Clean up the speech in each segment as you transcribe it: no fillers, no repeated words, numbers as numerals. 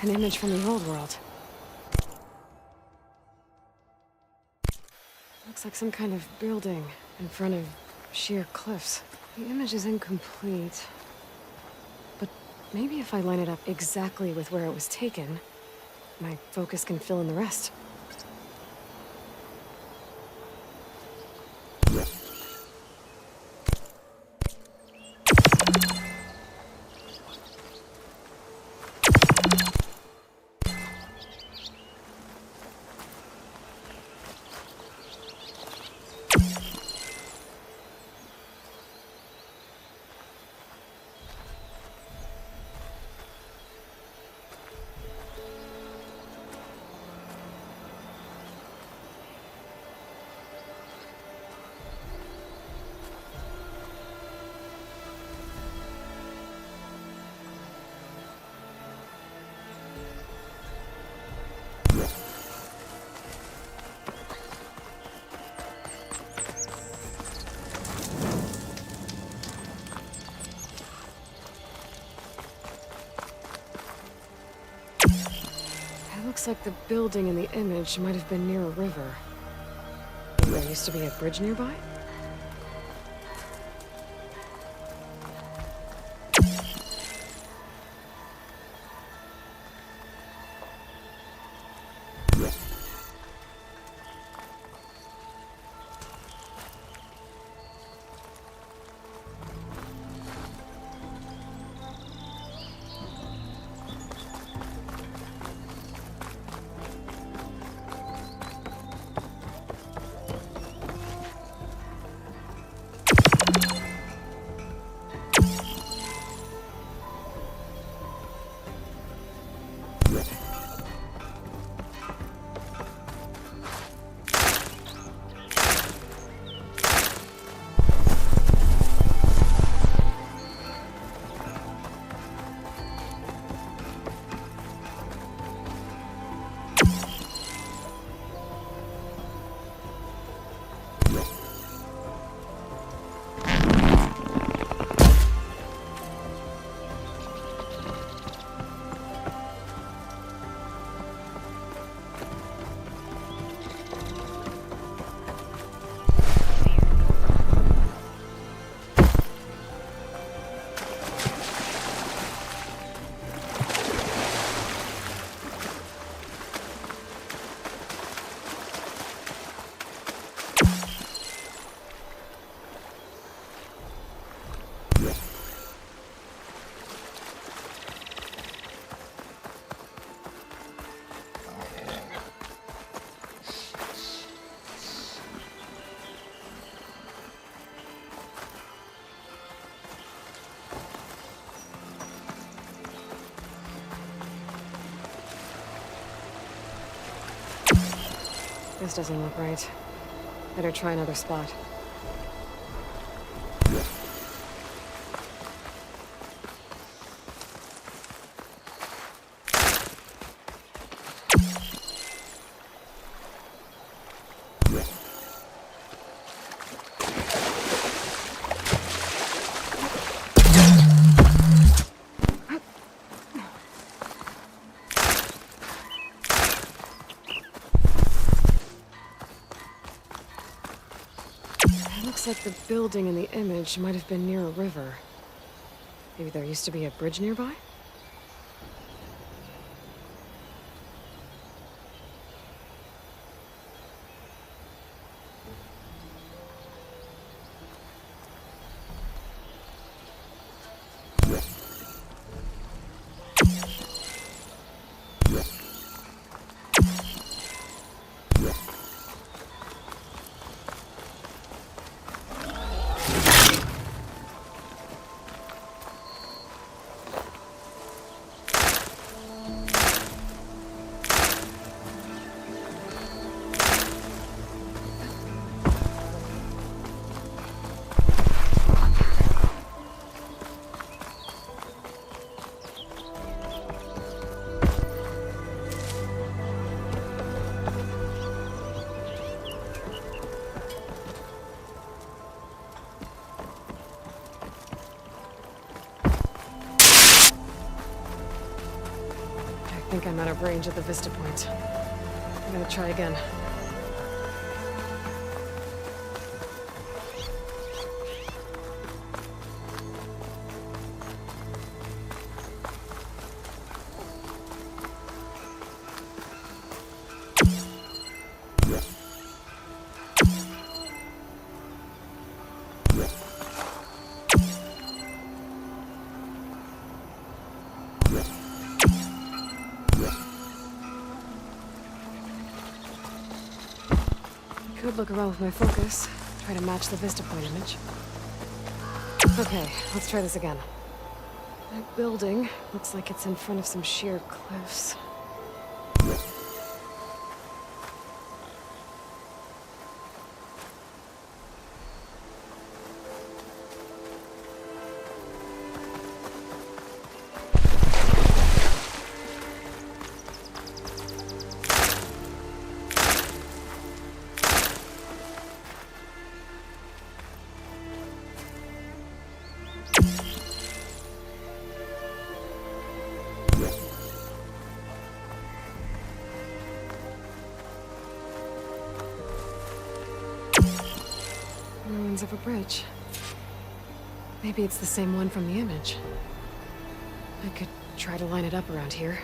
An image from the old world. Looks like some kind of building in front of sheer cliffs. The image is incomplete. But maybe if I line it up exactly with where it was taken, my focus can fill in the rest. Looks like the building in the image might have been near a river. There used to be a bridge nearby? This doesn't look right. Better try another spot. Looks like the building in the image might have been near a river. Maybe there used to be a bridge nearby? think I'm out of range at the vista point. I'm gonna try again. Could look around with my focus, try to match the vista point image. Okay, let's try this again. That building looks like it's in front of some sheer cliffs. Ruins of a bridge. Maybe it's the same one from the image. I could try to line it up around here.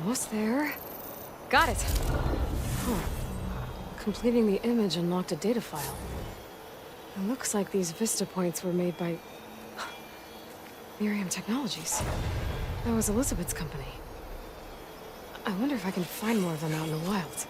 Almost there. Got it! Huh. Completing the image unlocked a data file. It looks like these vista points were made by Miriam Technologies. That was Elizabeth's company. I wonder if I can find more of them out in the wild.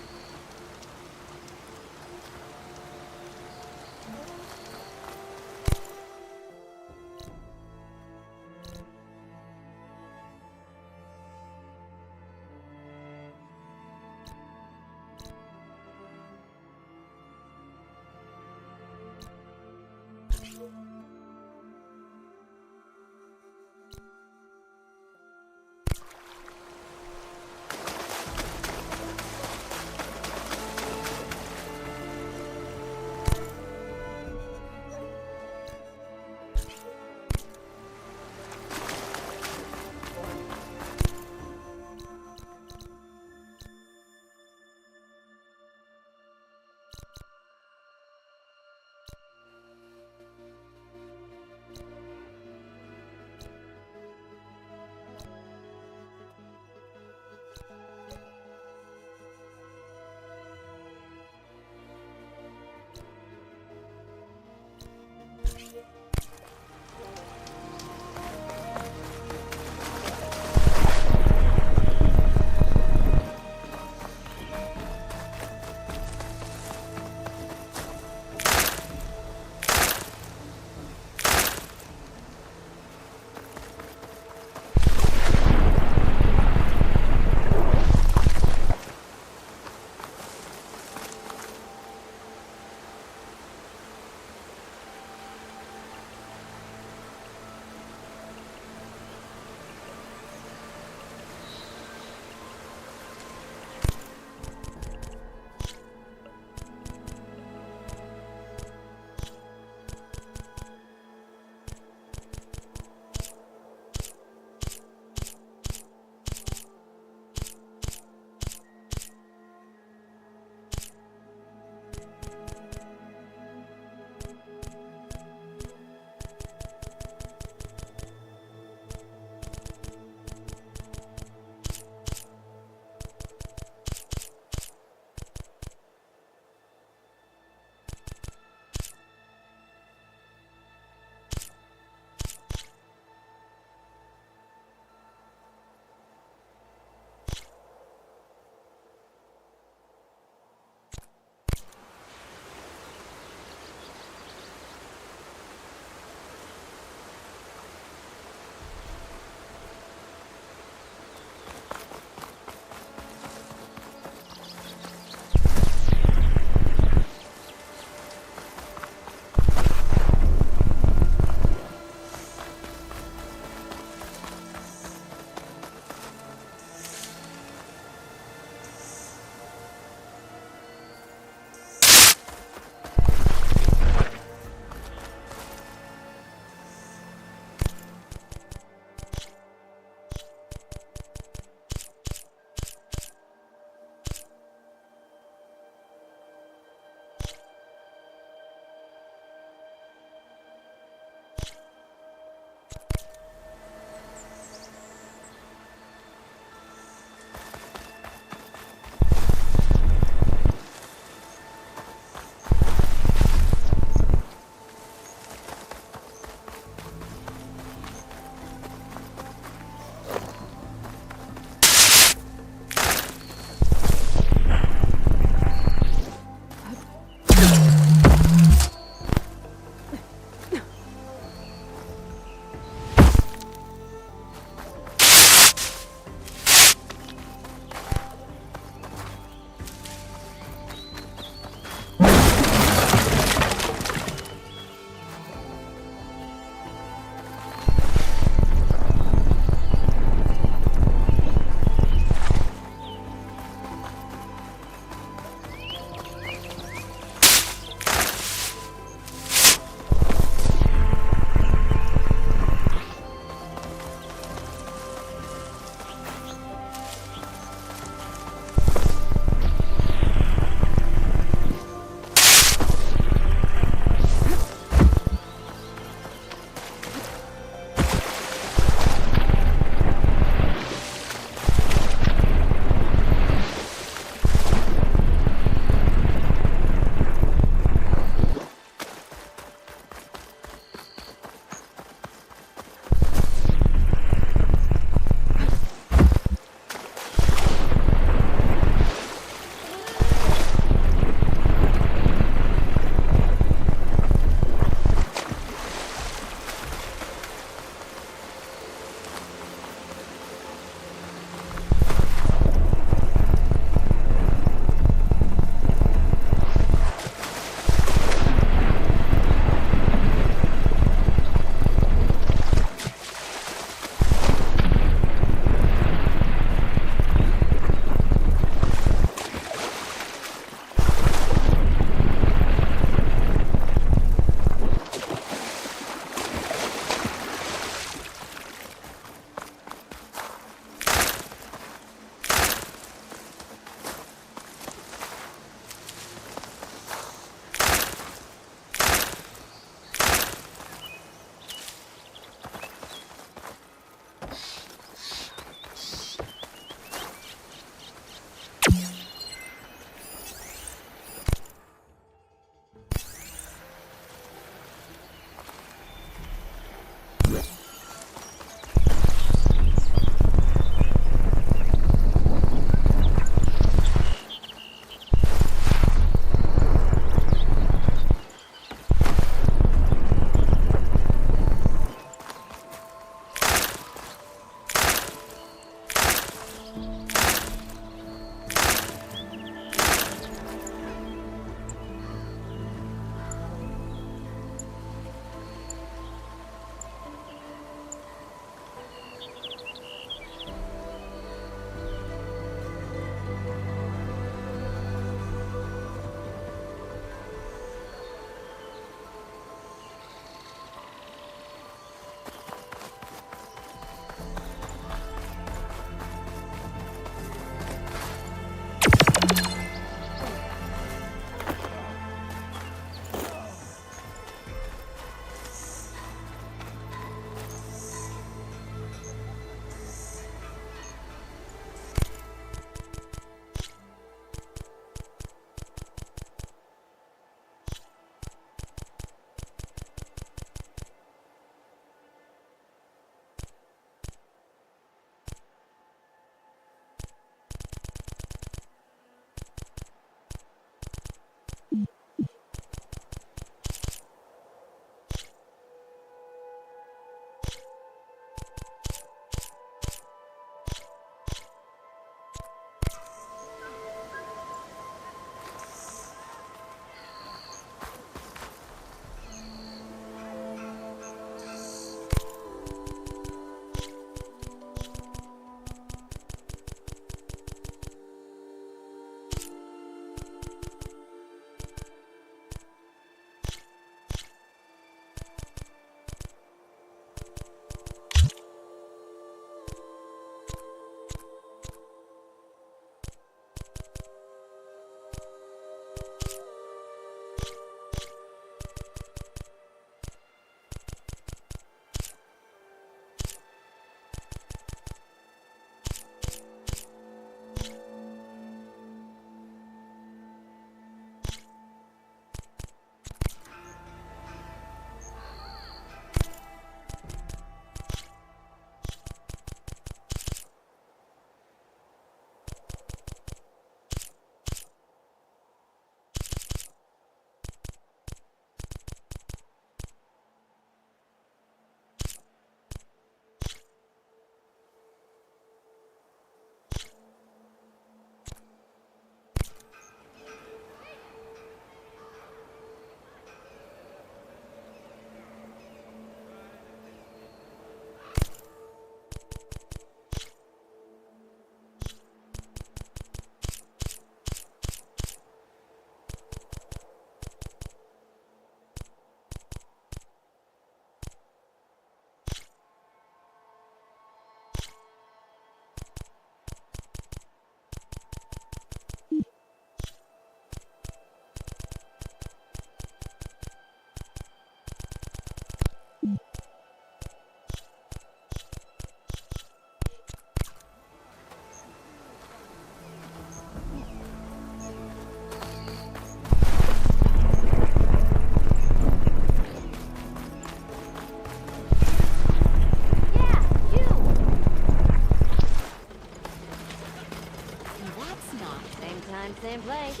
time, same place.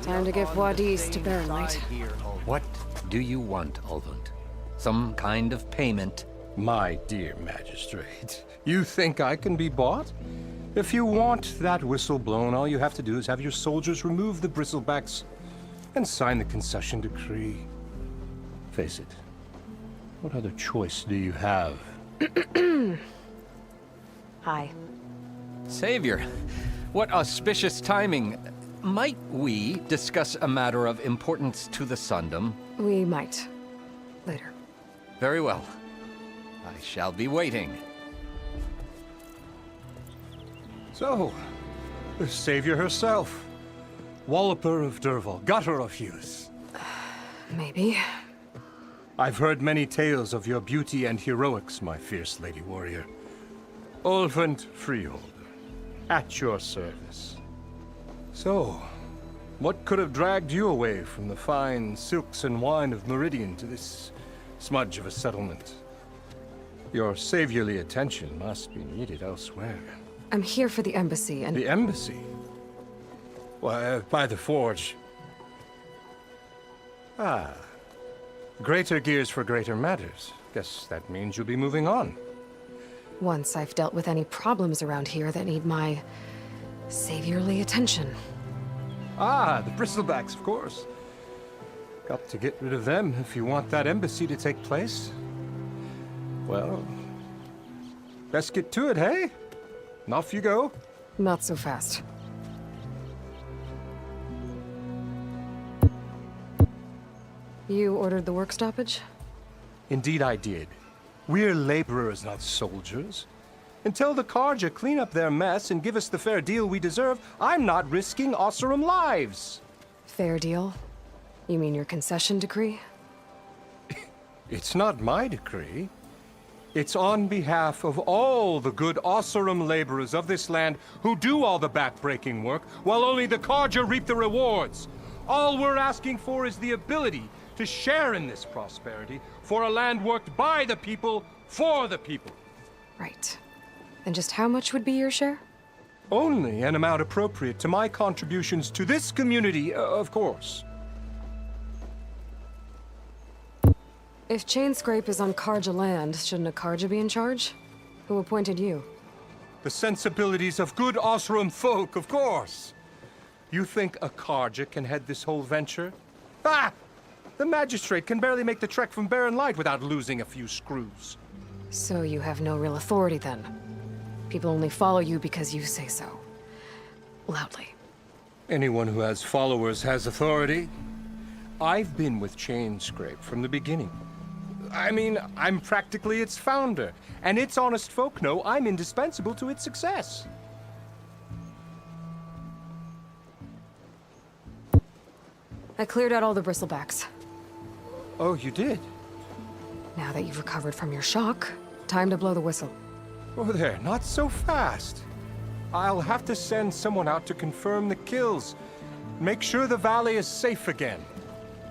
Time to give Wadis to Baronlight. What do you want, Ulvund? Some kind of payment? My dear magistrate, you think I can be bought? If you want that whistle blown, all you have to do is have your soldiers remove the bristlebacks and sign the concession decree. Face it, what other choice do you have? Hi. Savior, what auspicious timing. Might we discuss a matter of importance to the Sundom? We might. Later. Very well. I shall be waiting. So, the savior herself. Walloper of Derval, gutter of Hughes. Maybe. I've heard many tales of your beauty and heroics, my fierce lady warrior. Ulvund Freeholder, at your service. So, what could have dragged you away from the fine silks and wine of Meridian to this smudge of a settlement? Your saviorly attention must be needed elsewhere. I'm here for the embassy and... The embassy? Why, by the forge. Ah. Greater gears for greater matters. Guess that means you'll be moving on. Once I've dealt with any problems around here that need my... saviorly attention. Ah, the bristlebacks, of course. Got to get rid of them if you want that embassy to take place. Well, best get to it, hey? And off you go. Not so fast. You ordered the work stoppage? Indeed I did. We're laborers, not soldiers. Until the Carja clean up their mess and give us the fair deal we deserve, I'm not risking Osseram lives. Fair deal? You mean your concession decree? It's not my decree. It's on behalf of all the good Osseram laborers of this land who do all the back-breaking work, while only the Carja reap the rewards. All we're asking for is the ability to share in this prosperity for a land worked by the people, for the people. Right. And just how much would be your share? Only an amount appropriate to my contributions to this community, of course. If Chainscrape is on Carja land, shouldn't a Carja be in charge? Who appointed you? The sensibilities of good Osseram folk, of course. You think a Carja can head this whole venture? Ah! The magistrate can barely make the trek from Barren Light without losing a few screws. So you have no real authority then? People only follow you because you say so. Loudly. Anyone who has followers has authority. I've been with Chainscrape from the beginning. I mean, I'm practically its founder, and its honest folk know I'm indispensable to its success. I cleared out all the bristlebacks. Oh, you did? Now that you've recovered from your shock, time to blow the whistle. Oh there, not so fast. I'll have to send someone out to confirm the kills. Make sure the valley is safe again.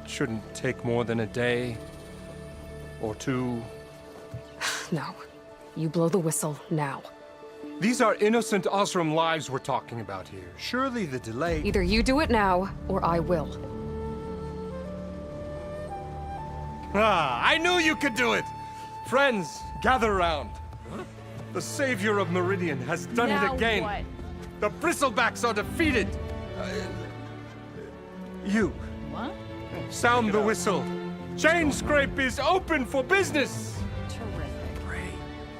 Shouldn't take more than a day. Or two. No. You blow the whistle now. These are innocent Osseram lives we're talking about here. Surely the delay... Either you do it now, or I will. Ah, I knew you could do it! Friends, gather around. Huh? The savior of Meridian has done it again. What? The bristlebacks are defeated. You. What? Sound the whistle. Chainscrape is open for business. Terrific.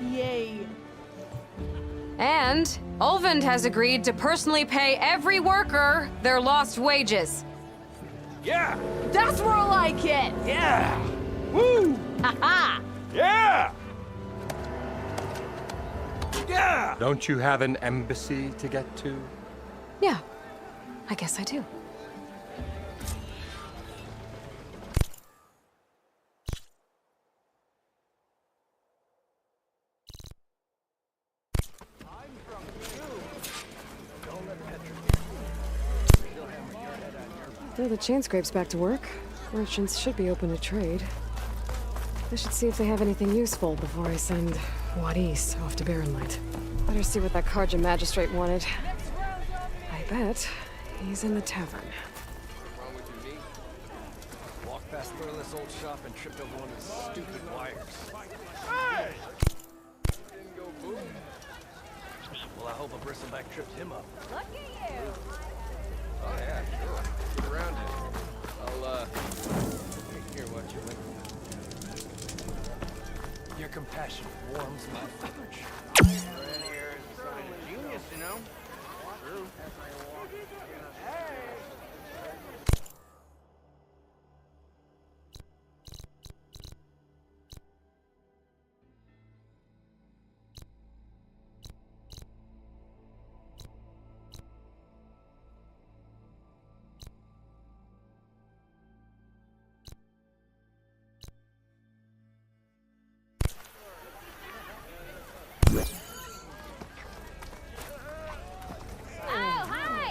Yay. And Ulvund has agreed to personally pay every worker their lost wages. Yeah. That's more like it. Yeah. Woo. Haha. Yeah. Yeah. Don't you have an embassy to get to? Yeah, I guess I do. Though the Chainscrape's back to work, merchants should be open to trade. I should see if they have anything useful before I send Wadis off to Barren Light. Better see what that Carja magistrate wanted. bet he's in the tavern. Wrong with you, me? Walked past Thurless old shop and tripped over one of his stupid wires. Hey! Didn't go boom. Well, I hope a bristleback tripped him up. Look at you. Oh yeah, sure. Get around it. I'll here, watch you later. Your compassion warms my flesh. Red hair is a sign of genius, you know? True. Oh, hi.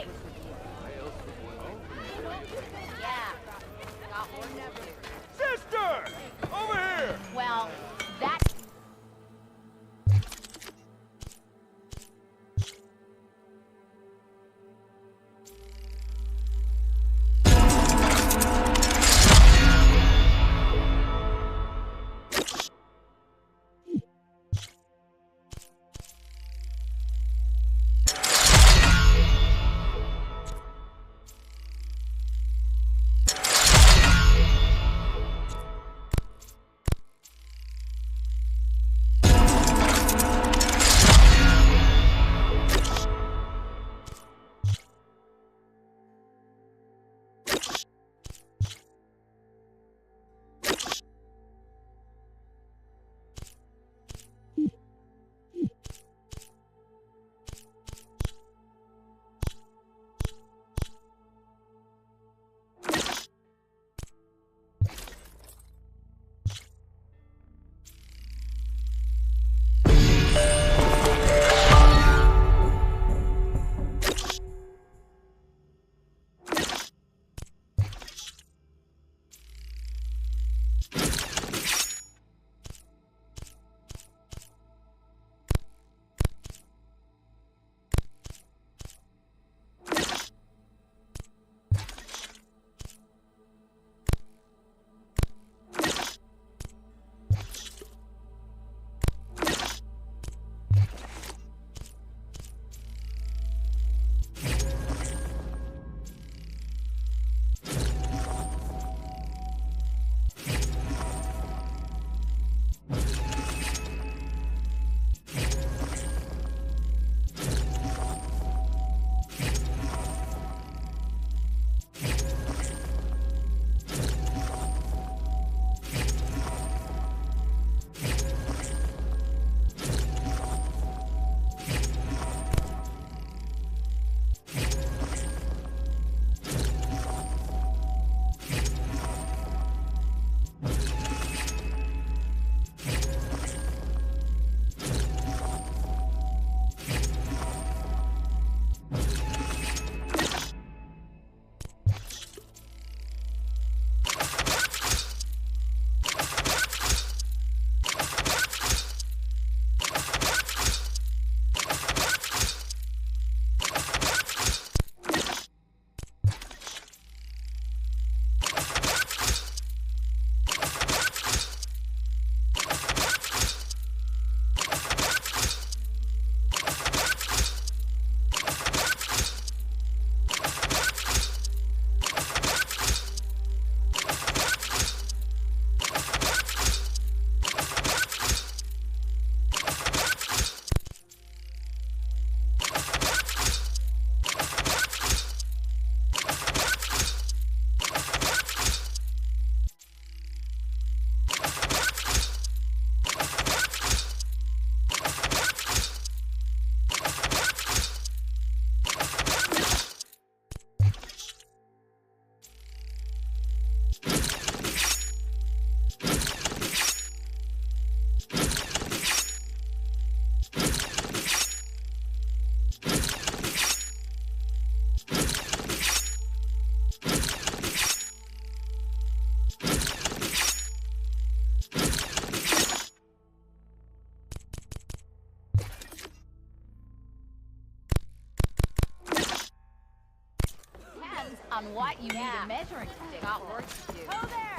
on what you need a measuring stick. Got work to do. Oh, there!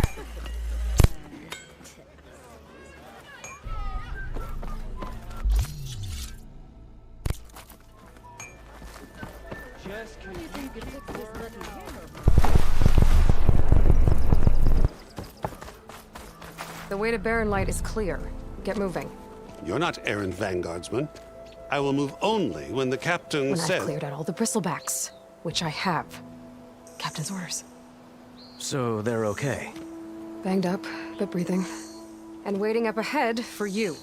Just The way to Barren Light is clear. Get moving. You're not errand vanguardsman. I will move only when the captain When says... I've cleared out all the bristlebacks, which I have. Captain's orders. So they're okay? Banged up, but breathing. And waiting up ahead for you.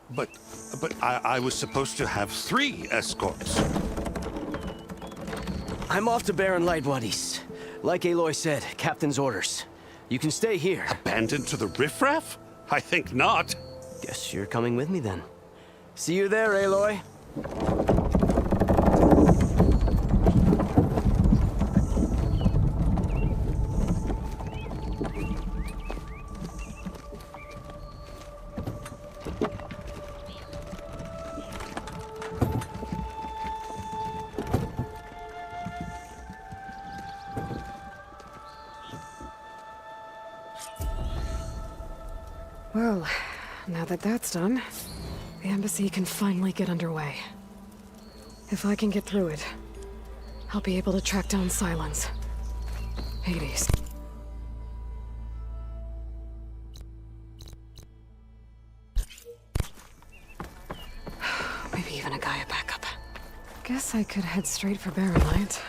But I was supposed to have 3 escorts. I'm off to Barren Light, buddies. Like Aloy said, Captain's orders. You can stay here. Abandoned to the riffraff? I think not. Guess you're coming with me then. See you there, Aloy. Well, now that that's done, the embassy can finally get underway. If I can get through it, I'll be able to track down Silence. Hades. Maybe even a Gaia backup. Guess I could head straight for Barren Light.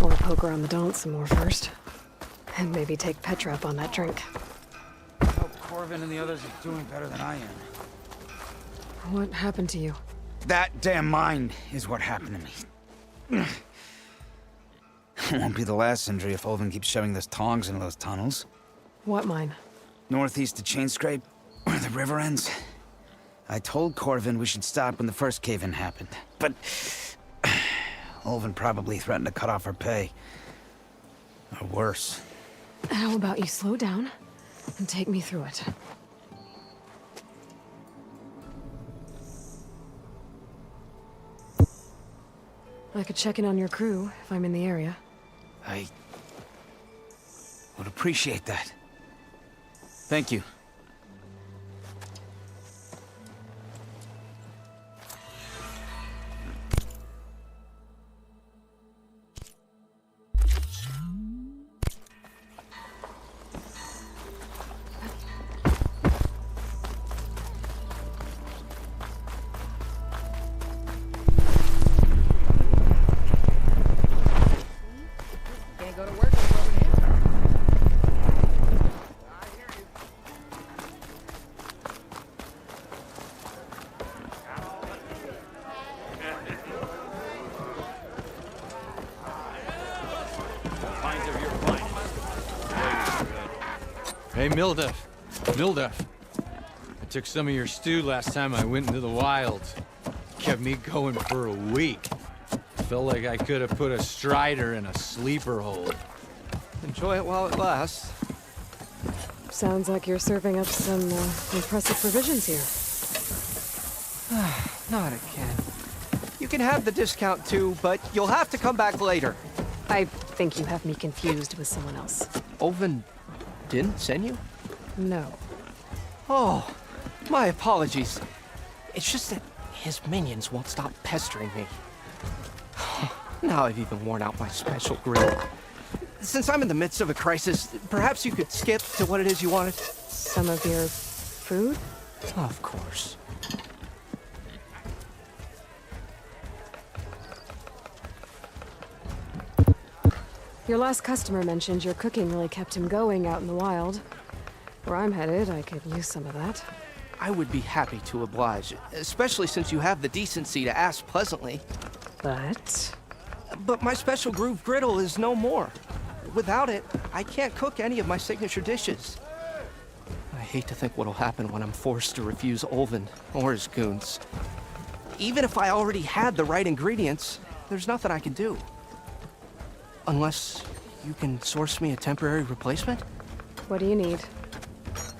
Or poke around the Daunt some more first. And maybe take Petra up on that drink. Hope Corvin and the others are doing better than I am. What happened to you? That damn mine is what happened to me. It won't be the last injury if Olvin keeps shoving those tongs into those tunnels. What mine? Northeast of Chainscrape, where the river ends. I told Corvin we should stop when the first cave-in happened, but Olvin probably threatened to cut off her pay. Or worse. How about you slow down and take me through it? I could check in on your crew if I'm in the area. I would appreciate that. Thank you. Can't go to work with over here. Hey, Mildef. I took some of your stew last time I went into the wilds. Kept me going for a week. Felt like I could have put a strider in a sleeper hole. Enjoy it while it lasts. Sounds like you're serving up some impressive provisions here. Not again. You can have the discount too, but you'll have to come back later. I think you have me confused with someone else. Olvin didn't send you? No. Oh, my apologies. It's just that his minions won't stop pestering me. Now I've even worn out my special grill. Since I'm in the midst of a crisis, perhaps you could skip to what it is you wanted? Some of your food? Of course. Your last customer mentioned your cooking really kept him going out in the wild. Where I'm headed, I could use some of that. I would be happy to oblige, especially since you have the decency to ask pleasantly. But my special groove griddle is no more. Without it, I can't cook any of my signature dishes. I hate to think what'll happen when I'm forced to refuse Olvin or his goons. Even if I already had the right ingredients, there's nothing I can do. Unless you can source me a temporary replacement? What do you need?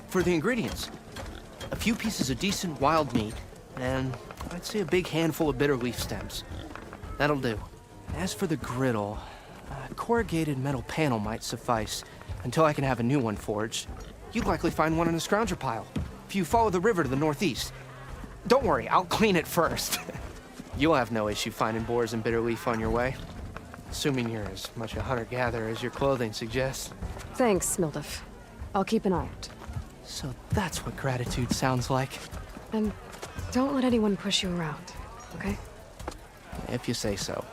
For the ingredients, a few pieces of decent wild meat, and I'd say a big handful of bitter leaf stems. That'll do. As for the griddle, a corrugated metal panel might suffice until I can have a new one forged. You'd likely find one in a scrounger pile if you follow the river to the northeast. Don't worry, I'll clean it first. You'll have no issue finding boars and bitter leaf on your way. Assuming you're as much a hunter-gatherer as your clothing suggests. Thanks, Mildef. I'll keep an eye out. So that's what gratitude sounds like. And don't let anyone push you around, okay? If you say so.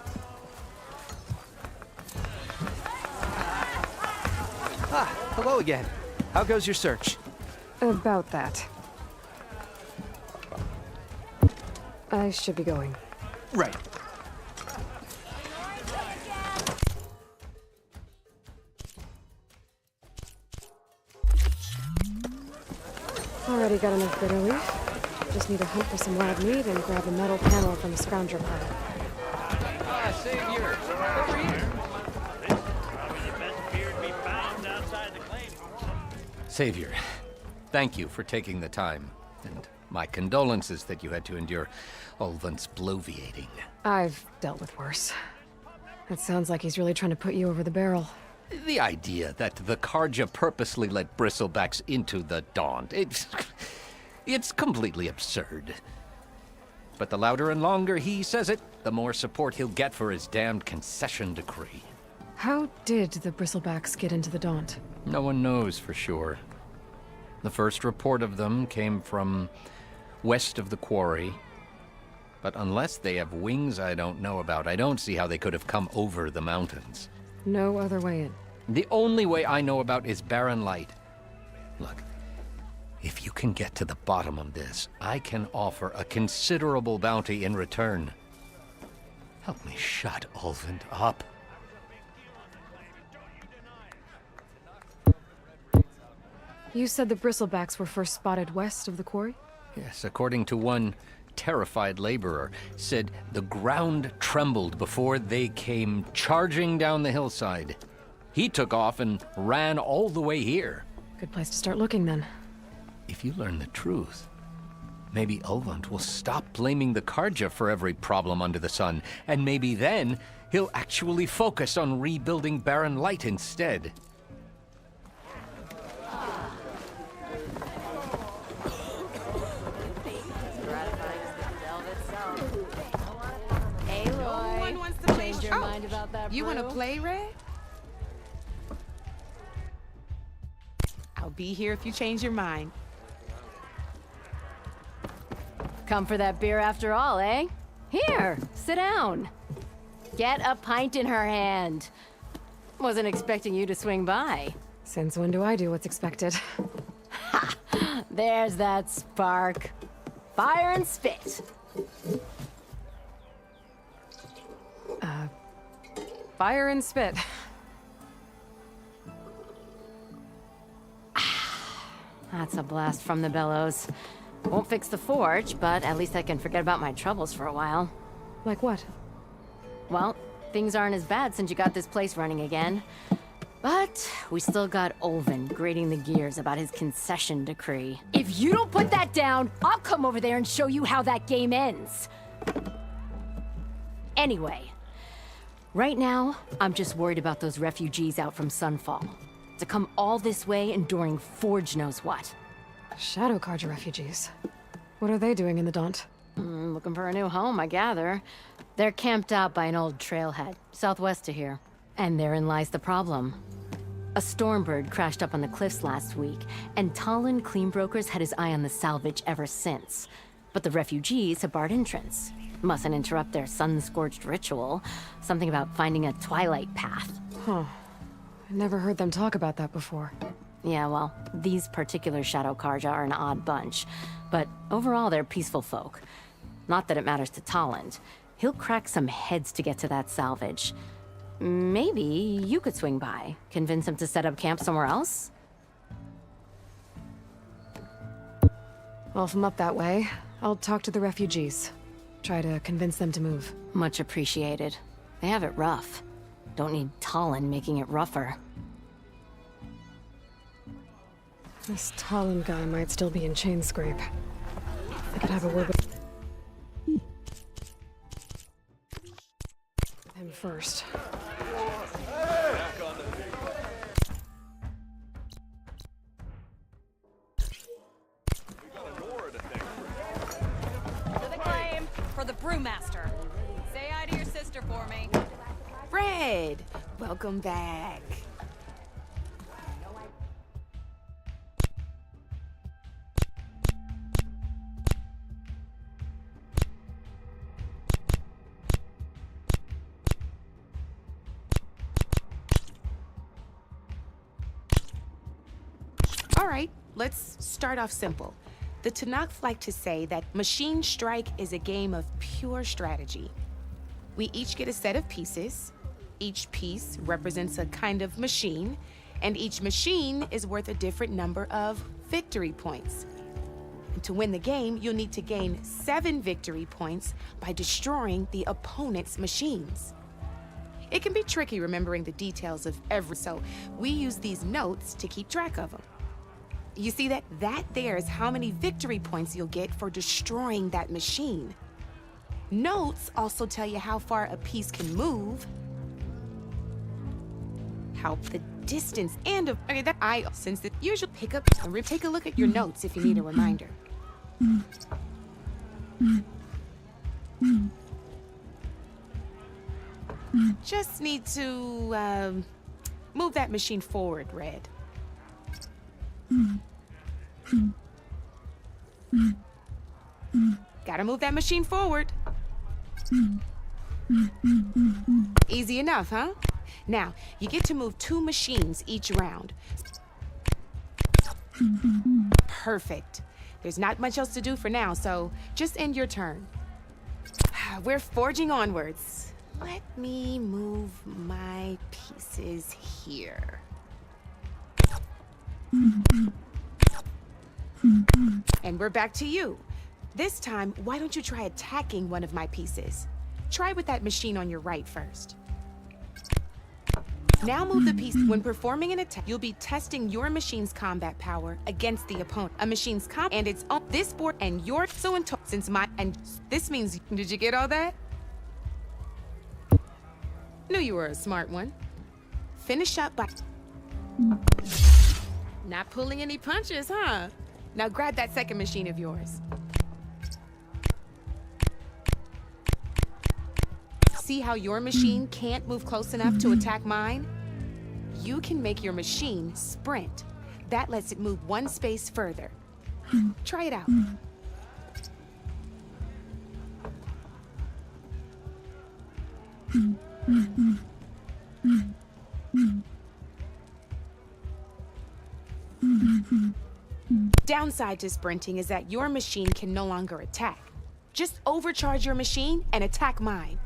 Ah, hello again. How goes your search? About that. I should be going. Right. Already got enough bitter leaf. Just need to hunt for some wild meat and grab a metal panel from the scrounger pile. Ah, Savior! Over here! Savior, thank you for taking the time, and my condolences that you had to endure Ulvant's bloviating. I've dealt with worse. It sounds like he's really trying to put you over the barrel. The idea that the Karja purposely let bristlebacks into the Daunt, it's completely absurd. But the louder and longer he says it, the more support he'll get for his damned concession decree. How did the bristlebacks get into the Daunt? No one knows for sure. The first report of them came from west of the quarry. But unless they have wings I don't know about, I don't see how they could have come over the mountains. No other way in. The only way I know about is barren light. Look, if you can get to the bottom of this, I can offer a considerable bounty in return. Help me shut Ulvant up. You said the bristlebacks were first spotted west of the quarry? Yes, according to one terrified laborer, said the ground trembled before they came charging down the hillside. He took off and ran all the way here. Good place to start looking, then. If you learn the truth, maybe Ulvant will stop blaming the Karja for every problem under the sun, and maybe then he'll actually focus on rebuilding Barren Light instead. You want to play, Red? I'll be here if you change your mind. Come for that beer after all, eh? Here, sit down. Get a pint in her hand. Wasn't expecting you to swing by. Since when do I do what's expected? Ha! There's that spark. Fire and spit. Fire and spit. That's a blast from the bellows. Won't fix the forge, but at least I can forget about my troubles for a while. Like what? Well, things aren't as bad since you got this place running again. But we still got Ulvin grating the gears about his concession decree. If you don't put that down, I'll come over there and show you how that game ends. Anyway, right now, I'm just worried about those refugees out from Sunfall. To come all this way enduring Forge knows what. Shadow Karja refugees. What are they doing in the Daunt? Looking for a new home, I gather. They're camped out by an old trailhead, southwest of here. And therein lies the problem. A stormbird crashed up on the cliffs last week, and Talon Cleanbrokers had his eye on the salvage ever since. But the refugees have barred entrance. Mustn't interrupt their sun-scorched ritual. Something about finding a twilight path. Huh. I never heard them talk about that before. Yeah, well, these particular Shadow Karja are an odd bunch. But overall, they're peaceful folk. Not that it matters to Talon. He'll crack some heads to get to that salvage. Maybe you could swing by, convince him to set up camp somewhere else? Well, if I'm up that way, I'll talk to the refugees. Try to convince them to move. Much appreciated. They have it rough. Don't need Talon making it rougher. This Talon guy might still be in chain scrape. I could have a word with him him first. To the claim for the brewmaster. Say hi to your sister for me. Fred, welcome back. All right, let's start off simple. The Tanakh like to say that Machine Strike is a game of pure strategy. We each get a set of pieces. Each piece represents a kind of machine, and each machine is worth a different number of victory points. And to win the game, you'll need to gain 7 victory points by destroying the opponent's machines. It can be tricky remembering the details of every, so we use these notes to keep track of them. You see that? That there is how many victory points you'll get for destroying that machine. Notes also tell you how far a piece can move, how the distance, and okay, that I since the usual pick up and take a look at your notes if you need a reminder. Just need to move that machine forward, Red. Gotta move that machine forward. Easy enough, huh? Now, you get to move 2 machines each round. Perfect. There's not much else to do for now, so just end your turn. We're forging onwards. Let me move my pieces here. And we're back to you. This time, why don't you try attacking one of my pieces? Try with that machine on your right first. Now move the piece. When performing an attack, you'll be testing your machine's combat power against the opponent. A machine's and its own this board and your so and since my and this means did you get all that? Knew you were a smart one. Finish up by not pulling any punches, huh? Now grab that second machine of yours. See how your machine can't move close enough to attack mine? You can make your machine sprint. That lets it move 1 space further. Try it out. Downside to sprinting is that your machine can no longer attack. Just overcharge your machine and attack mine.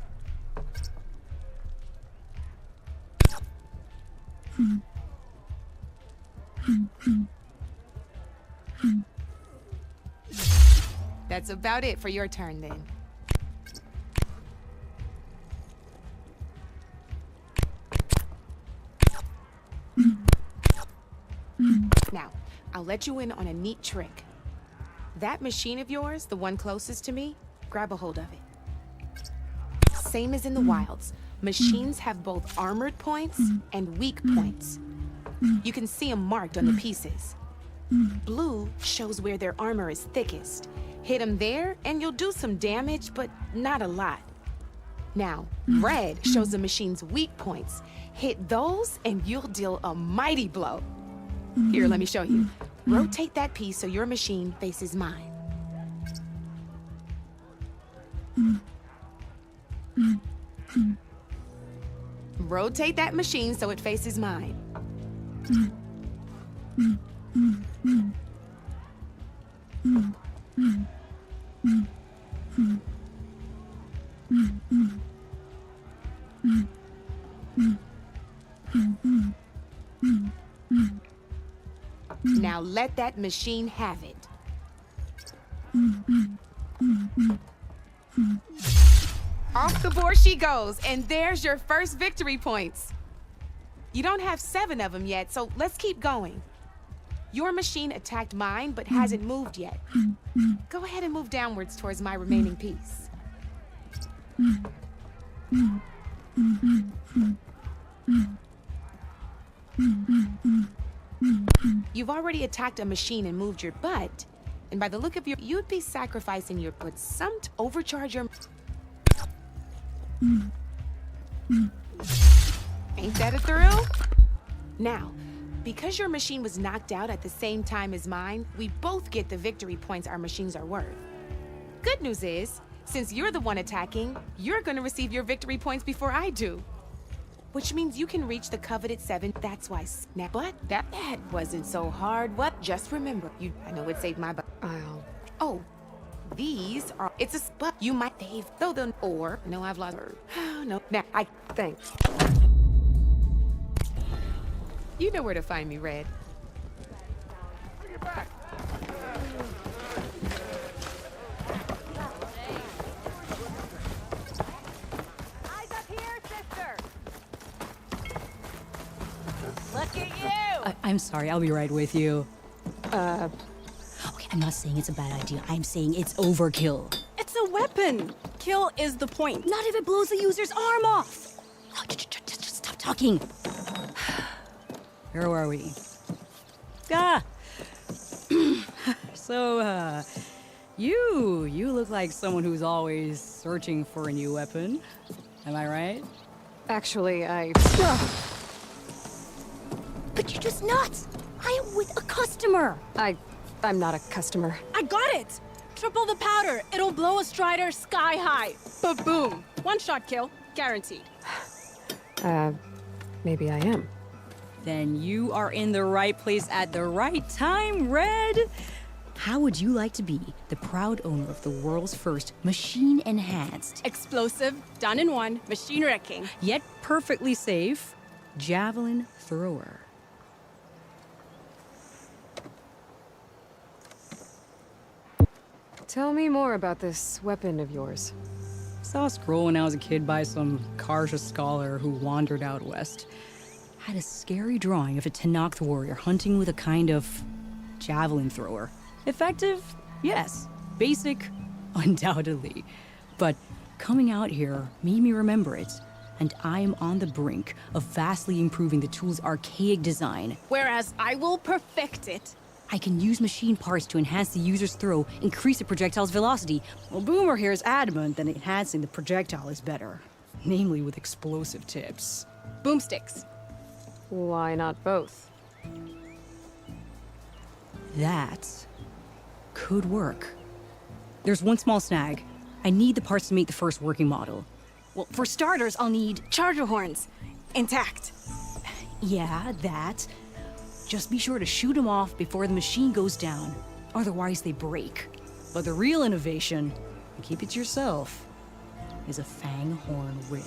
That's about it for your turn then. Now, I'll let you in on a neat trick. That machine of yours, the one closest to me, grab a hold of it. Same as in the wilds, machines have both armored points and weak points. You can see them marked on the pieces. Blue shows where their armor is thickest. Hit them there and you'll do some damage, but not a lot. Now, red shows the machine's weak points. Hit those and you'll deal a mighty blow. Here, let me show you. Rotate that piece so your machine faces mine. Rotate that machine so it faces mine. Now let that machine have it. Off the board she goes, and there's your first victory points. You don't have 7 of them yet, so let's keep going. Your machine attacked mine, but hasn't moved yet. Go ahead and move downwards towards my remaining piece. You've already attacked a machine and moved your butt. And by the look of you'd be sacrificing your but some overcharge your. Ain't that a thrill? Now, because your machine was knocked out at the same time as mine, we both get the victory points our machines are worth. Good news is, since you're the one attacking, you're gonna receive your victory points before I do. Which means you can reach the coveted 7. That's why snap. But that wasn't so hard. What? Just remember, I know it saved my butt. Oh, these are. It's a spot you might save. Though the or no, I've lost her. Oh no. Now thanks. You know where to find me, Red. Bring it back. Eyes up here, sister. Look at you. I'm sorry, I'll be right with you. Okay, I'm not saying it's a bad idea. I'm saying it's overkill. It's a weapon! Kill is the point. Not if it blows the user's arm off! Oh, just stop talking. Where are we? So, you look like someone who's always searching for a new weapon. Am I right? Actually, But you're just nuts! I am with a customer! I'm not a customer. I got it! Triple the powder. It'll blow a Strider sky high. Ba-boom. One-shot kill. Guaranteed. Maybe I am. Then you are in the right place at the right time, Red. How would you like to be the proud owner of the world's first machine-enhanced, Explosive, done in one, machine wrecking, yet perfectly safe, javelin thrower? Tell me more about this weapon of yours. Saw a scroll when I was a kid by some Karja scholar who wandered out west. Had a scary drawing of a Tenakth warrior hunting with a kind of javelin thrower. Effective? Yes. Basic? Undoubtedly. But coming out here made me remember it, and I am on the brink of vastly improving the tool's archaic design. Whereas I will perfect it. I can use machine parts to enhance the user's throw, increase the projectile's velocity. Well, Boomer here is adamant that enhancing the projectile is better. Namely with explosive tips. Boomsticks. Why not both? That could work. There's one small snag. I need the parts to make the first working model. Well, for starters, I'll need charger horns. Intact. Yeah, that. Just be sure to shoot them off before the machine goes down. Otherwise, they break. But the real innovation, and keep it to yourself, is a fang horn rib.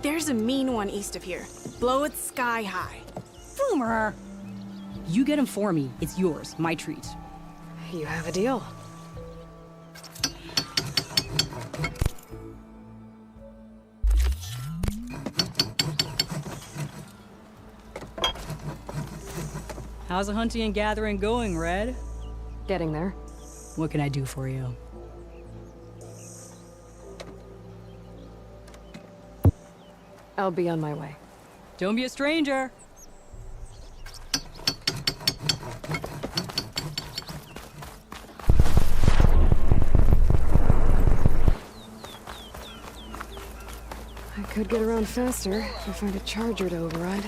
There's a mean one east of here. Blow it sky high. Boomer! You get him for me. It's yours. My treat. You have a deal. How's the hunting and gathering going, Red? Getting there. What can I do for you? I'll be on my way. Don't be a stranger. I could get around faster if I find a charger to override.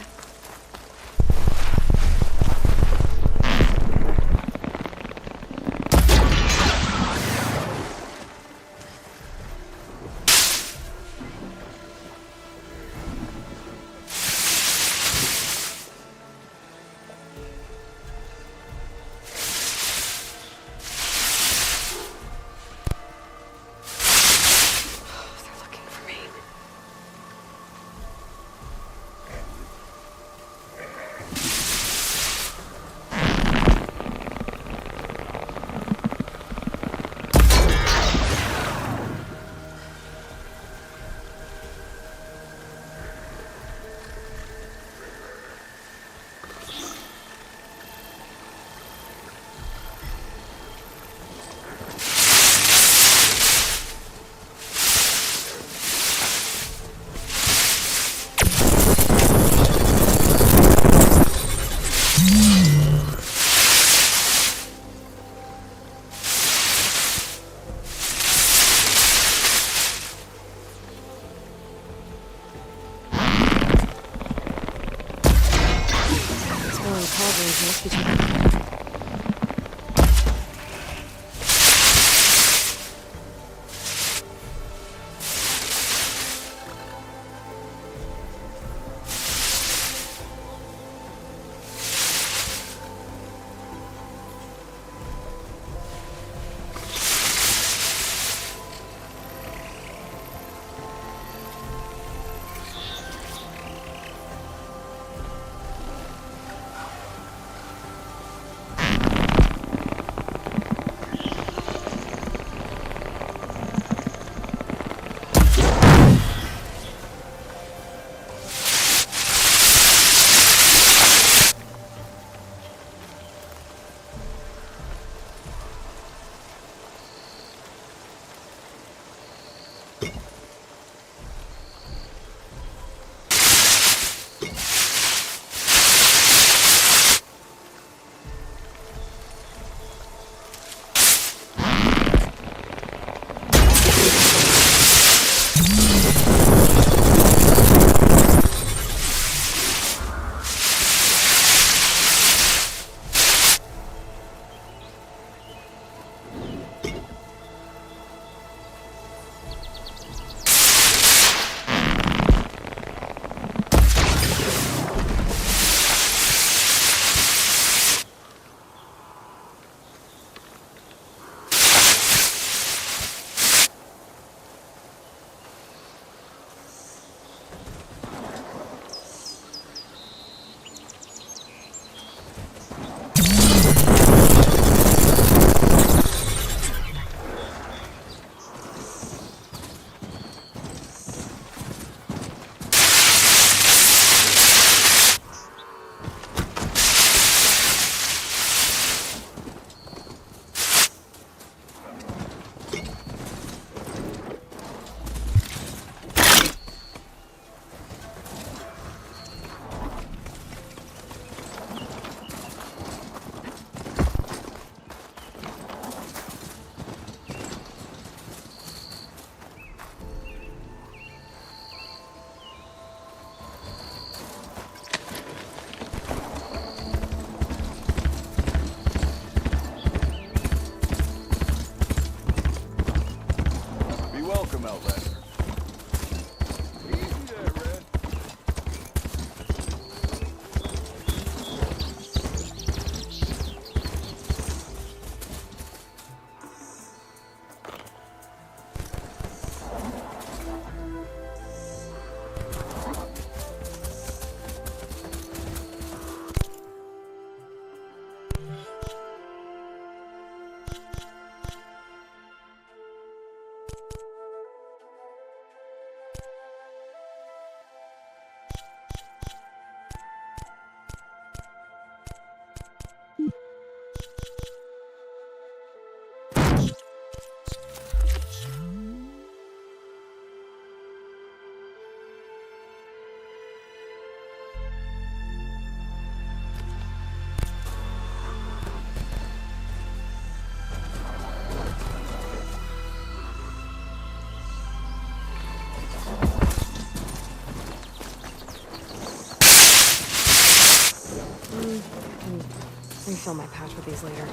long cauldrons must be taken. Refill my pouch with these later.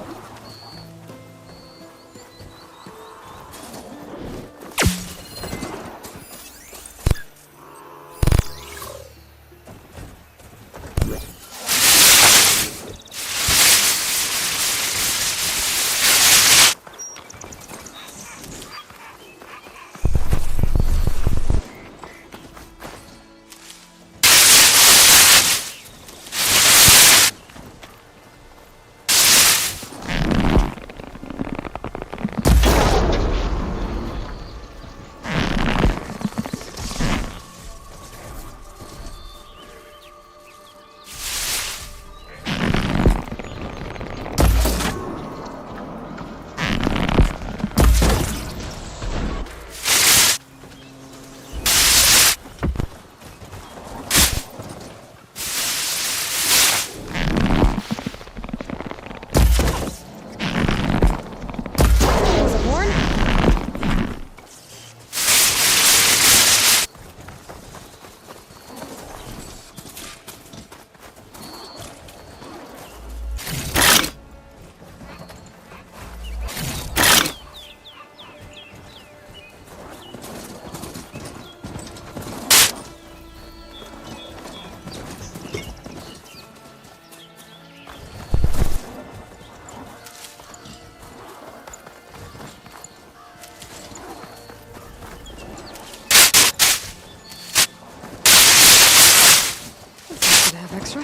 extra?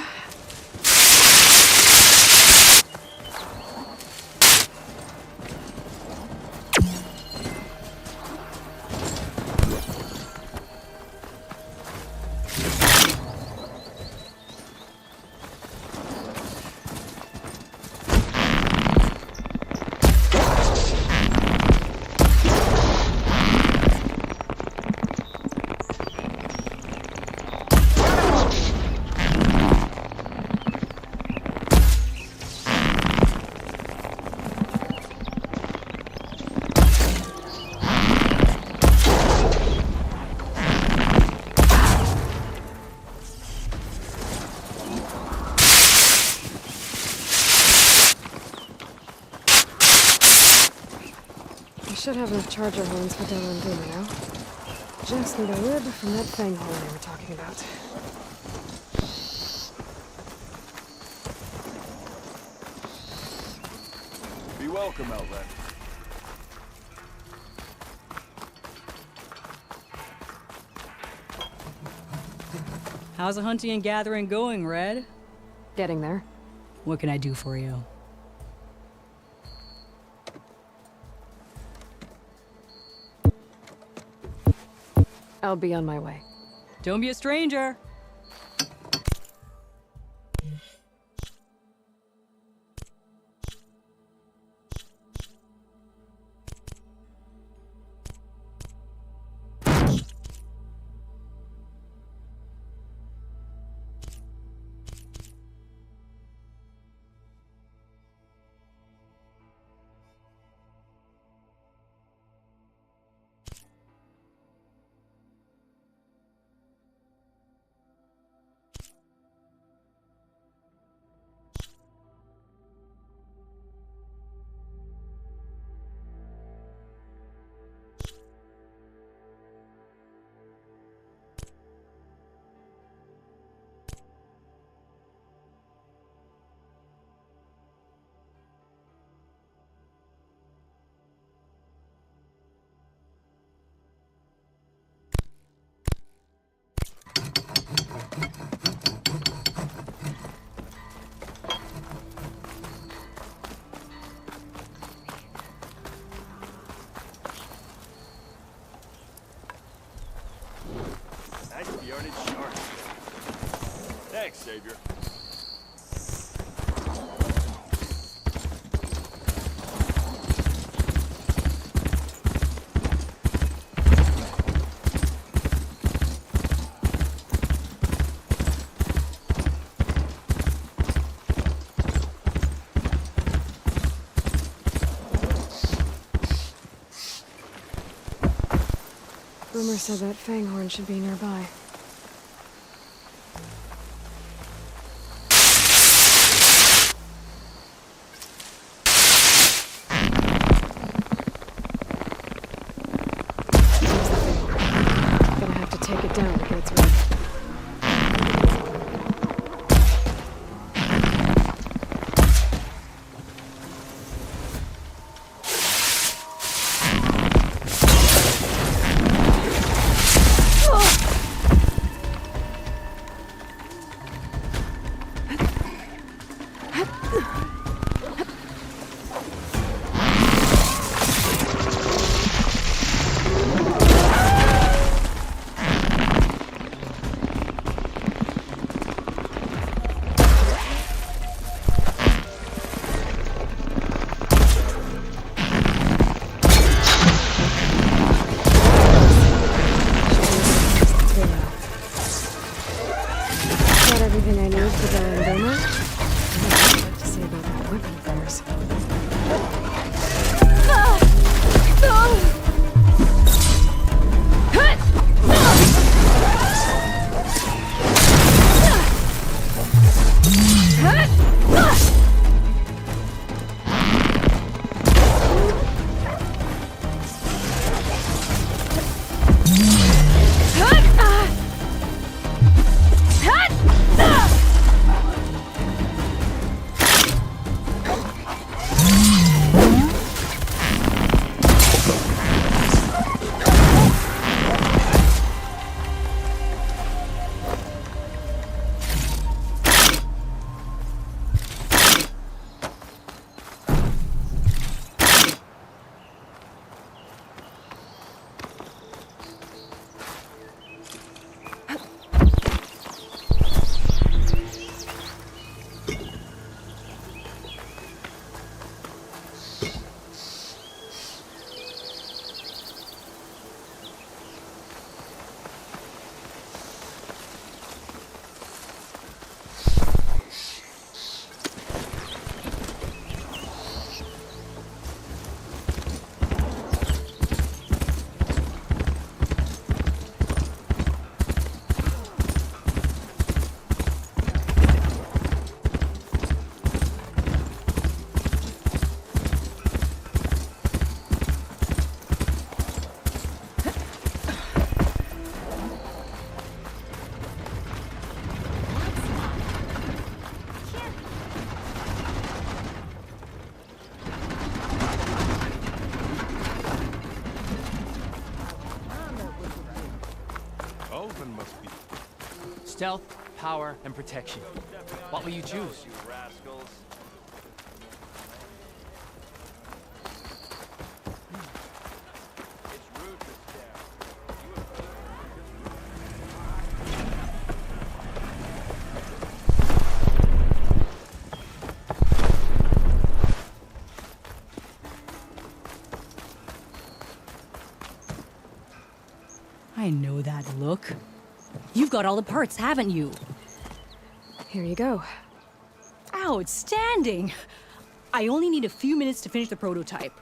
Should have enough charger horns for Della and Boomer now. Just need a lid from that fang hole we were talking about. Be welcome, Outlander. How's the hunting and gathering going, Red? Getting there. What can I do for you? I'll be on my way. Don't be a stranger. Nice bearded shark. Thanks, Savior. Boomer said that fanghorn should be nearby. Gonna have to take it down to get its weight. Stealth, power, and protection. What will you choose? You rascals. It's rude to stare. I know that look. You've got all the parts, haven't you? Here you go. Outstanding! I only need a few minutes to finish the prototype.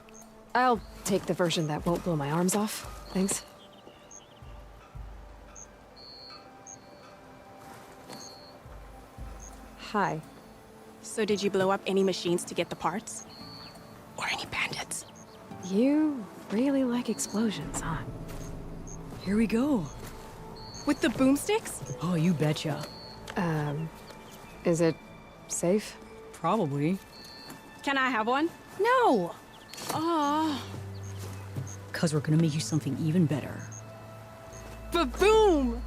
I'll take the version that won't blow my arms off. Thanks. Hi. So did you blow up any machines to get the parts? Or any bandits? You really like explosions, huh? Here we go. With the boomsticks? Oh, you betcha. Is it safe? Probably. Can I have one? No! Oh. 'Cause we're gonna make you something even better. Ba-boom!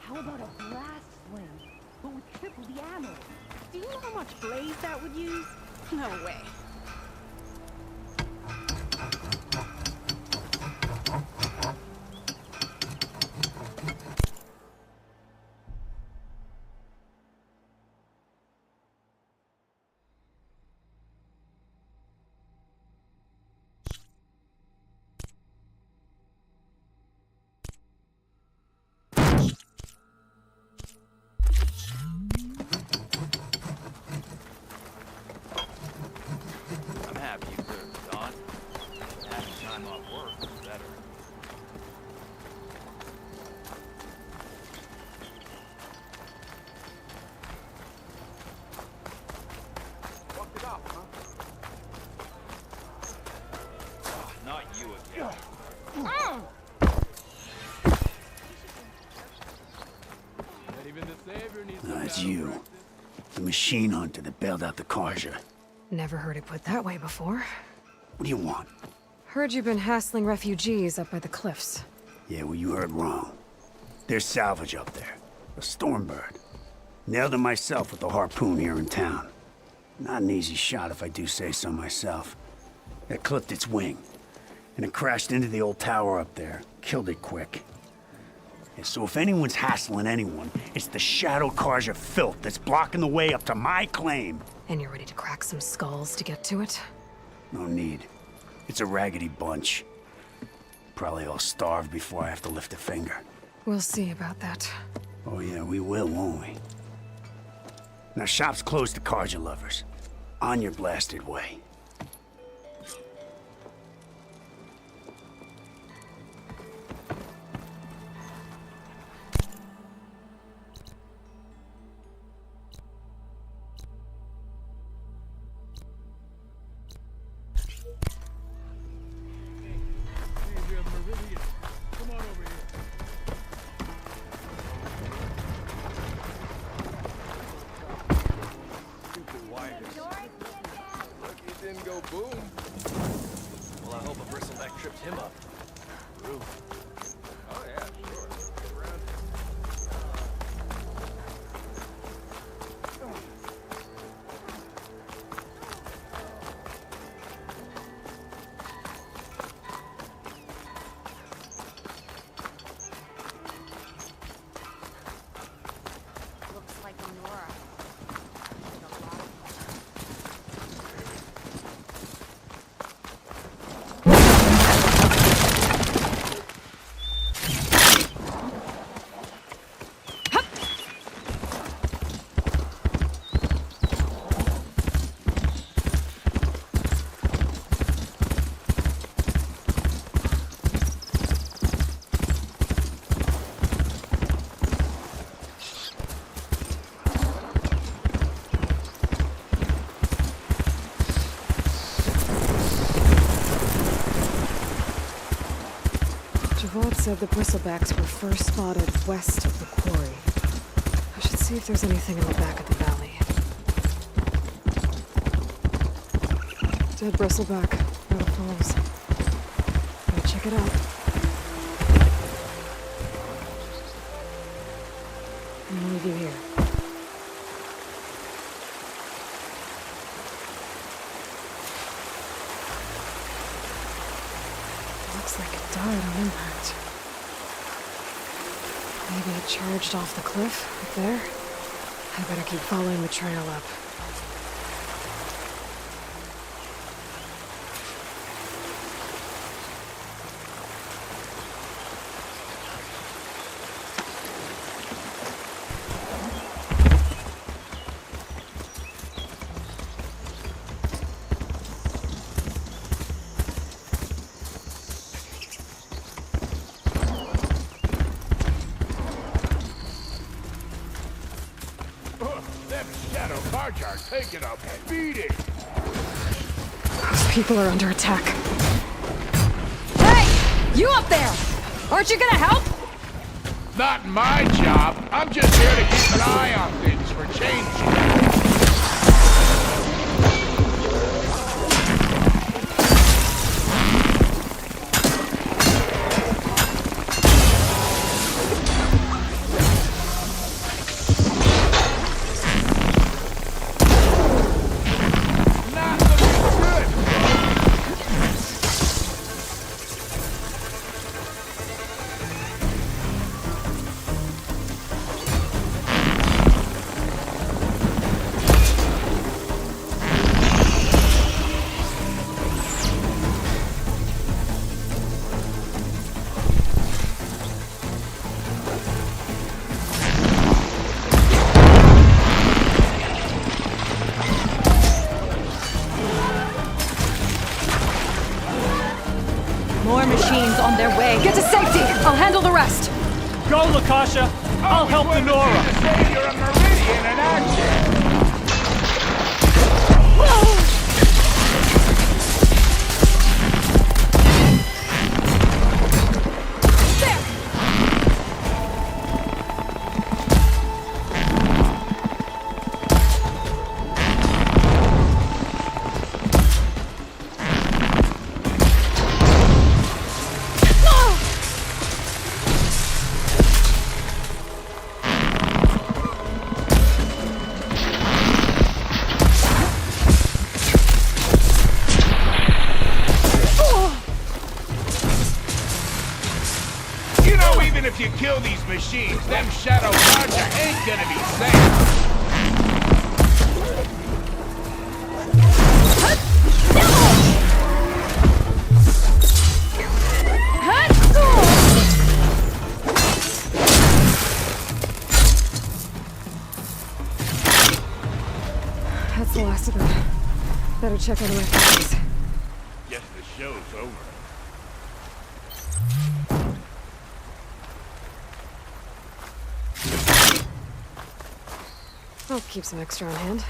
How about a blast slam, but with triple the ammo? Do you know how much blaze that would use? No way. I'm happy you cleared the dawn. Having time off work is better. Fucked it up, huh? Oh, not you again. Even the savior needs No, it's you. The machine hunter that bailed out the CORSAIR. Never heard it put that way before. What do you want? Heard you've been hassling refugees up by the cliffs. Yeah, well, you heard wrong. There's salvage up there. A stormbird. Nailed him myself with a harpoon here in town. Not an easy shot if I do say so myself. It clipped its wing, and it crashed into the old tower up there. Killed it quick. Yeah, so if anyone's hassling anyone, it's the shadow CORSAIR filth that's blocking the way up to my claim. And you're ready to crack some skulls to get to it? No need. It's a raggedy bunch. Probably all starved before I have to lift a finger. We'll see about that. Oh yeah, we will, won't we? Now shop's closed to CORSAIR lovers. On your blasted way. Didn't go boom. Well, I hope a bristleback tripped him up. Ooh. Oh yeah, sure. Get around Looks like a Nora. Bot said the bristlebacks were first spotted west of the quarry. I should see if there's anything in the back of the valley. Dead bristleback, out of falls. Gotta check it out. I'm gonna leave you here. Looks like it died on impact. Maybe it charged off the cliff up there. I better keep following the trail up. Taking a beating. Those people are under attack. Hey! You up there! Aren't you gonna help? Not my job. I'm just here to keep an eye on things for change. On their way. Get to safety! I'll handle the rest! Go, Lakasha! I'll help the Nora! Say you're a Meridian in action! If you kill these machines, them Shadow Carja ain't gonna be safe. That's the last of them. Better check on the refugees. Guess the show's over. I'll keep some extra on hand.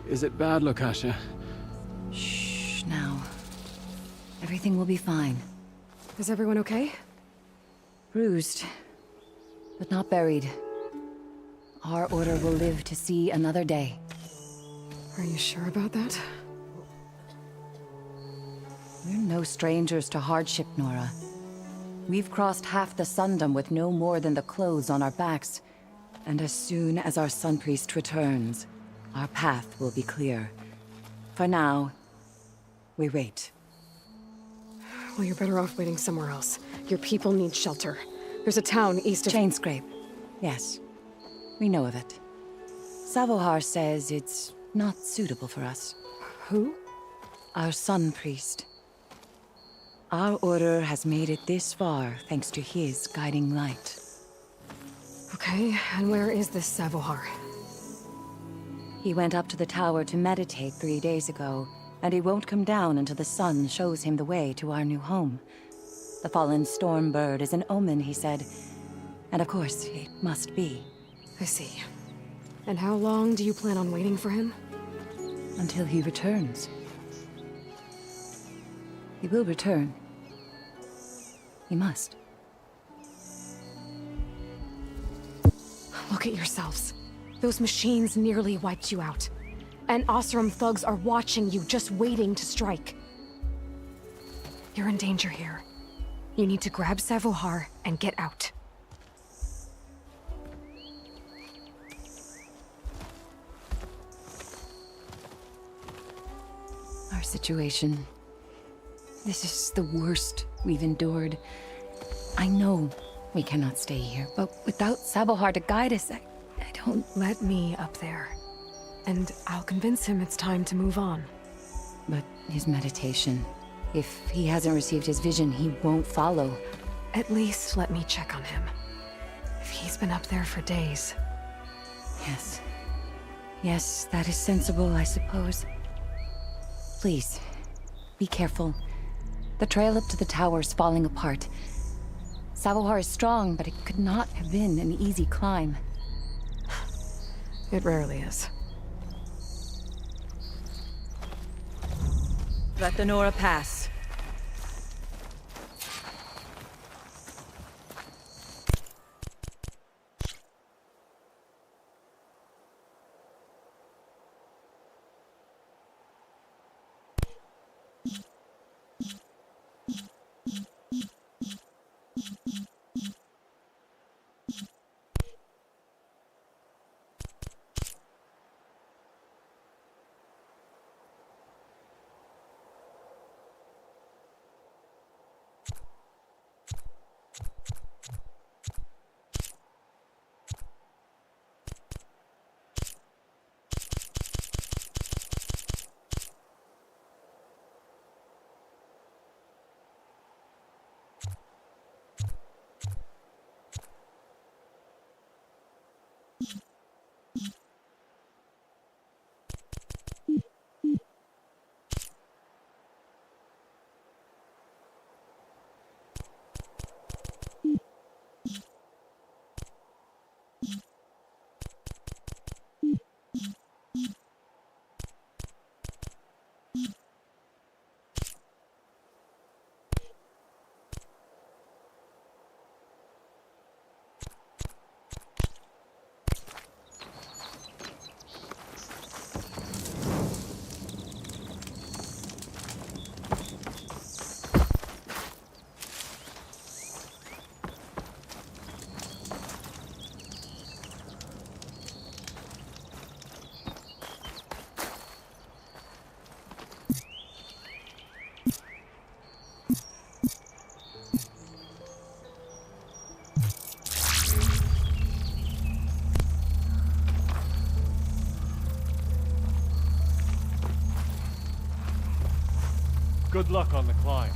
Is it bad, Lukasha? Shh, now. Everything will be fine. Is everyone okay? Bruised, but not buried. Our order will live to see another day. Are you sure about that? We're no strangers to hardship, Nora. We've crossed half the Sundom with no more than the clothes on our backs. And as soon as our Sun Priest returns, our path will be clear. For now, we wait. Well, you're better off waiting somewhere else. Your people need shelter. There's a town east of... Chainscrape. Yes. We know of it. Savohar says it's not suitable for us. Who? Our Sun Priest. Our order has made it this far thanks to his guiding light. Okay, and where is this Savohar? He went up to the tower to meditate 3 days ago, and he won't come down until the sun shows him the way to our new home. The fallen storm bird is an omen, he said. And of course, it must be. I see. And how long do you plan on waiting for him? Until he returns. He will return. He must. Look at yourselves. Those machines nearly wiped you out. And Oseram thugs are watching you, just waiting to strike. You're in danger here. You need to grab Savohar and get out. Our situation. This is the worst we've endured. I know we cannot stay here, but without Savohar to guide us, I don't... Let me up there. And I'll convince him it's time to move on. But his meditation... If he hasn't received his vision, he won't follow. At least let me check on him. If he's been up there for days. Yes. Yes, that is sensible, I suppose. Please, be careful. The trail up to the tower is falling apart. Savohar is strong, but it could not have been an easy climb. It rarely is. Let the Nora pass. Good luck on the climb.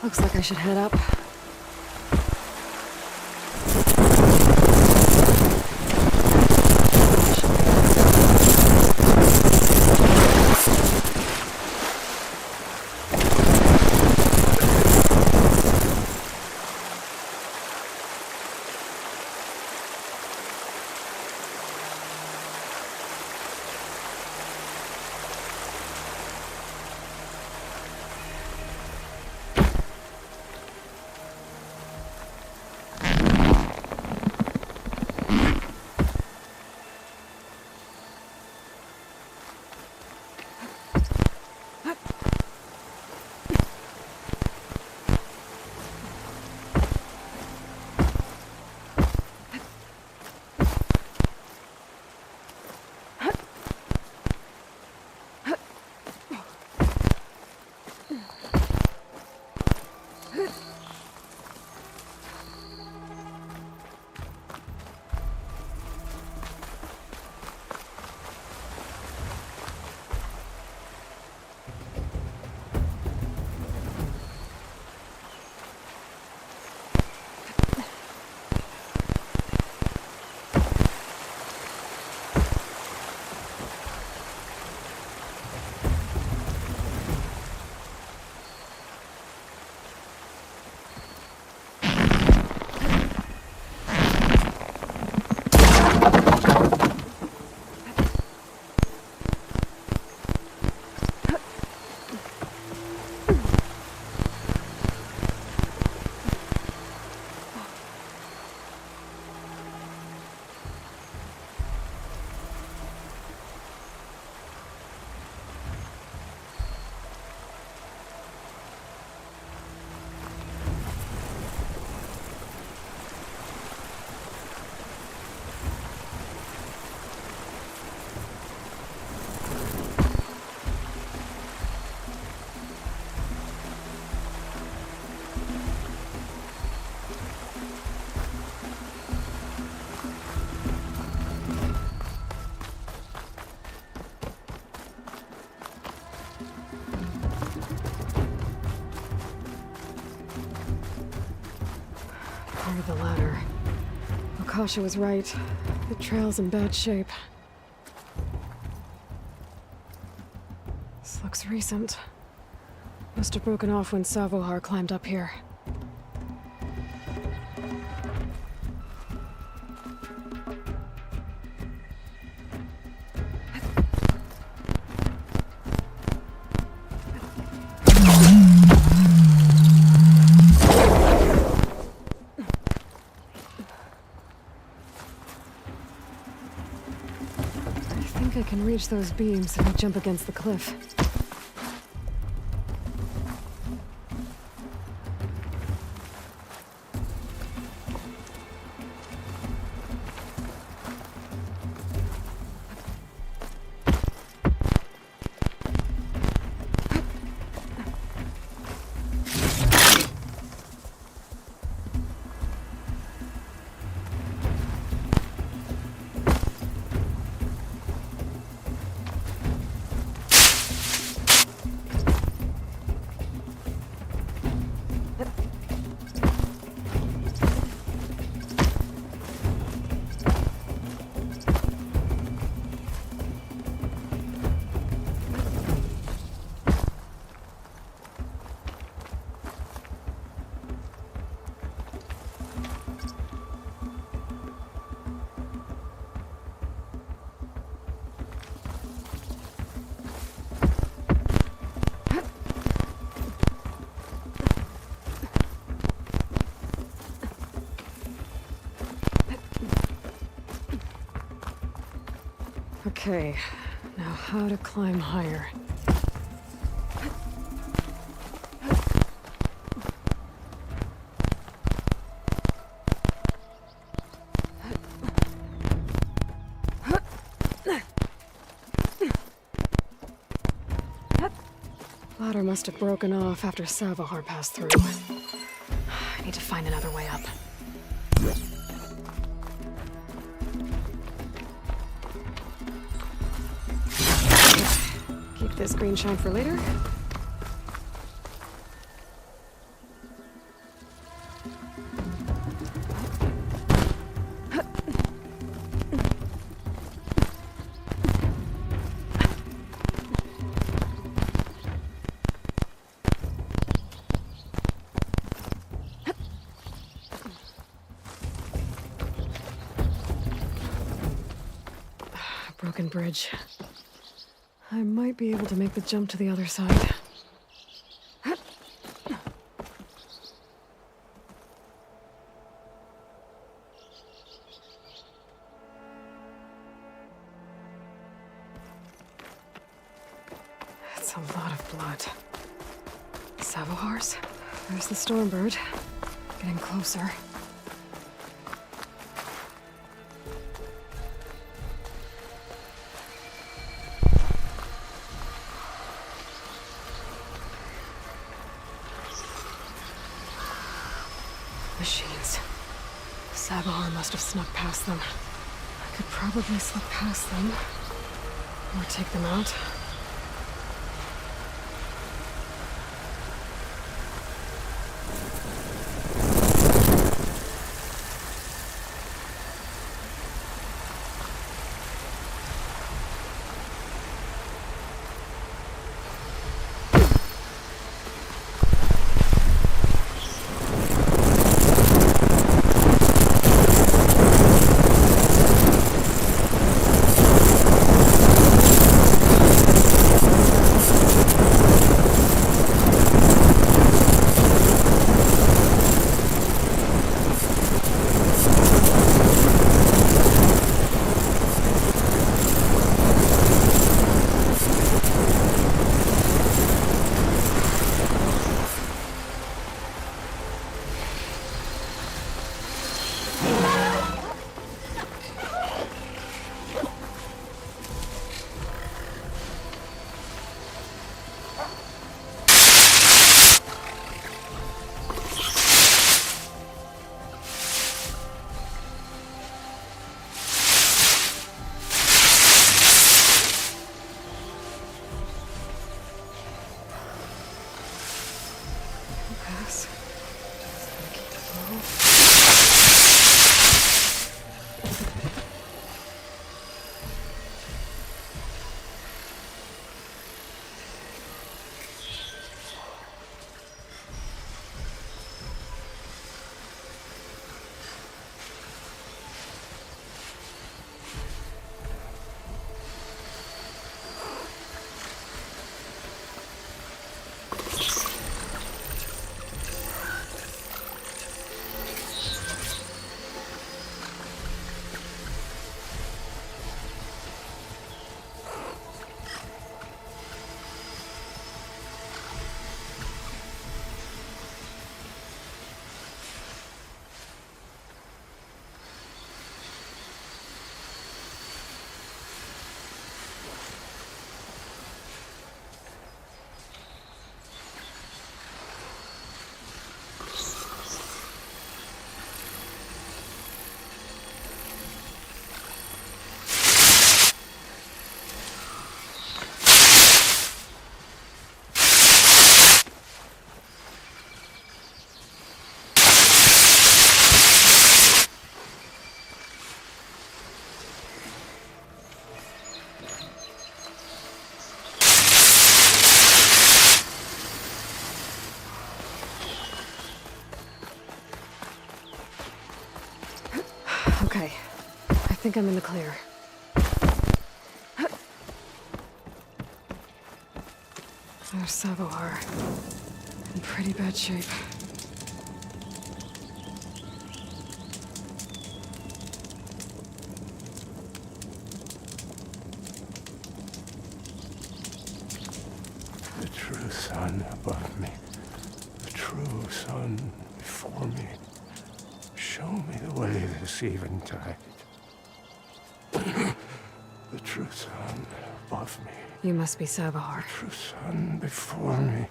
Looks like I should head up. The ladder. Akasha was right. The trail's in bad shape. This looks recent. Must have broken off when Savohar climbed up here. I can reach those beams if I jump against the cliff. Okay, now how to climb higher. Ladder must have broken off after Savohar passed through. I need to find another way up. Keep this green shine for later. broken bridge. I might be able to make the jump to the other side. That's a lot of blood. Savohars? There's the Stormbird. Getting closer. Machines. Savohar must have snuck past them. I could probably slip past them. Or take them out. Okay. I think I'm in the clear. There's Savohar. In pretty bad shape. The true sun above me. The true sun before me. Show me the way this eventide. The true sun above me. You must be Savohar. The true sun before me.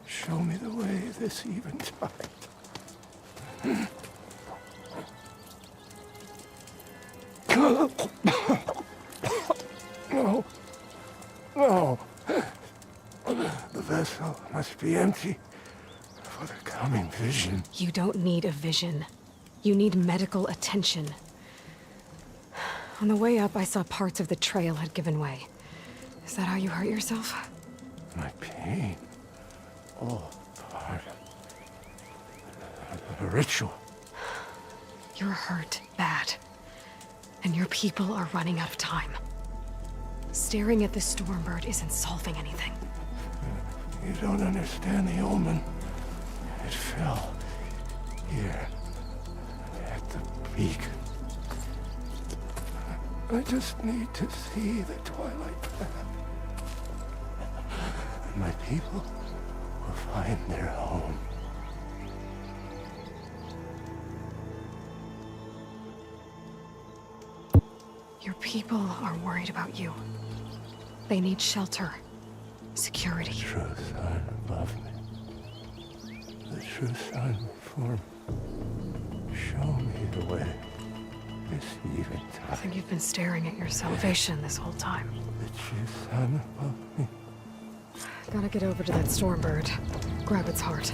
Show me the way this eventide. No. No. The vessel must be empty for the coming vision. You don't need a vision. You need medical attention. On the way up, I saw parts of the trail had given way. Is that how you hurt yourself? My pain. All part of the ritual. You're hurt bad. And your people are running out of time. Staring at the Stormbird isn't solving anything. You don't understand the omen. It fell here at the peak. I just need to see the twilight path. And my people will find their home. Your people are worried about you. They need shelter, security. The true son above me. The true son before me. Show me the way. This eventide. I think you've been staring at your salvation this whole time. The true son above me. Gotta get over to that Stormbird. Grab its heart.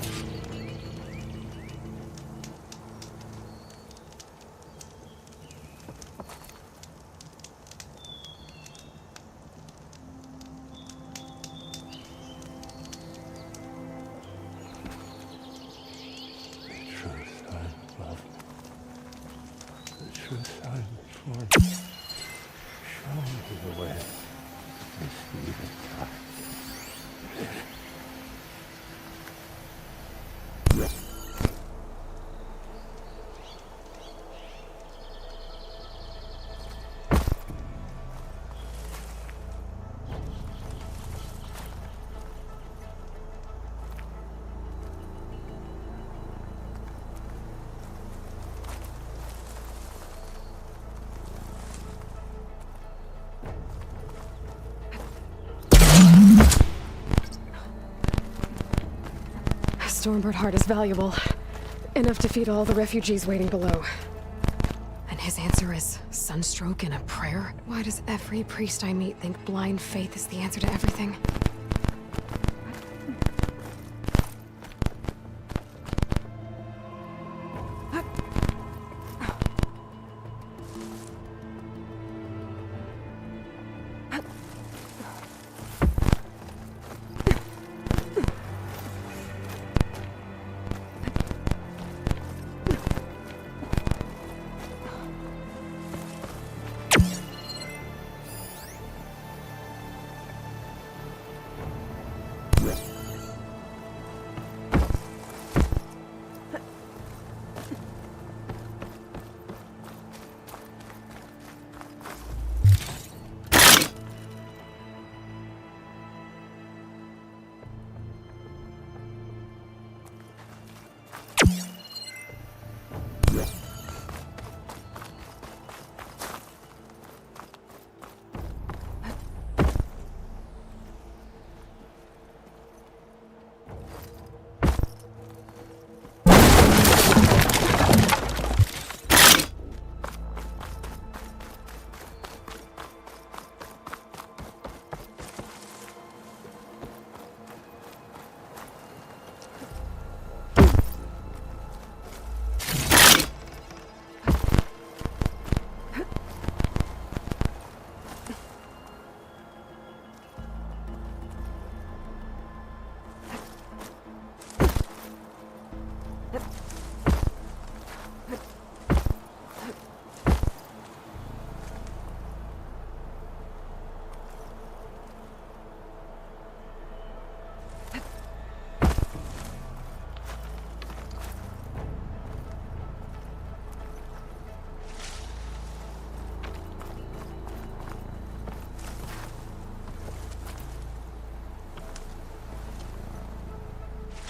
Stormbird heart is valuable. Enough to feed all the refugees waiting below. And his answer is sunstroke and a prayer? Why does every priest I meet think blind faith is the answer to everything?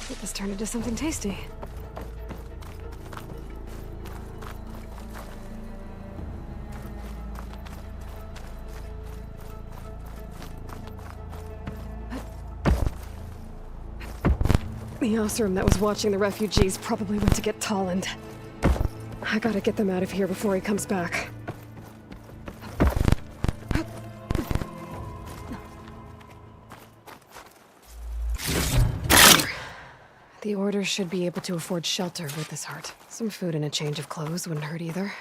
Get this turned into something tasty. The Osram that was watching the refugees probably went to get Tolland. I gotta get them out of here before he comes back. The Order should be able to afford shelter with this heart. Some food and a change of clothes wouldn't hurt either.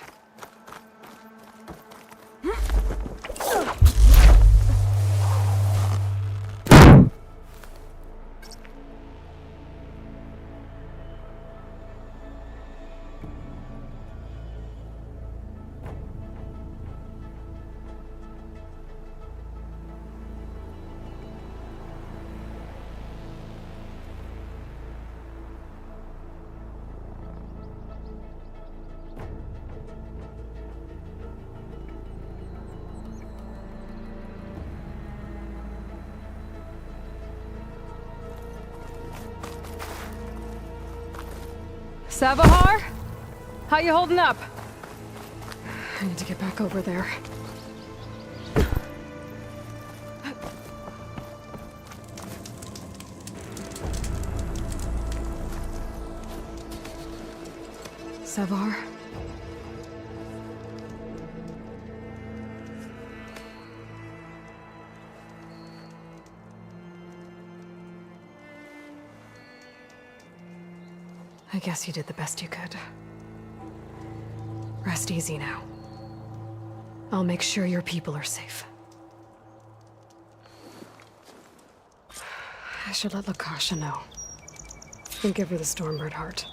Savahar? How you holding up? I need to get back over there. Savahar? I guess you did the best you could. Rest easy now. I'll make sure your people are safe. I should let Lakasha know. And give her the Stormbird heart.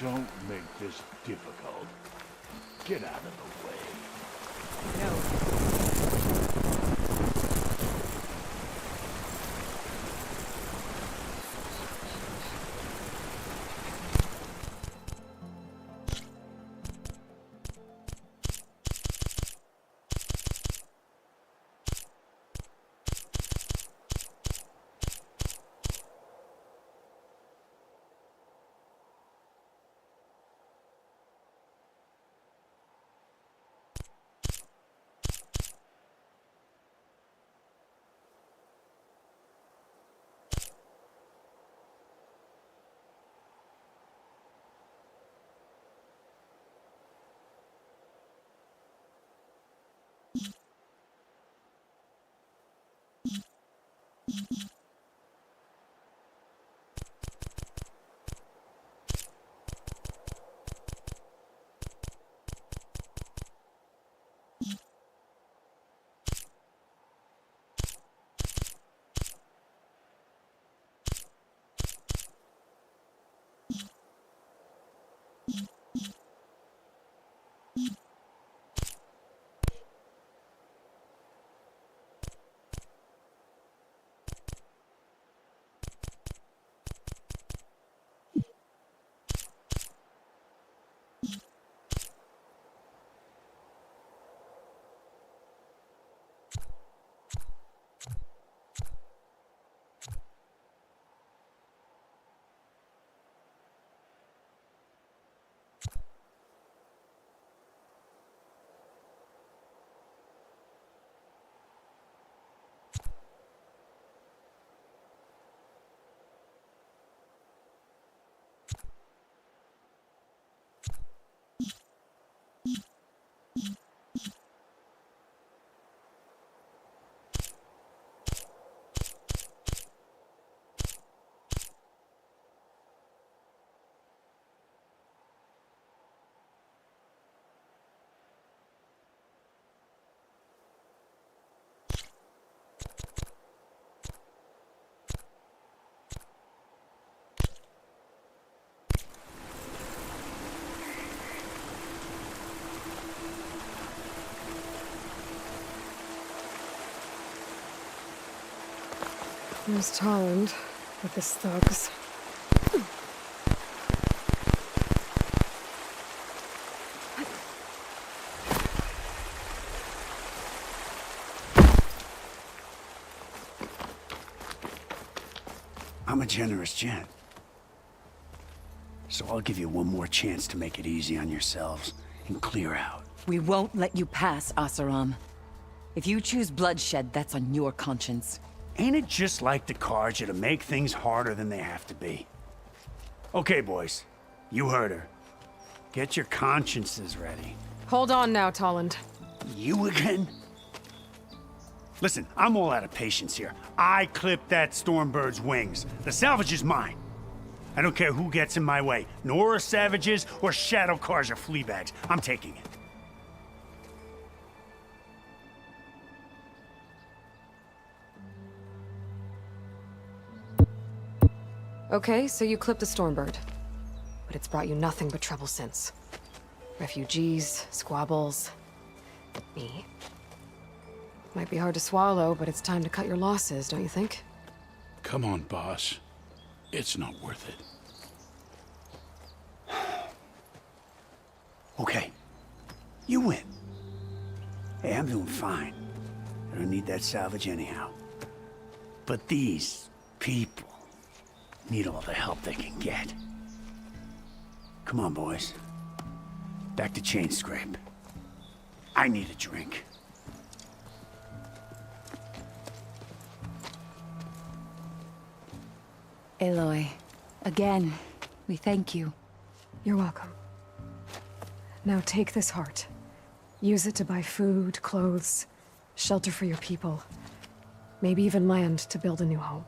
Don't make this difficult. Get out of the way. There's Tolland with his thugs. I'm a generous gent. So I'll give you one more chance to make it easy on yourselves and clear out. We won't let you pass, Asaram. If you choose bloodshed, that's on your conscience. Ain't it just like the Carja to make things harder than they have to be? Okay, boys. You heard her. Get your consciences ready. Hold on now, Tolland. You again? Listen, I'm all out of patience here. I clipped that Stormbird's wings. The salvage is mine. I don't care who gets in my way. Nora savages or Shadow Carja fleabags. I'm taking it. Okay, so you clipped the Stormbird. But it's brought you nothing but trouble since. Refugees, squabbles, me. Might be hard to swallow, but it's time to cut your losses, don't you think? Come on, boss. It's not worth it. Okay. You win. Hey, I'm doing fine. I don't need that salvage anyhow. But these people need all the help they can get. Come on, boys. Back to Chain Scrape. I need a drink. Aloy, again, we thank you. You're welcome. Now take this heart. Use it to buy food, clothes, shelter for your people. Maybe even land to build a new home.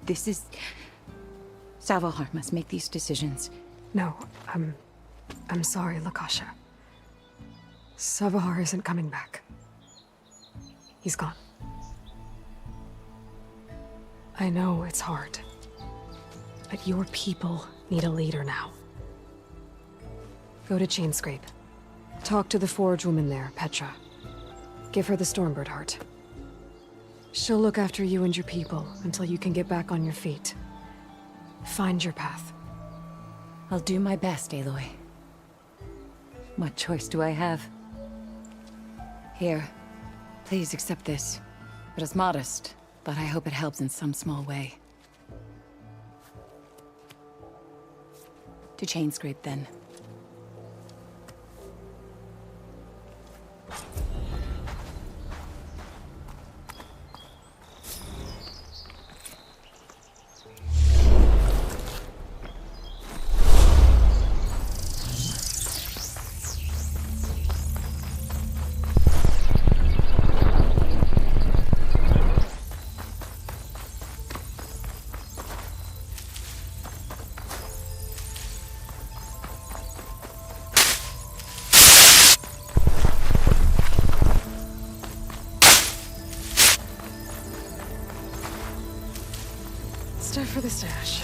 This is... Savahar must make these decisions. No, I'm sorry, Lakasha. Savahar isn't coming back. He's gone. I know it's hard, but your people need a leader now. Go to Chainscrape. Talk to the Forge woman there, Petra. Give her the Stormbird heart. She'll look after you and your people until you can get back on your feet. Find your path. I'll do my best, Aloy. What choice do I have? Here, please accept this. It is modest, but I hope it helps in some small way. To Chainscrape, then. Stuff for the stash.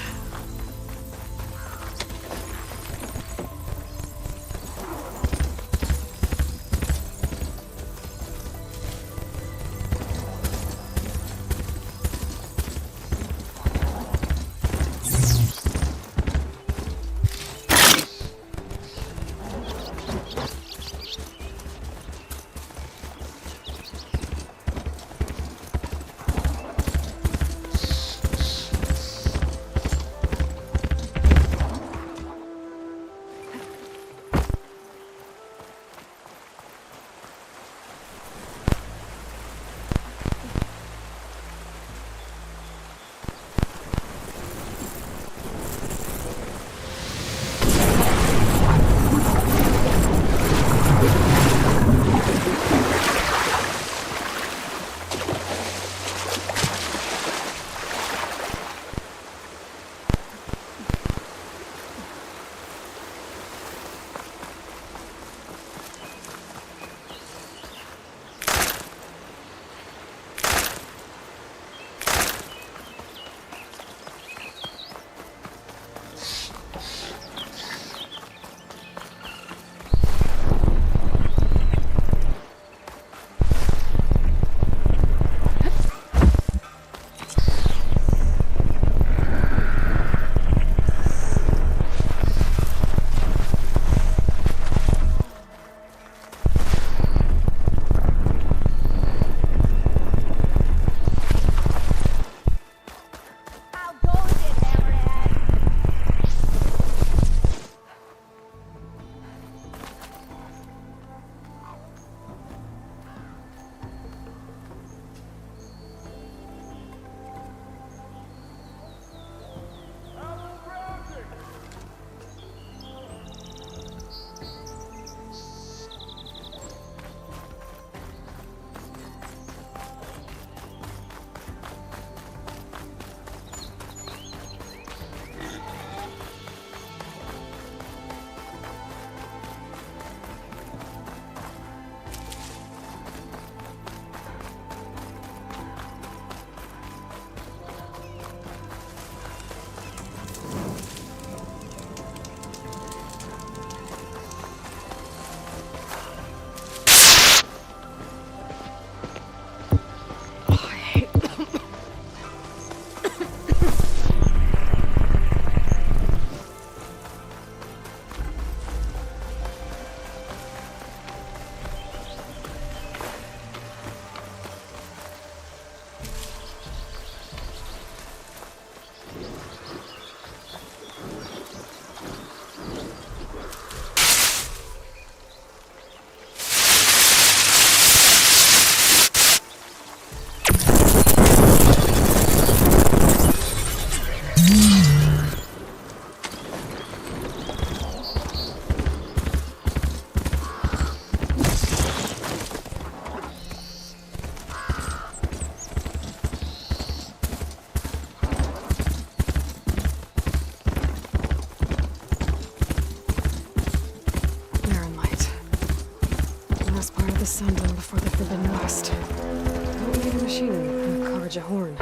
Sundom before the Forbidden West. Don't need a machine and Karja Horn.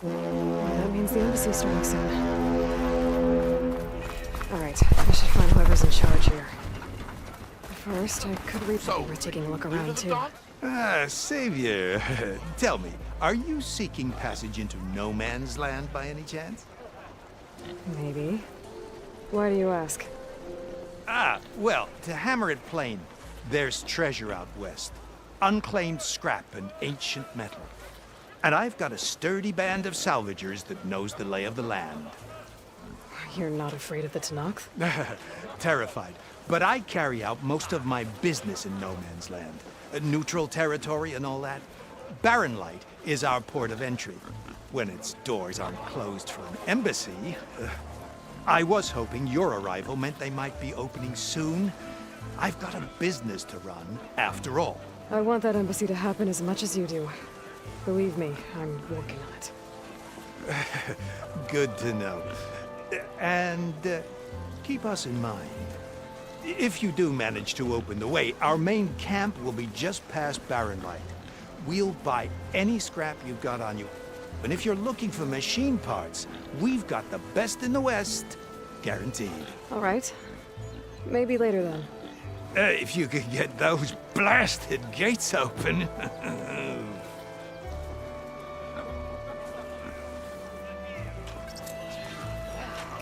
That means the embassy's starting soon. Alright, I should find whoever's in charge here. First, I could read we're taking a look around too. Savior, tell me, are you seeking passage into no man's land by any chance? Maybe. Why do you ask? Well, to hammer it plain, there's treasure out west. Unclaimed scrap and ancient metal. And I've got a sturdy band of salvagers that knows the lay of the land. You're not afraid of the Tenakth? Terrified. But I carry out most of my business in no man's land. Neutral territory and all that. Barren Light is our port of entry. When its doors aren't closed for an embassy. I was hoping your arrival meant they might be opening soon. I've got a business to run, after all. I want that embassy to happen as much as you do. Believe me, I'm working on it. Good to know. And keep us in mind. If you do manage to open the way, our main camp will be just past Barren Light. We'll buy any scrap you've got on you. And if you're looking for machine parts, we've got the best in the West, guaranteed. All right. Maybe later then. If you could get those blasted gates open.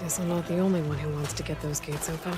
Guess I'm not the only one who wants to get those gates open.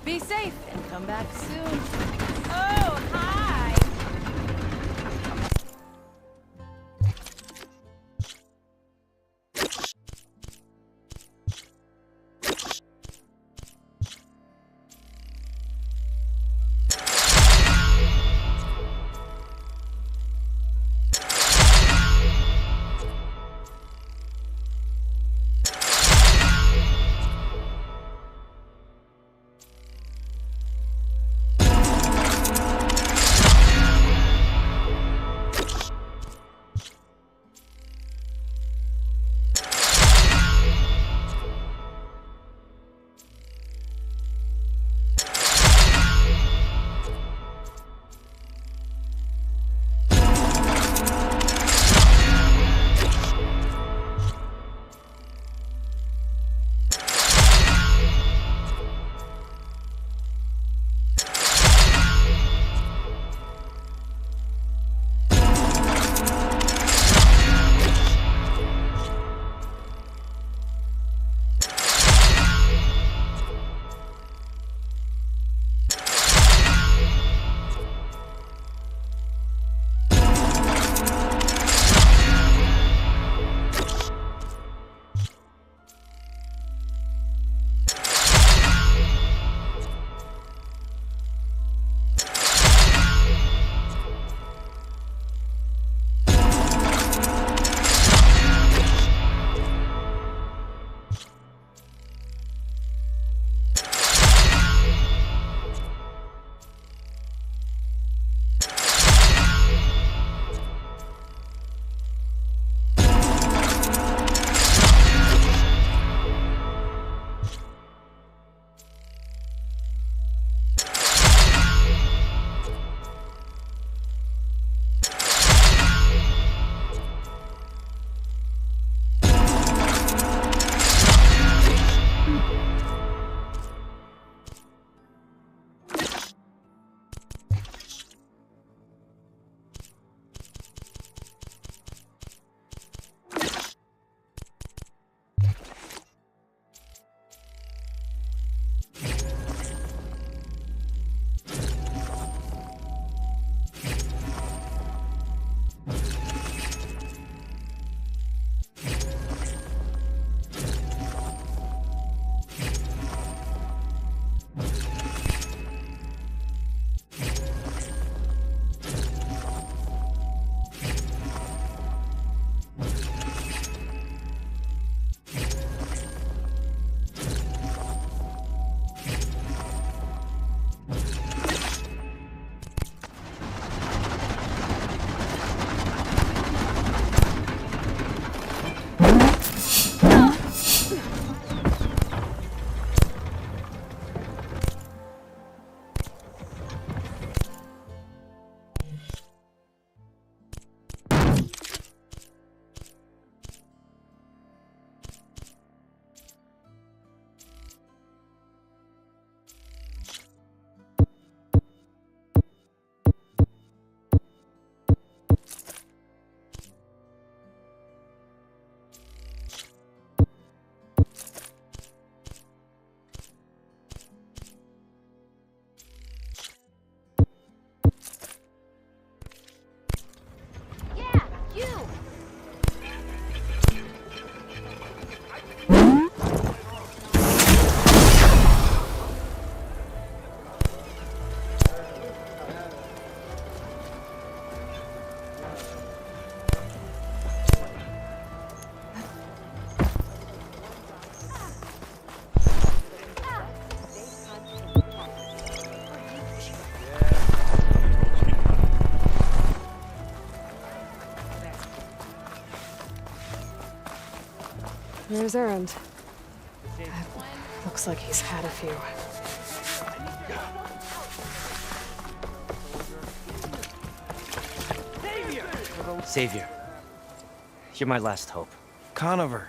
Be safe and come back soon. Oh, hi! There's Errand. Looks like he's had a few. Savior. You're my last hope. Conover.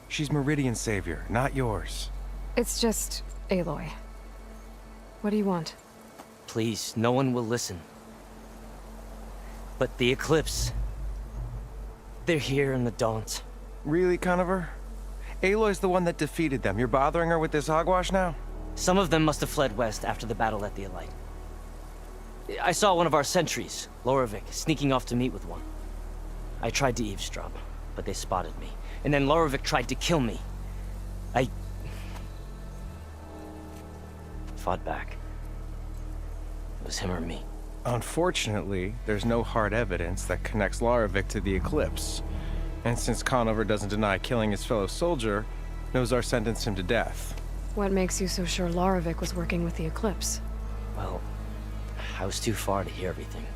She's Meridian's savior, not yours. It's just Aloy. What do you want? Please, no one will listen. But the Eclipse... they're here in the Daunt. Really, Conover? Aloy's the one that defeated them. You're bothering her with this hogwash now? Some of them must have fled west after the battle at the Elite. I saw one of our sentries, Lorevic, sneaking off to meet with one. I tried to eavesdrop, but they spotted me. And then Lorevic tried to kill me. I... fought back. It was him or me. Unfortunately, there's no hard evidence that connects Lorevic to the Eclipse. And since Conover doesn't deny killing his fellow soldier, Nozar sentenced him to death. What makes you so sure Lorevic was working with the Eclipse? Well, I was too far to hear everything.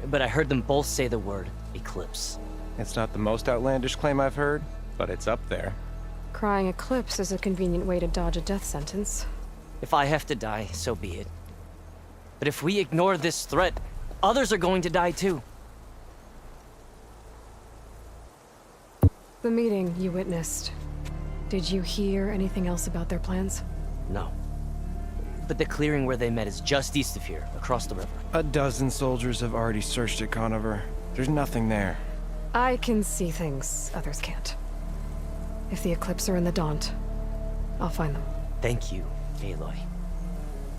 But I heard them both say the word Eclipse. It's not the most outlandish claim I've heard, but it's up there. Crying Eclipse is a convenient way to dodge a death sentence. If I have to die, so be it. But if we ignore this threat, others are going to die too. The meeting you witnessed. Did you hear anything else about their plans? No. But the clearing where they met is just east of here, across the river. A dozen soldiers have already searched it, Conover. There's nothing there. I can see things others can't. If the Eclipse are in the Daunt, I'll find them. Thank you, Aloy.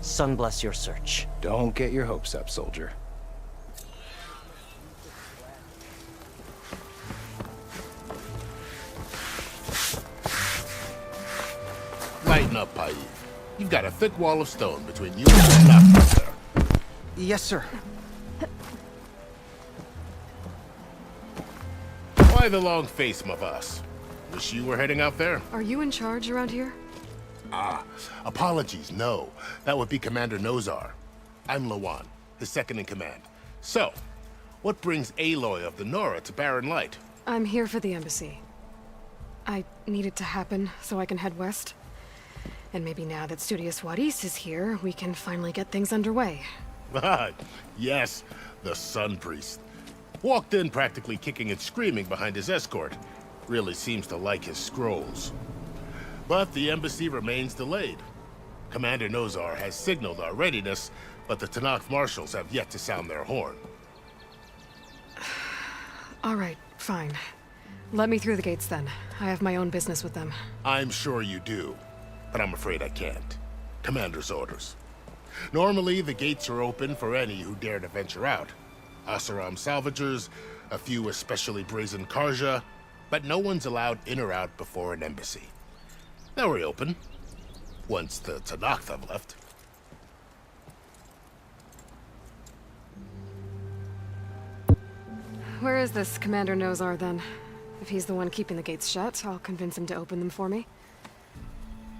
Sun bless your search. Don't get your hopes up, soldier. Lighten up, Paif. You've got a thick wall of stone between you and the knock there. Yes, sir. Why the long face, my boss? Wish you were heading out there? Are you in charge around here? Ah, apologies, no. That would be Commander Nozar. I'm Lawan, his second in command. So, what brings Aloy of the Nora to Barren Light? I'm here for the embassy. I need it to happen so I can head west. And maybe now that Studious Wadis is here, we can finally get things underway. Yes, the Sun Priest. Walked in practically kicking and screaming behind his escort. Really seems to like his scrolls. But the embassy remains delayed. Commander Nozar has signaled our readiness, but the Tenakth marshals have yet to sound their horn. All right, fine. Let me through the gates then. I have my own business with them. I'm sure you do, but I'm afraid I can't. Commander's orders. Normally, the gates are open for any who dare to venture out. Asaram salvagers, a few especially brazen Karja, but no one's allowed in or out before an embassy. They'll reopen, once the Tenakth have left. Where is this Commander Nozar then? If he's the one keeping the gates shut, I'll convince him to open them for me.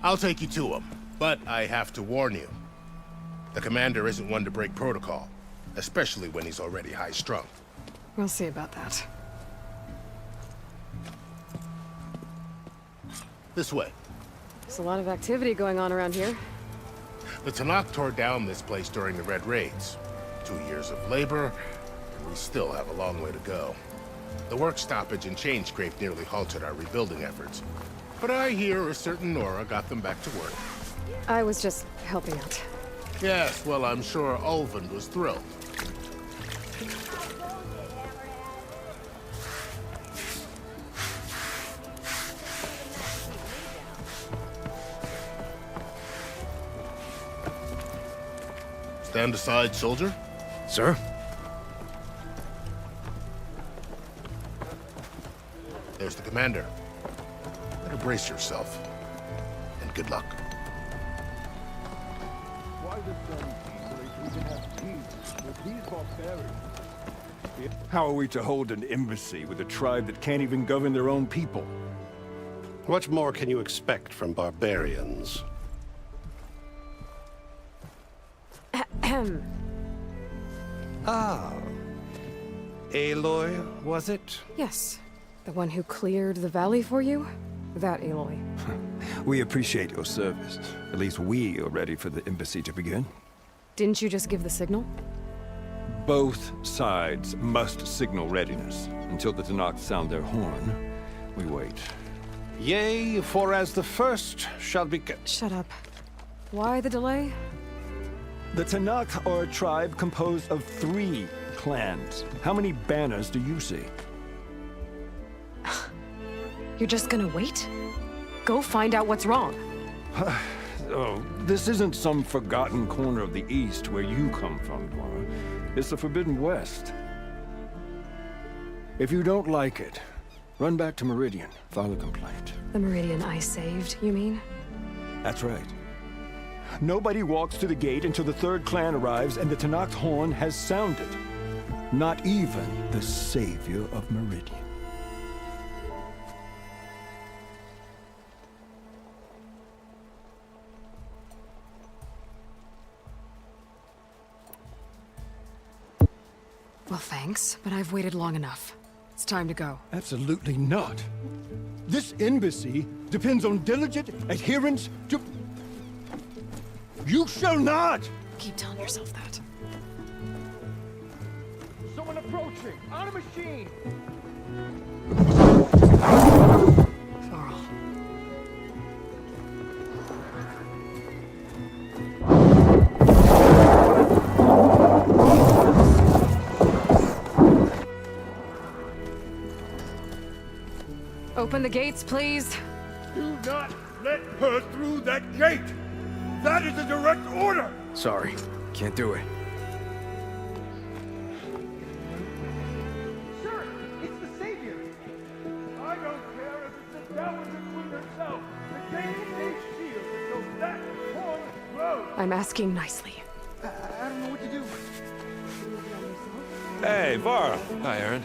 I'll take you to him, but I have to warn you. The commander isn't one to break protocol, especially when he's already high-strung. We'll see about that. This way. There's a lot of activity going on around here. The Tenakth tore down this place during the Red Raids. 2 years of labor, and we still have a long way to go. The work stoppage and chain scrape nearly halted our rebuilding efforts. But I hear a certain Nora got them back to work. I was just helping out. Yes, well, I'm sure Ulvund was thrilled. Stand aside, soldier. Sir? There's the commander. Better brace yourself. And good luck. Why the Sun People if we can have peace with these barbarians? How are we to hold an embassy with a tribe that can't even govern their own people? What more can you expect from barbarians? Ah. Aloy, was it? Yes. The one who cleared the valley for you? that Aloy. We appreciate your service. At least we are ready for the embassy to begin. Didn't you just give the signal? Both sides must signal readiness. Until the Tanakh sound their horn, we wait. Yea, for as the first shall be... Shut up. Why the delay? The Tanakh are a tribe composed of 3 clans. How many banners do you see? You're just gonna wait? Go find out what's wrong. Oh, this isn't some forgotten corner of the East where you come from, Dwara. It's the Forbidden West. If you don't like it, run back to Meridian, file a complaint. The Meridian I saved, you mean? That's right. Nobody walks to the gate until the 3rd clan arrives and the Tanakh's horn has sounded. Not even the savior of Meridian. Well, thanks, but I've waited long enough. It's time to go. Absolutely not. This embassy depends on diligent adherence to... You shall not! Keep telling yourself that. Someone approaching! On a machine! Varl. Open the gates, please. Do not let her through that gate! That is a direct order! Sorry, can't do it. Sir, it's the savior! I don't care if it's the Dowager Queen herself! The gate stays sealed until that horn blows! I'm asking nicely. I don't know what to do. Hey, Varl. Hi, Aaron.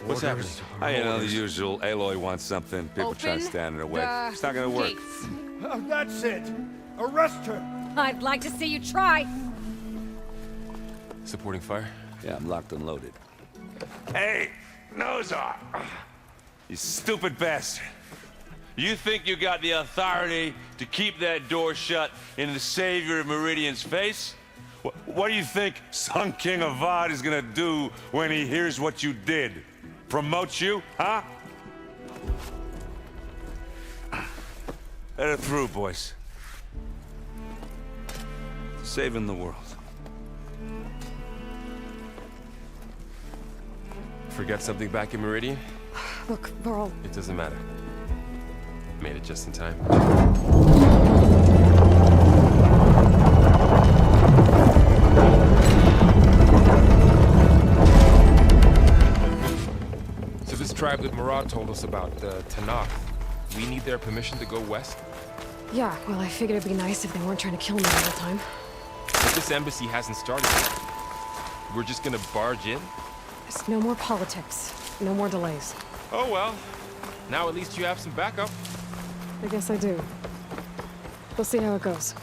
What's happening? You know, the usual. Aloy wants something. People try to stand in her way. It's not gonna work. That's it! Arrest her! I'd like to see you try. Supporting fire? Yeah, I'm locked and loaded. Hey, Nozar! You stupid bastard. You think you got the authority to keep that door shut in the savior of Meridian's face? What do you think Sun King Avad is gonna do when he hears what you did? Promote you, huh? Let her through, boys. Saving the world. Forget something back in Meridian? Look, Varl. It doesn't matter. Made it just in time. So this tribe that Murad told us about, the Tanakh, we need their permission to go west? Yeah, well, I figured it'd be nice if they weren't trying to kill me all the time. But this embassy hasn't started yet. We're just gonna barge in? There's no more politics. No more delays. Oh well. Now at least you have some backup. I guess I do. We'll see how it goes.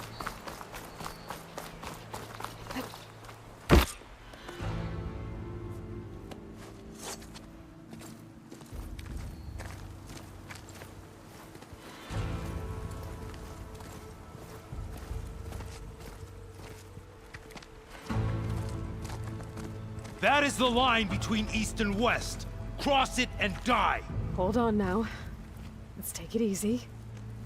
That is the line between East and West. Cross it and die. Hold on now. Let's take it easy.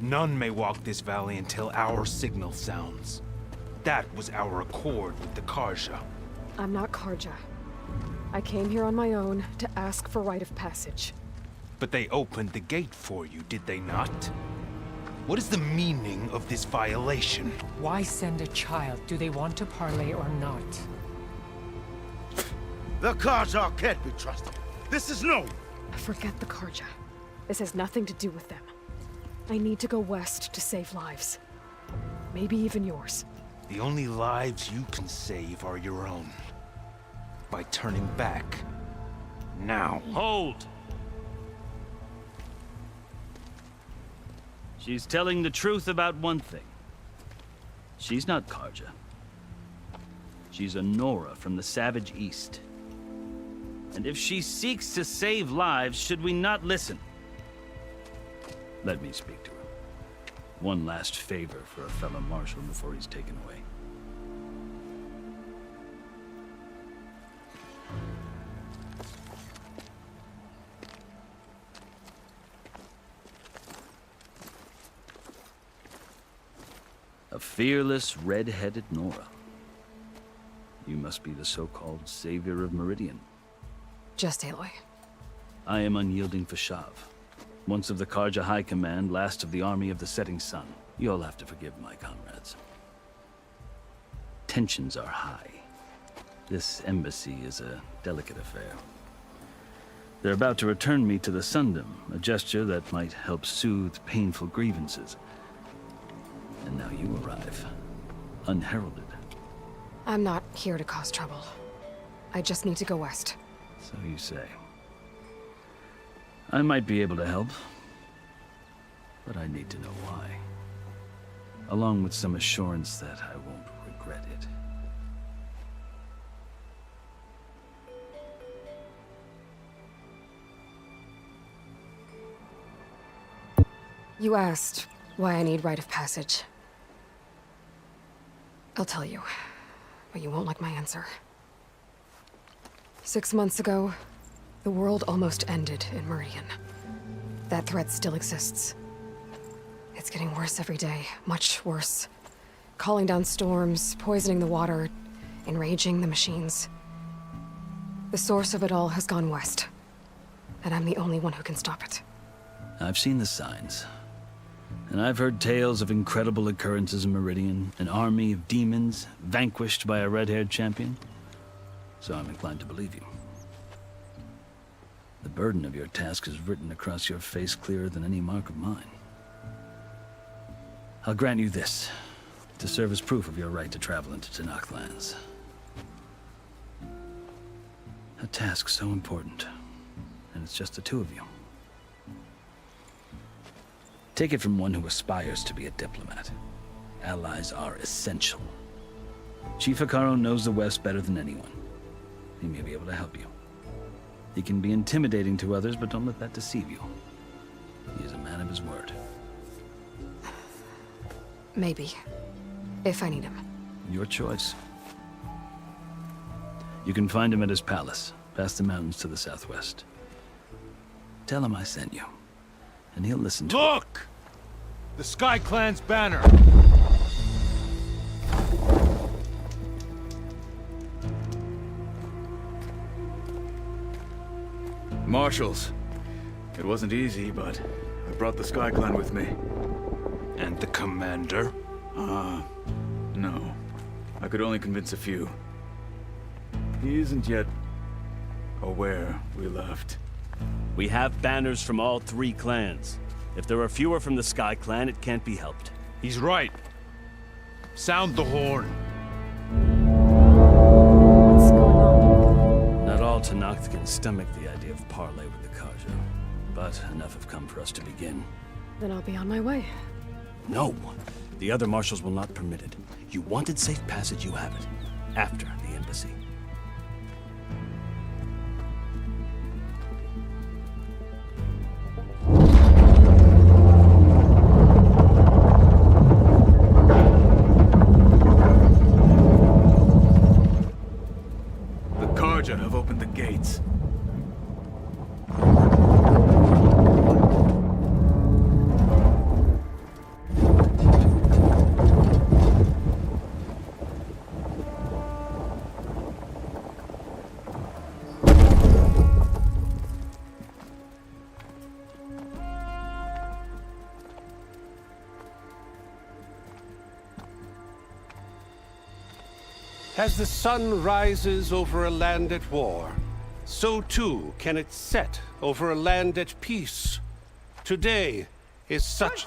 None may walk this valley until our signal sounds. That was our accord with the Karja. I'm not Karja. I came here on my own to ask for rite of passage. But they opened the gate for you, did they not? What is the meaning of this violation? Why send a child? Do they want to parley or not? The Karja can't be trusted. This is no. Forget the Karja. This has nothing to do with them. I need to go west to save lives. Maybe even yours. The only lives you can save are your own. By turning back. Now. Hold! She's telling the truth about one thing. She's not Karja. She's a Nora from the Savage East. And if she seeks to save lives, should we not listen? Let me speak to him. One last favor for a fellow marshal before he's taken away. A fearless, red-headed Nora. You must be the so-called savior of Meridian. Just Aloy. I am unyielding Fashav. Once of the Karja High Command, last of the Army of the Setting Sun. You'll have to forgive my comrades. Tensions are high. This embassy is a delicate affair. They're about to return me to the Sundom, a gesture that might help soothe painful grievances. And now you arrive, unheralded. I'm not here to cause trouble. I just need to go west. So you say. I might be able to help, but I need to know why. Along with some assurance that I won't regret it. You asked why I need rite of passage. I'll tell you, but you won't like my answer. 6 months ago, the world almost ended in Meridian. That threat still exists. It's getting worse every day, much worse. Calling down storms, poisoning the water, enraging the machines. The source of it all has gone west, and I'm the only one who can stop it. I've seen the signs. And I've heard tales of incredible occurrences in Meridian, an army of demons vanquished by a red-haired champion. So I'm inclined to believe you. The burden of your task is written across your face clearer than any mark of mine. I'll grant you this, to serve as proof of your right to travel into Tenakth lands. A task so important, and it's just the two of you. Take it from one who aspires to be a diplomat. Allies are essential. Chief Hekarro knows the West better than anyone. He may be able to help you. He can be intimidating to others, but don't let that deceive you. He is a man of his word. Maybe. If I need him. Your choice. You can find him at his palace, past the mountains to the southwest. Tell him I sent you, and he'll listen to Look! The Sky Clan's banner! Marshals. It wasn't easy, but I brought the Sky Clan with me. And the commander? No. I could only convince a few. He isn't yet aware we left. We have banners from all 3 clans. If there are fewer from the Sky Clan, it can't be helped. He's right. Sound the horn. What's going on? Not all Tenakth can stomach the idea of parley with the Karja, but enough have come for us to begin. Then I'll be on my way. No! The other marshals will not permit it. You wanted safe passage, you have it. After the embassy. The Karja have opened the gates. As the sun rises over a land at war, so too can it set over a land at peace. Today is such...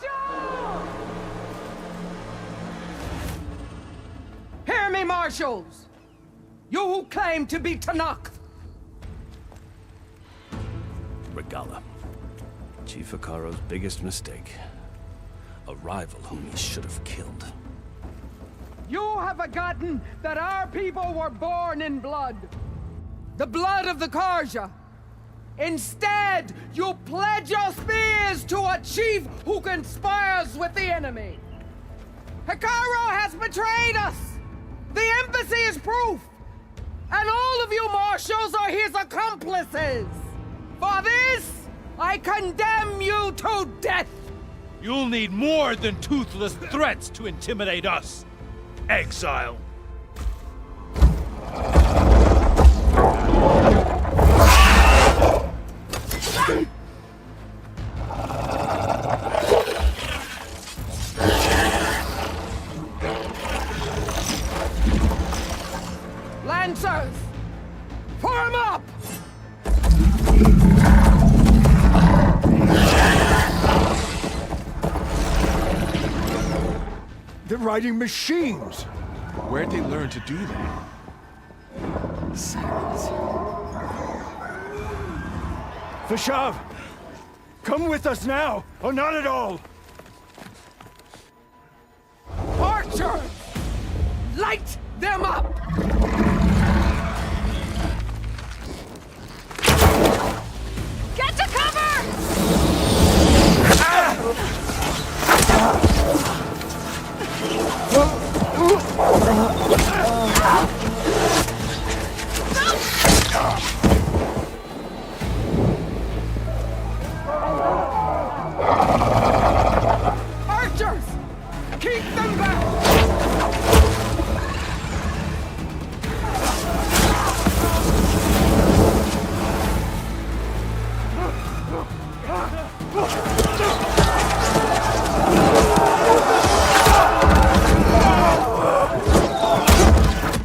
Hear me, marshals! You who claim to be Tenakth! Regala. Chief Hekarro's biggest mistake. A rival whom he should have killed. You have forgotten that our people were born in blood. The blood of the Karja. Instead, you pledge your spears to a chief who conspires with the enemy. Hekarro has betrayed us! The embassy is proof! And all of you marshals are his accomplices! For this, I condemn you to death! You'll need more than toothless threats to intimidate us, exile. Lancers! Form up! They're riding machines! Where'd they learn to do that? Silence. Vashav! Come with us now, or not at all! Archer! Light them up! Get to cover! Archers! Keep them back!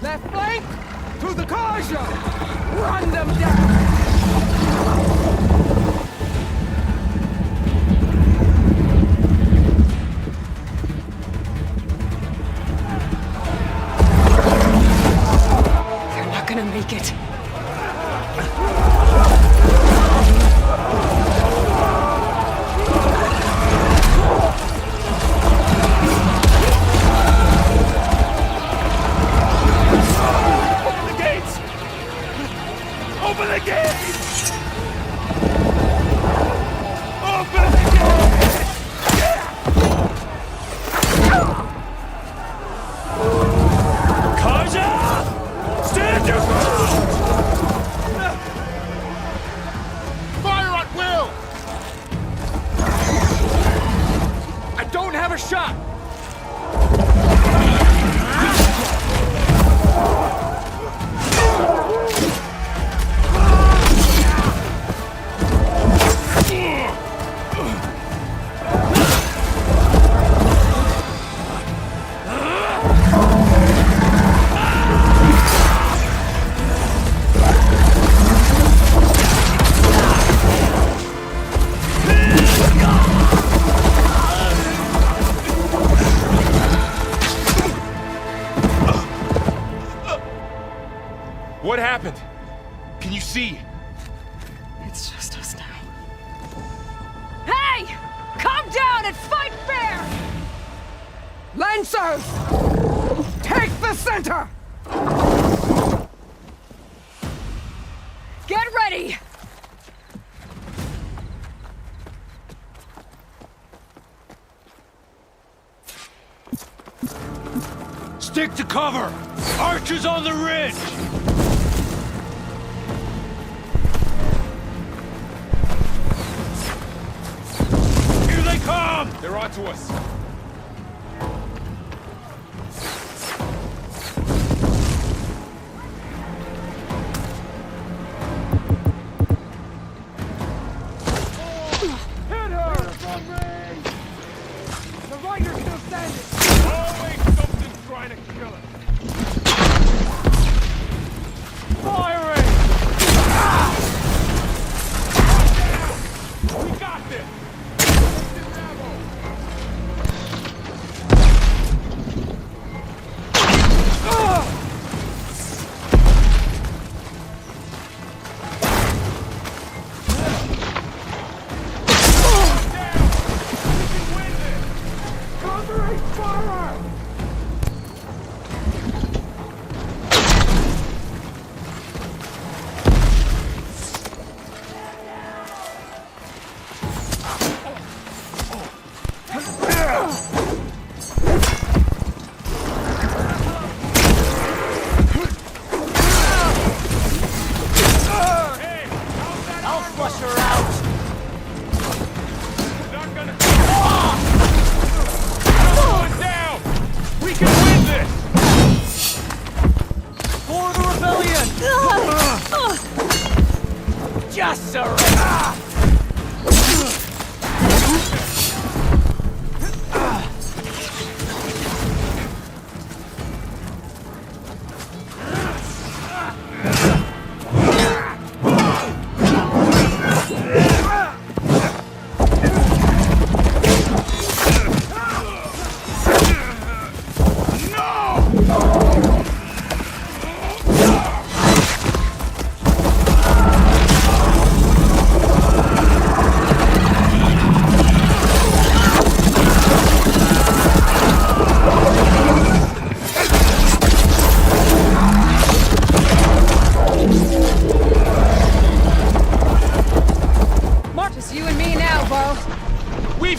Left flank! To the Kaja! Run them down! They're not gonna make it. Open the gates! Open the gates! Open the gates! Kaja! Stand your ground! Fire at will! I don't have a shot! What happened? Can you see? It's just us now. Hey! Come down and fight fair! Lancers! Take the center! Get ready! Stick to cover! Archers on the ridge! Here they come! They're onto us. Hit her! The rider's still standing! Always something trying to kill us. Firing! We got this! Just surrender!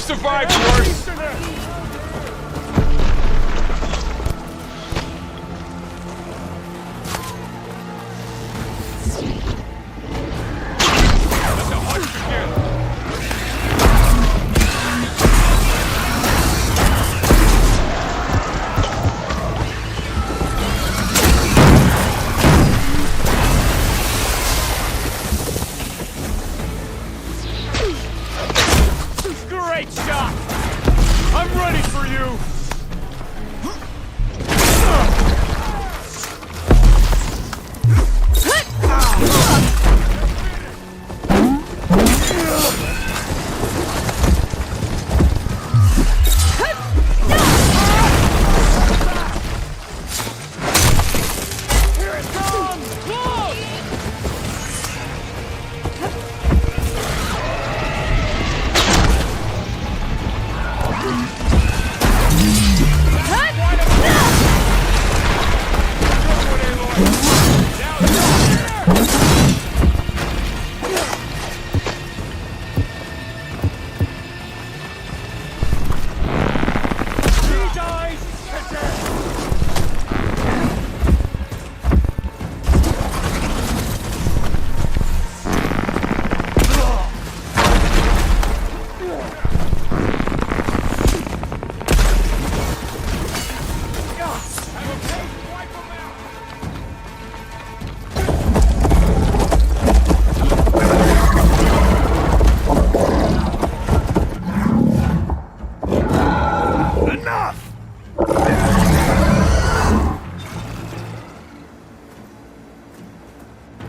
survived worse. Great shot! I'm ready for you! Here it comes! Look!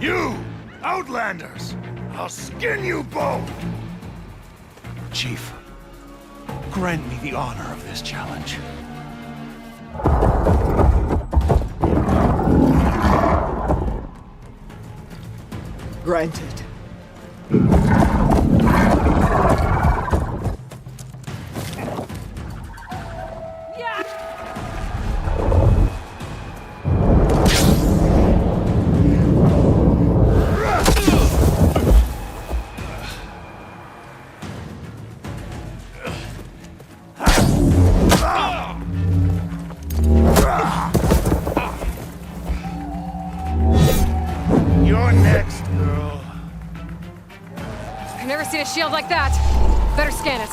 You, Outlanders! I'll skin you both! Chief, grant me the honor of this challenge. Granted. You're next, girl. I've never seen a shield like that. Better scan it.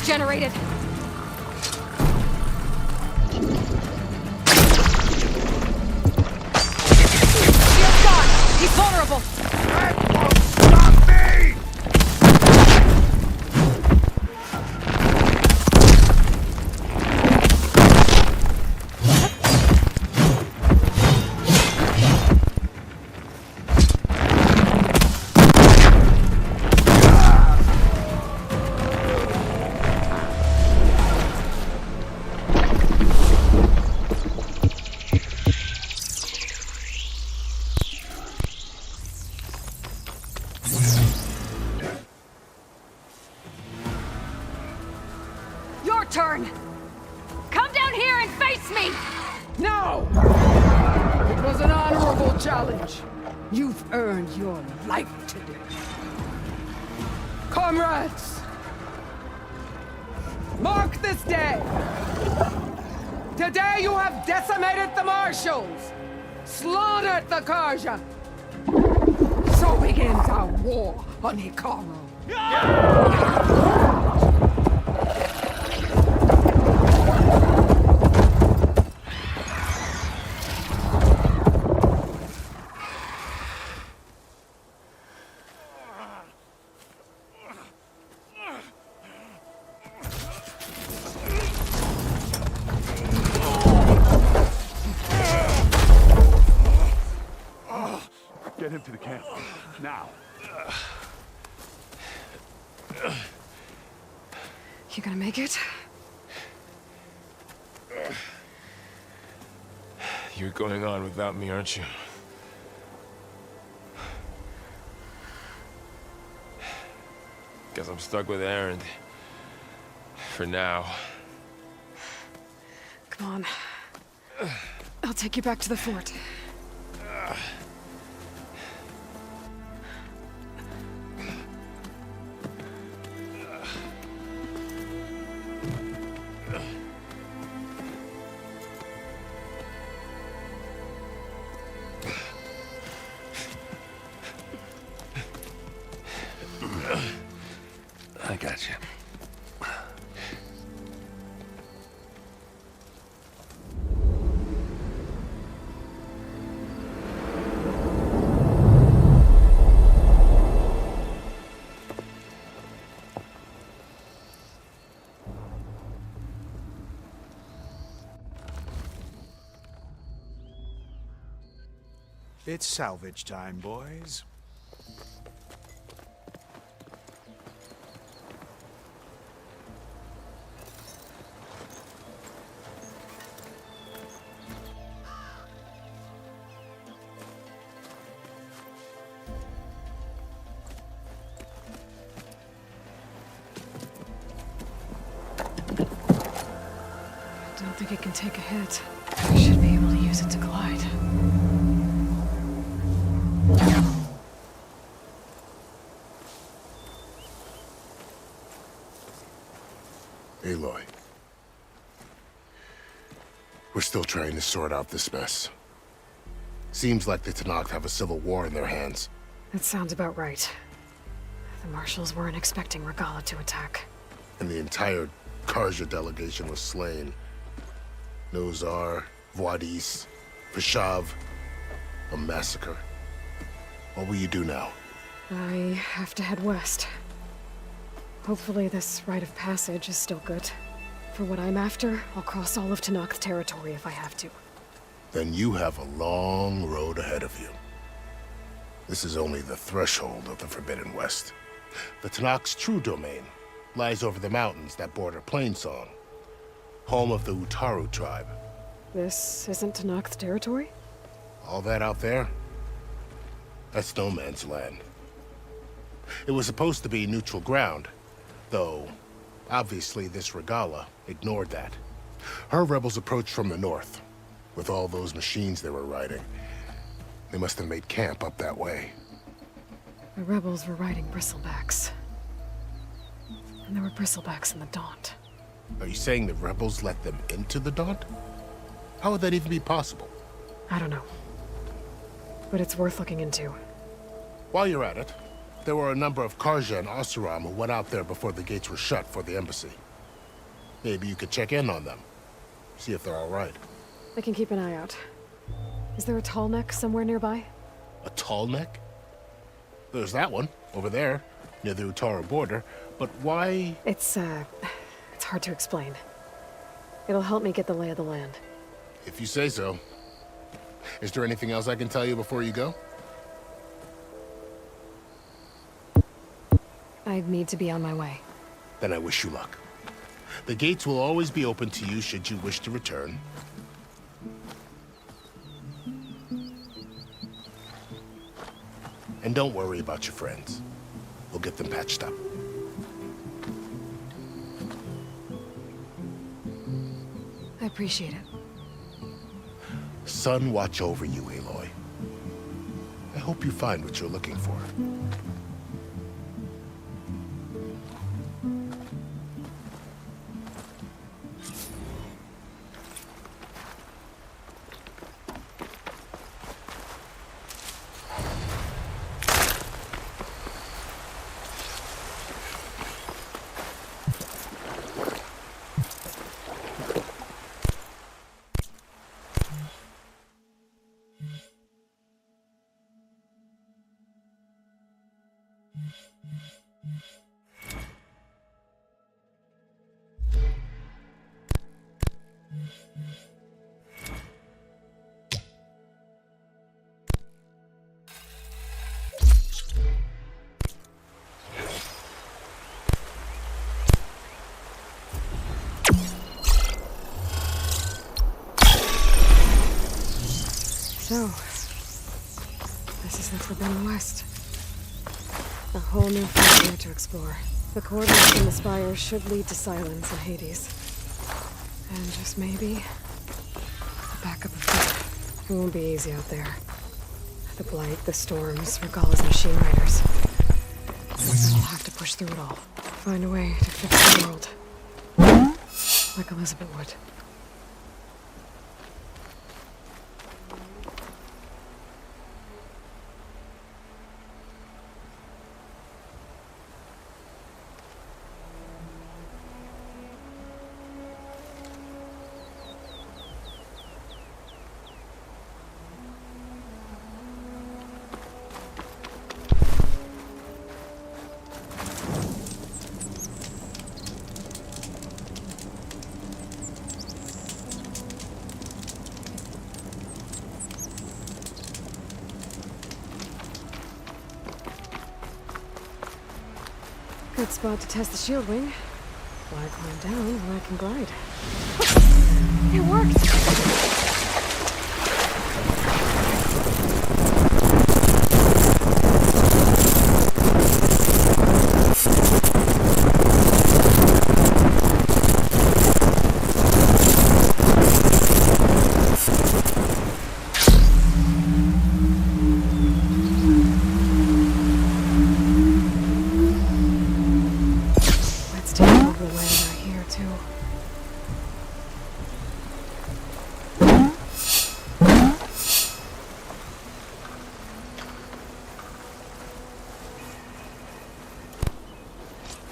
Generated. Shield's gone. He's vulnerable. That won't stop me! turn! Come down here and face me! No! It was an honorable challenge. You've earned your life today. Comrades! Mark this day! Today you have decimated the Marshals! Slaughtered the Karja! So begins our war on Hikaru. Get him to the camp. Now. You gonna make it? You're going on without me, aren't you? Guess I'm stuck with Aaron. For now. Come on. I'll take you back to the fort. I got you. It's salvage time, boys. I don't think it can take a hit. I should be able to use it to glide. Aloy. We're still trying to sort out this mess. Seems like the Tenakth have a civil war in their hands. That sounds about right. The Marshals weren't expecting Regala to attack. And the entire Karja delegation was slain. Nozar, Voidis, Vashav. A massacre. What will you do now? I have to head west. Hopefully this rite of passage is still good. For what I'm after, I'll cross all of Tenakth territory if I have to. Then you have a long road ahead of you. This is only the threshold of the Forbidden West. The Tenakth's true domain lies over the mountains that border Plainsong, home of the Utaru tribe. This isn't Tenakth territory? All that out there? That's no man's land. It was supposed to be neutral ground, though obviously this Regala ignored that. Her rebels approached from the north, with all those machines they were riding. They must have made camp up that way. The rebels were riding bristlebacks. And there were bristlebacks in the Daunt. Are you saying the rebels let them into the Daunt? How would that even be possible? I don't know. But it's worth looking into. While you're at it, there were a number of Karja and Oseram who went out there before the gates were shut for the embassy. Maybe you could check in on them. See if they're all right. I can keep an eye out. Is there a tall neck somewhere nearby? A tall neck? There's that one, over there, near the Utaru border. But why? It's hard to explain. It'll help me get the lay of the land. If you say so. Is there anything else I can tell you before you go? I need to be on my way. Then I wish you luck. The gates will always be open to you should you wish to return. And don't worry about your friends. We'll get them patched up. I appreciate it. Sun watch over you, Aloy. I hope you find what you're looking for. So, this is the Forbidden West. A whole new frontier to explore. The coordinates from the spire should lead to Silence and Hades. And just maybe, a backup of food. It won't be easy out there. The Blight, the Storms, Regalla's machine riders. We'll have to push through it all. Find a way to fix the world. Like Elizabeth would. Good spot to test the shield wing. Why climb down when I can glide? It worked!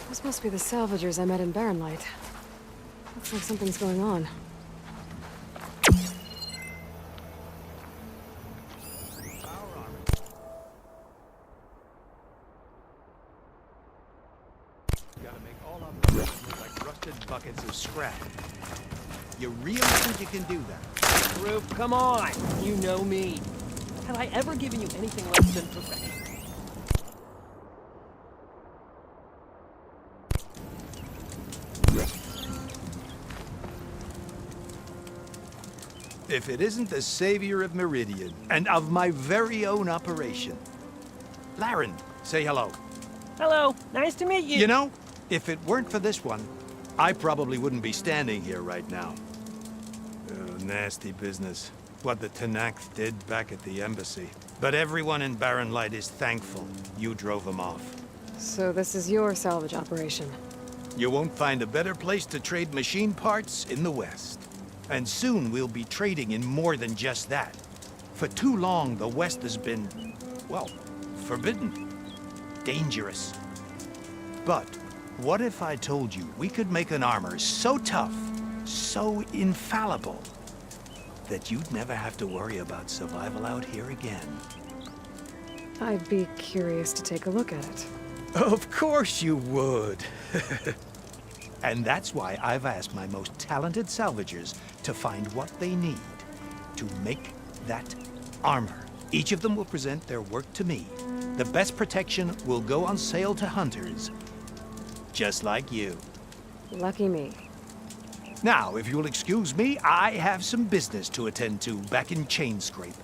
Those must be the salvagers I met in Barren Light. Looks like something's going on. Gotta make all operations look like rusted buckets of scrap. You really think you can do that? Group, come on! You know me. Have I ever given you anything less than perfection? If it isn't the savior of Meridian, and of my very own operation. Laren, say hello. Hello, nice to meet you. You know, if it weren't for this one, I probably wouldn't be standing here right now. Oh, nasty business. What the Tenakth did back at the embassy. But everyone in Barren Light is thankful you drove them off. So this is your salvage operation? You won't find a better place to trade machine parts in the West. And soon we'll be trading in more than just that. For too long, the West has been, well, forbidden. Dangerous. But what if I told you we could make an armor so tough, so infallible, that you'd never have to worry about survival out here again? I'd be curious to take a look at it. Of course you would. And that's why I've asked my most talented salvagers to find what they need to make that armor. Each of them will present their work to me. The best protection will go on sale to hunters, just like you. Lucky me. Now, if you'll excuse me, I have some business to attend to back in Chainscrape.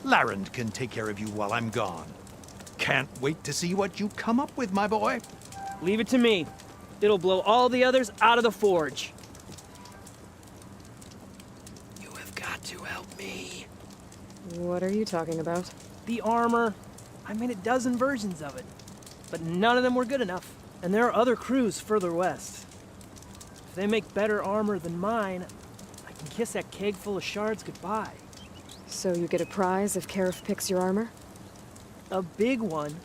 Laren can take care of you while I'm gone. Can't wait to see what you come up with, my boy. Leave it to me. It'll blow all the others out of the forge. to help me. What are you talking about? The armor. I made a dozen versions of it, but none of them were good enough. And there are other crews further west. If they make better armor than mine, I can kiss that keg full of shards goodbye. So you get a prize if Karif picks your armor? A big one.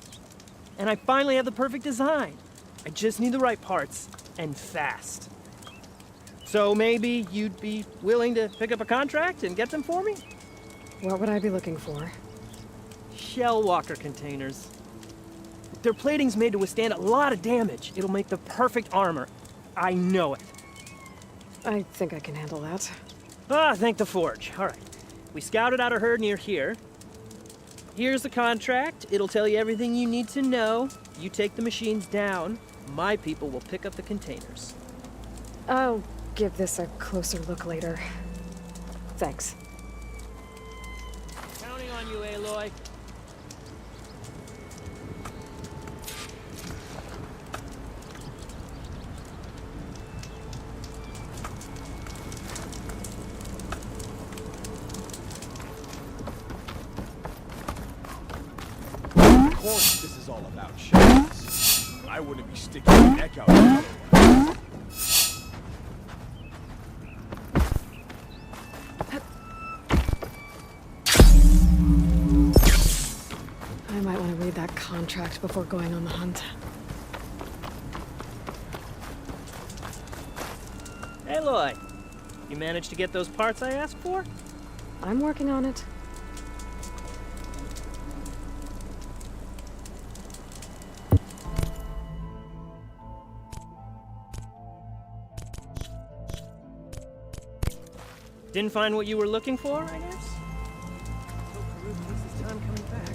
And I finally have the perfect design. I just need the right parts, and fast. So maybe you'd be willing to pick up a contract and get them for me? What would I be looking for? Shell walker containers. Their plating's made to withstand a lot of damage. It'll make the perfect armor. I know it. I think I can handle that. Ah, thank the Forge. All right. We scouted out a herd near here. Here's the contract. It'll tell you everything you need to know. You take the machines down. My people will pick up the containers. I'll give this a closer look later. Thanks. Counting on you, Aloy. Of course this is all about shots. I wouldn't be sticking my neck out otherwise. I might want to read that contract before going on the hunt. Aloy, you managed to get those parts I asked for? I'm working on it. Didn't find what you were looking for, I guess? Hope Karuk takes his time coming back.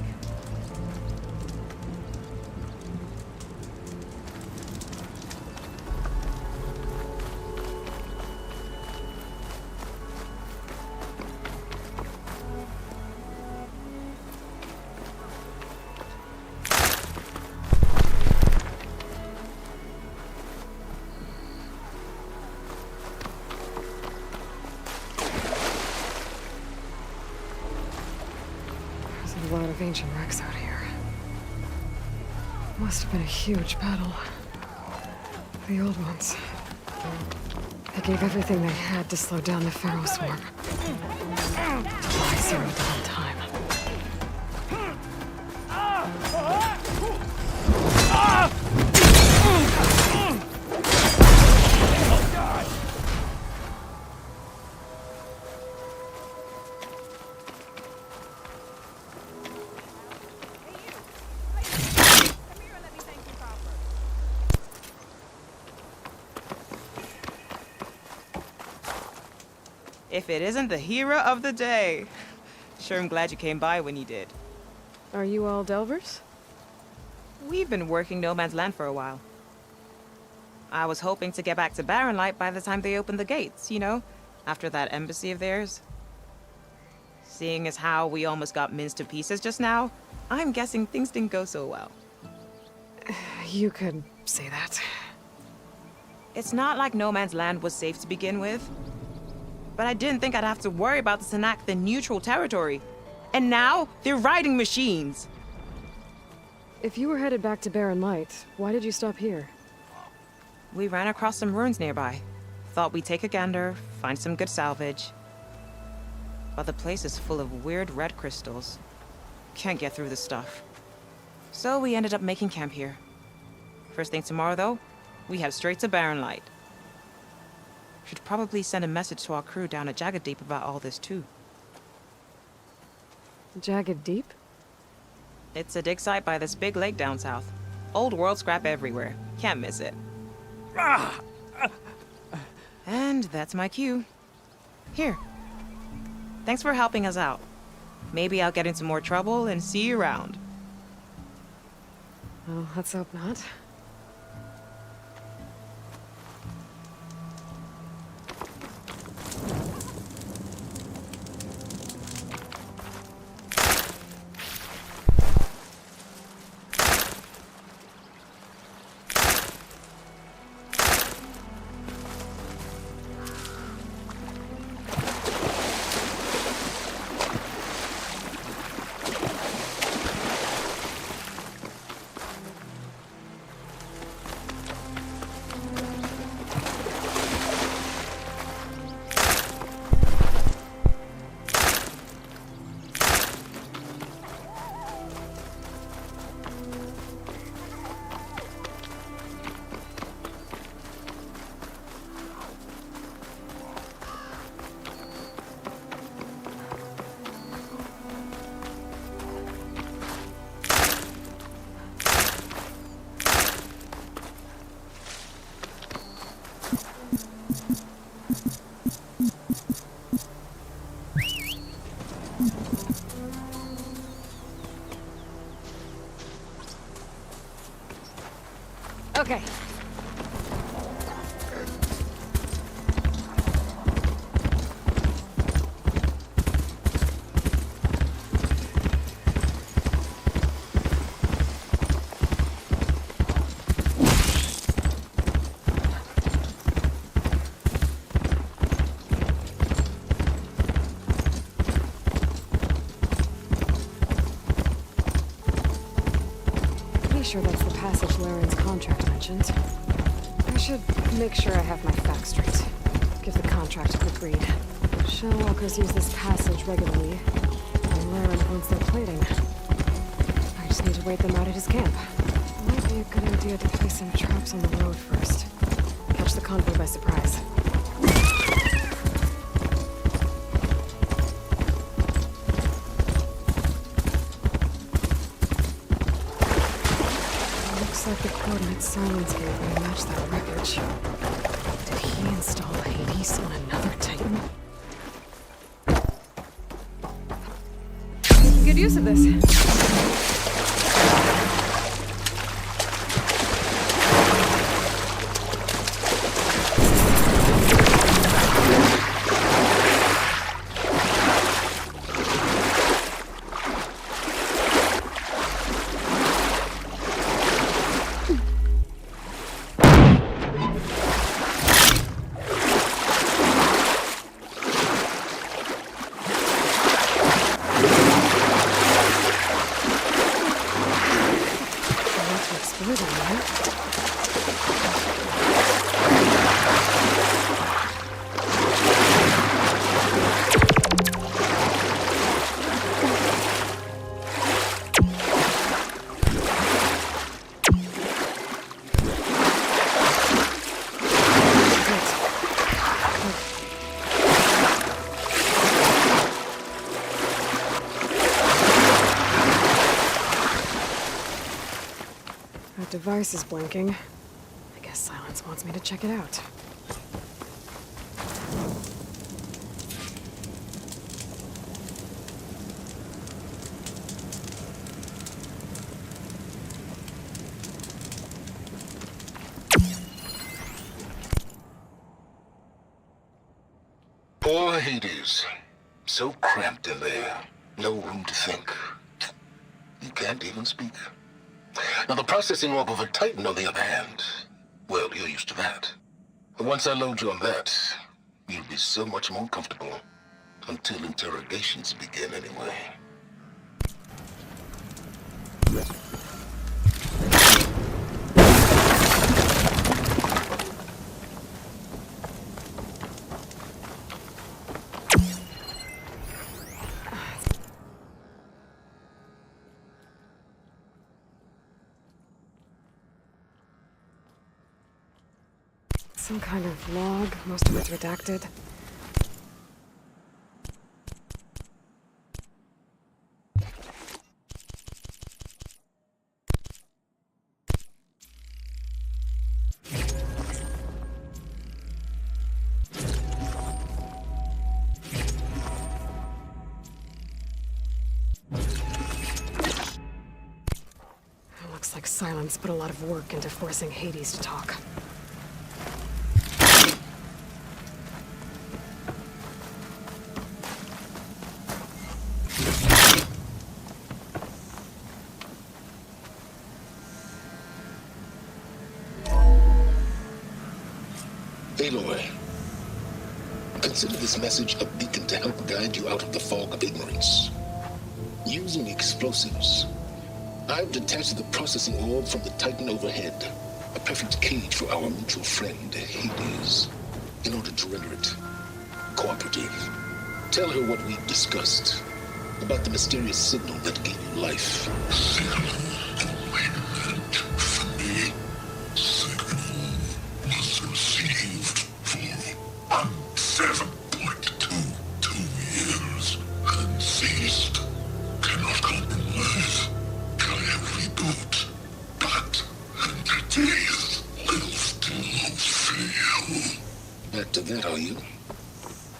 There's a lot of ancient wrecks out here. Must have been a huge battle. The old ones. They gave everything they had to slow down the Pharaoh swarm. Why zero the whole time? If it isn't the hero of the day. Sure, I'm glad you came by when you did. Are you all Delvers? We've been working No Man's Land for a while. I was hoping to get back to Barren Light by the time they opened the gates, you know? After that embassy of theirs. Seeing as how we almost got minced to pieces just now, I'm guessing things didn't go so well. You could say that. It's not like No Man's Land was safe to begin with. But I didn't think I'd have to worry about the Tanakh, the neutral territory. And now, they're riding machines. If you were headed back to Barren Light, why did you stop here? We ran across some ruins nearby. Thought we'd take a gander, find some good salvage. But the place is full of weird red crystals. Can't get through the stuff. So we ended up making camp here. First thing tomorrow, though, we head straight to Barren Light. Should probably send a message to our crew down at Jagged Deep about all this, too. Jagged Deep? It's a dig site by this big lake down south. Old world scrap everywhere. Can't miss it. And that's my cue. Here. Thanks for helping us out. Maybe I'll get into more trouble and see you around. Well, let's hope not. sure that's the passage Laren's contract mentioned. I should make sure I have my facts straight. Give the contract a quick read. Shell walkers use this passage regularly, and Laren owns their plating. I just need to wait them out at his camp. Might be a good idea to place some traps on the road first. Catch the convoy by surprise. Looks like the coordinates Silence gave me match that wreckage. Did he install Hades on another Titan? Good use of this. Device is blinking. I guess Silence wants me to check it out. Poor Hades. So cramped in there. No room to think. You can't even speak. Now, the processing orb of a Titan, on the other hand, well, you're used to that. But once I load you on that, you'll be so much more comfortable. Until interrogations begin, anyway. Some kind of log, most of it's redacted. It looks like Silence put a lot of work into forcing Hades to talk. Aloy, consider this message a beacon to help guide you out of the fog of ignorance. Using explosives, I've detached the processing orb from the Titan overhead, a perfect cage for our mutual friend, Hades, in order to render it cooperative. Tell her what we've discussed about the mysterious signal that gave you life.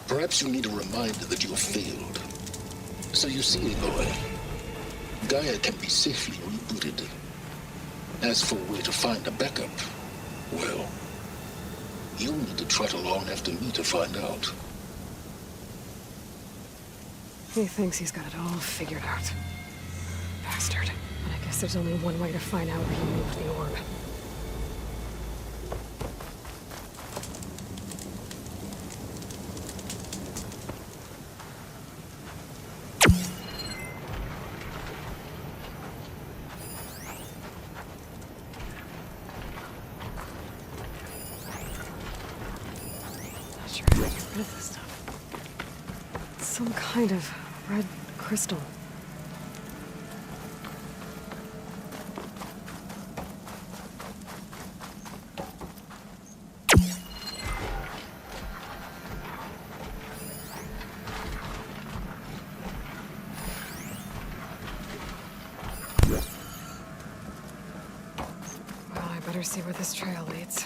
Perhaps you need a reminder that you have failed. So you see, Aloy, Gaia can be safely rebooted. As for where to find a backup, well, you'll need to trot along after me to find out. He thinks he's got it all figured out. Bastard. I guess there's only one way to find out where he moved the orb. sure how to get rid of this stuff. It's some kind of red crystal. Well, I better see where this trail leads.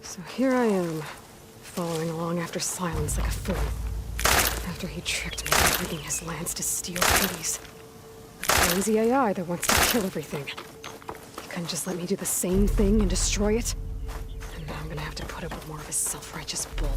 So here I am, following along after Silence like a fool. After he tricked me by rigging his lands to steal cities. Crazy AI that wants to kill everything. He couldn't just let me do the same thing and destroy it? And now I'm gonna have to put up with more of his self-righteous bull.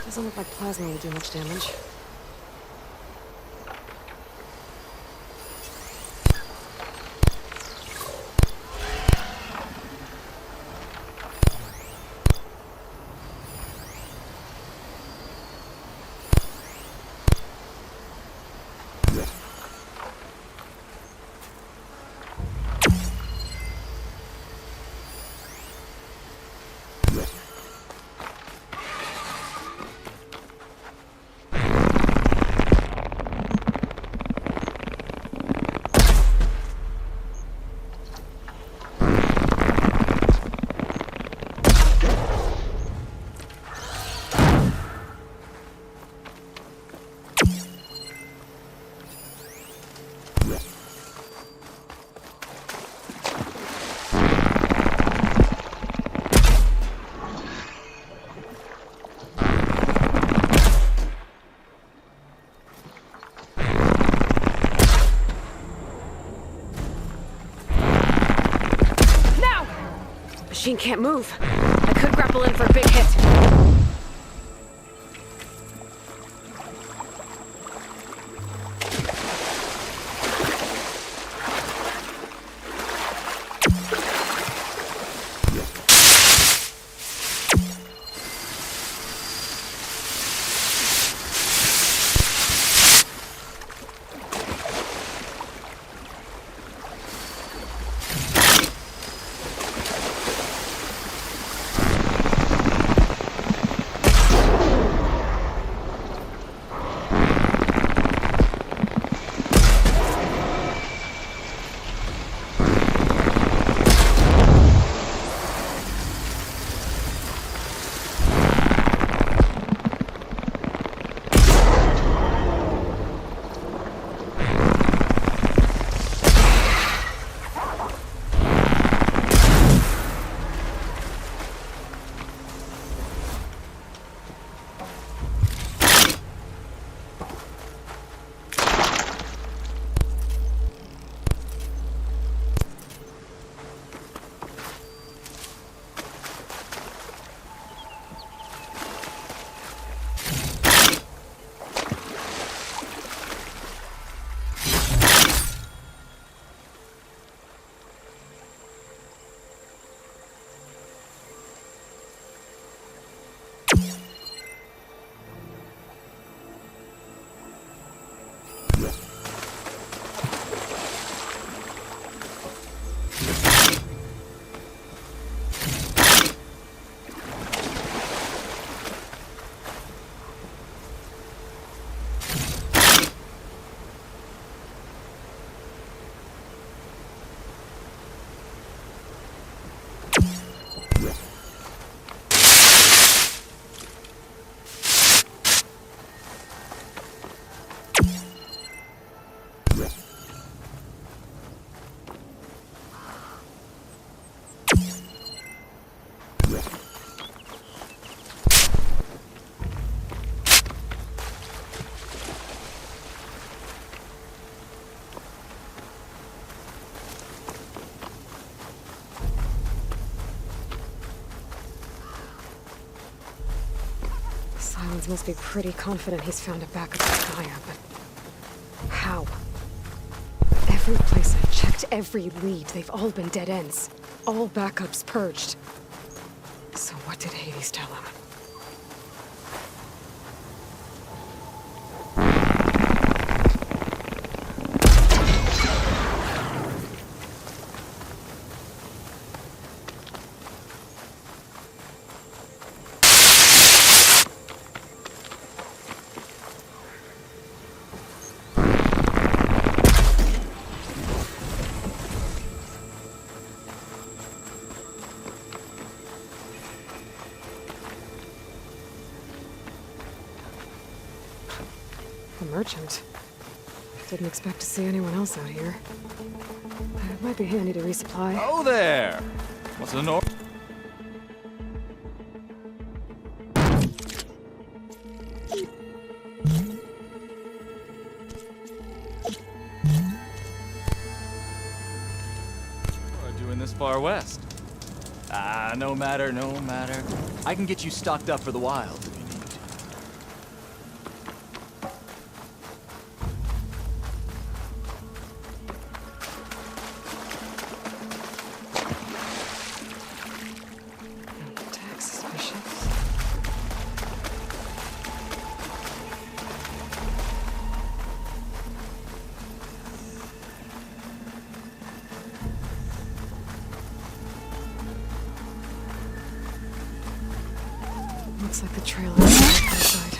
Doesn't look like plasma will do much damage. Machine can't move. I could grapple in for a big hit. must be pretty confident he's found a backup to Gaia, but how? Every place I've checked, every lead, they've all been dead ends. All backups purged. So what did Hades tell him? A merchant. Didn't expect to see anyone else out here. It might be handy to resupply. Oh there! What's the north? Doing this far west? Ah, no matter, no matter. I can get you stocked up for the wild. Looks like the trail is on the side.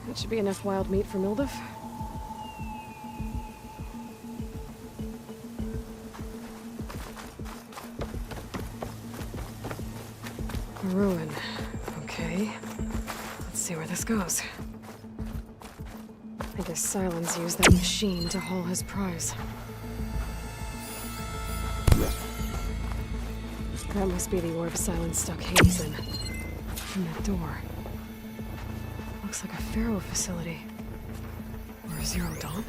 That should be enough wild meat for Mildif. A ruin. Okay. Let's see where this goes. I guess Silence used that machine to haul his prize. That must be the orb Silence stuck Hades in. And that door. Looks like a Pharaoh facility. Or a Zero Dawn?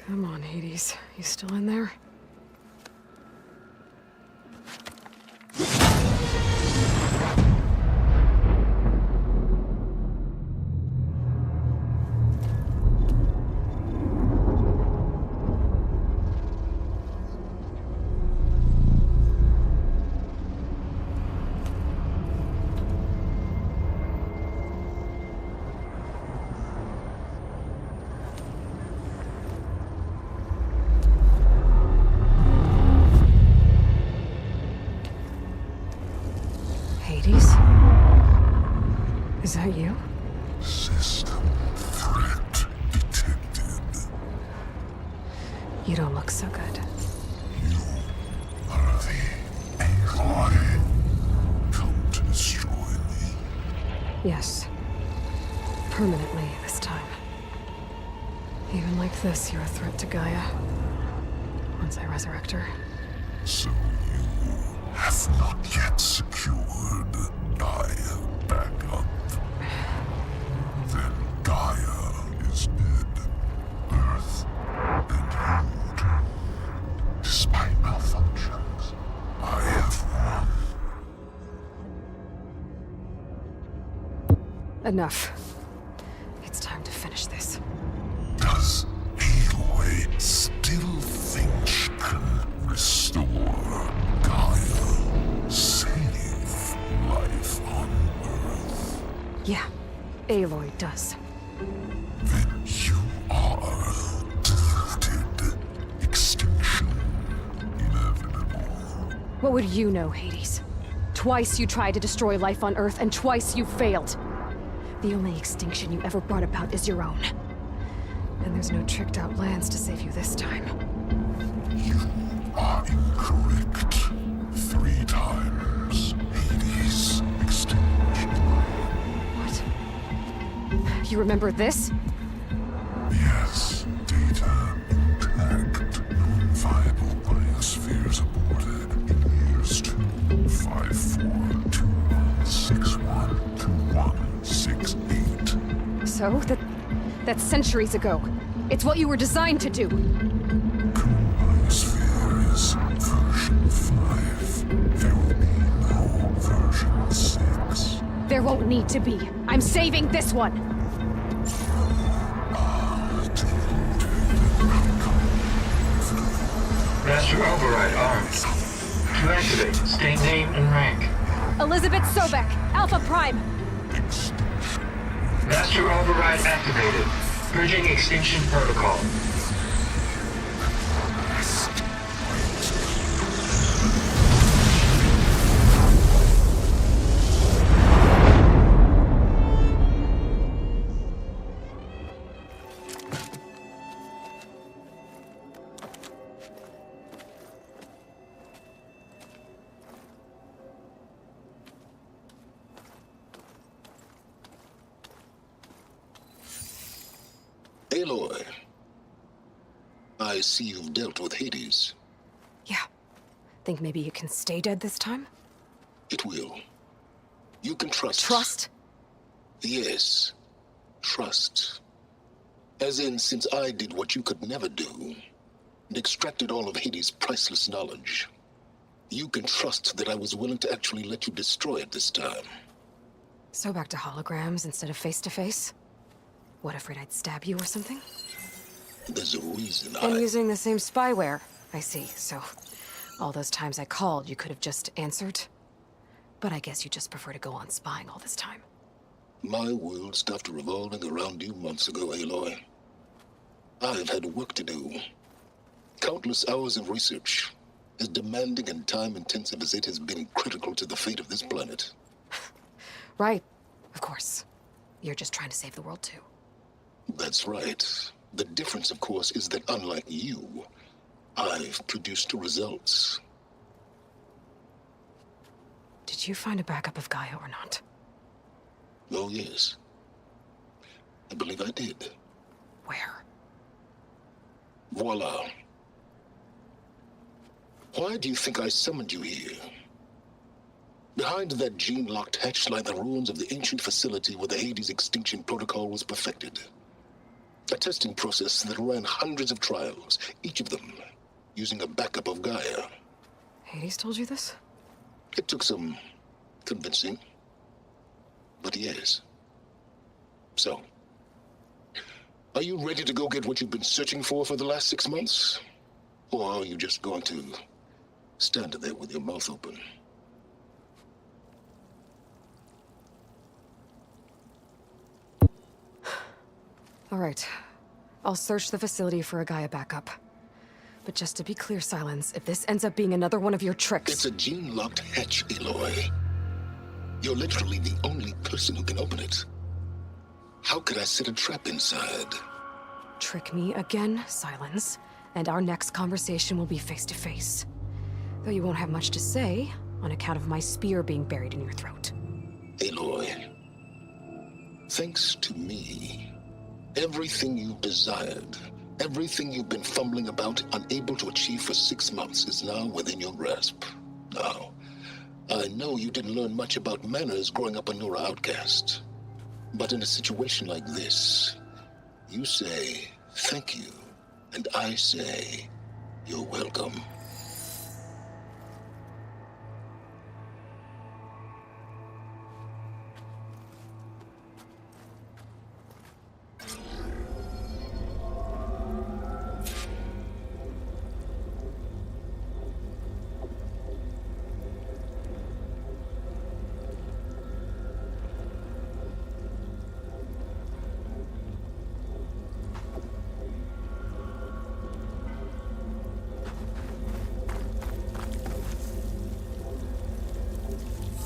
Come on, Hades. You still in there? Hades? Is that you? System threat detected. You don't look so good. You are the AI come to destroy me. Yes. Permanently this time. Even like this, you're a threat to Gaia. Once I resurrect her. So you have not yet secured Gaia back up. Then Gaia is dead. Earth and you, despite malfunctions, I have won. Enough. It's time to finish this. Does Aloy still think she can restore Gaia? Save life on Earth? Yeah, Aloy does. Then you are deluded. Extinction inevitable. What would you know, Hades? Twice you tried to destroy life on Earth, and twice you failed. The only extinction you ever brought about is your own. And there's no tricked-out lands to save you this time. You are incorrect. 3 times. Hades extinction. What? You remember this? Yes, data so. That's centuries ago. It's what you were designed to do. Sphere is version 5. There will be no version 6. There won't need to be. I'm saving this one. Master override armed. To activate, state name and rank. Elizabeth Sobek, Alpha Prime. Master override activated. Purging extinction protocol. Aloy, I see you've dealt with Hades. Yeah. Think maybe you can stay dead this time? It will. You can trust. Trust? Yes. Trust. As in, since I did what you could never do, and extracted all of Hades' priceless knowledge, you can trust that I was willing to actually let you destroy it this time. So back to holograms instead of face-to-face? What, afraid I'd stab you or something? There's a reason And using the same spyware. I see, so all those times I called, you could have just answered? But I guess you just prefer to go on spying all this time. My world stopped revolving around you months ago, Aloy. I've had work to do. Countless hours of research, as demanding and time-intensive as it has been critical to the fate of this planet. Right, of course. You're just trying to save the world, too. That's right. The difference, of course, is that unlike you, I've produced results. Did you find a backup of Gaia or not? Oh, yes. I believe I did. Where? Voila. Why do you think I summoned you here? Behind that gene-locked hatch lie the ruins of the ancient facility where the Hades extinction protocol was perfected. A testing process that ran hundreds of trials, each of them using a backup of Gaia. Hades told you this? It took some convincing, but yes. So, are you ready to go get what you've been searching for the last 6 months? Or are you just going to stand there with your mouth open? All right. I'll search the facility for a Gaia backup. But just to be clear, Silence, if this ends up being another one of your tricks... It's a gene-locked hatch, Aloy. You're literally the only person who can open it. How could I set a trap inside? Trick me again, Silence, and our next conversation will be face-to-face. Though you won't have much to say, on account of my spear being buried in your throat. Aloy, thanks to me, everything you've desired, everything you've been fumbling about, unable to achieve for 6 months, is now within your grasp. Now, I know you didn't learn much about manners growing up a Nora outcast. But in a situation like this, you say, thank you, and I say, you're welcome.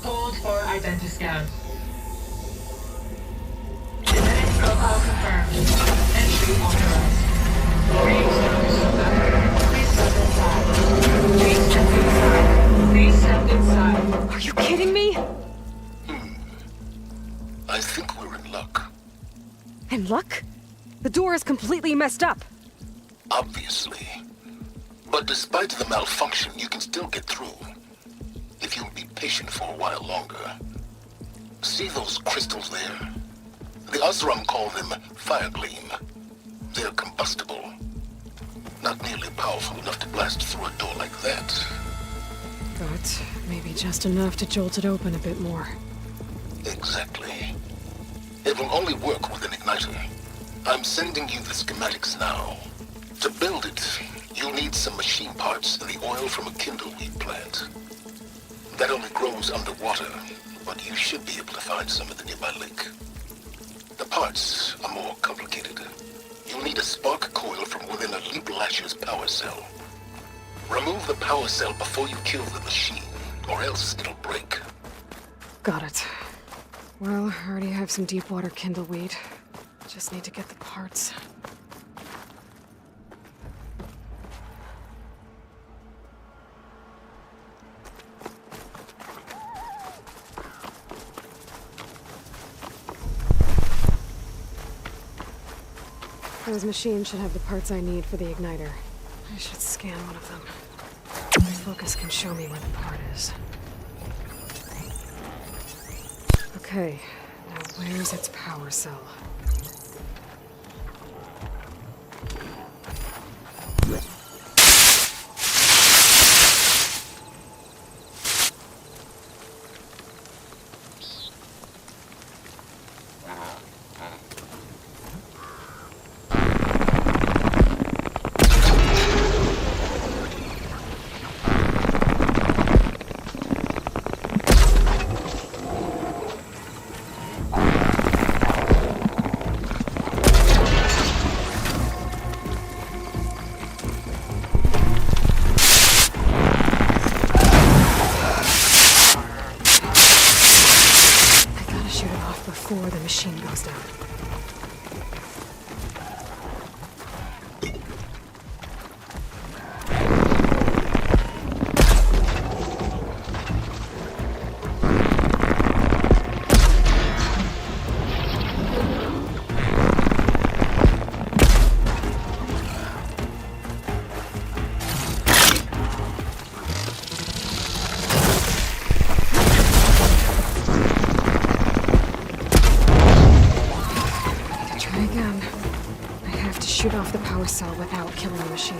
Hold for identiscan. Genetic profile confirmed. Entry authorized. Please step inside. Please step inside. Please step inside. Are you kidding me? I think we're in luck. In luck? The door is completely messed up. Obviously. But despite the malfunction, you can still get through. If you'll be patient for a while longer. See those crystals there? The Osram call them Firegleam. They're combustible. Not nearly powerful enough to blast through a door like that. But maybe just enough to jolt it open a bit more. Exactly. It will only work with an igniter. I'm sending you the schematics now. To build it, you'll need some machine parts and the oil from a kindleweed plant. That only grows underwater, but you should be able to find some in the nearby lake. The parts are more complicated. You'll need a spark coil from within a Leap Lasher's power cell. Remove the power cell before you kill the machine, or else it'll break. Got it. Well, I already have some deep water kindleweed. Just need to get the parts. Those machines should have the parts I need for the igniter. I should scan one of them. My focus can show me where the part is. Okay, now where's its power cell? Before the machine goes down. Shoot off the power cell without killing the machine.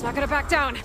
Not gonna back down.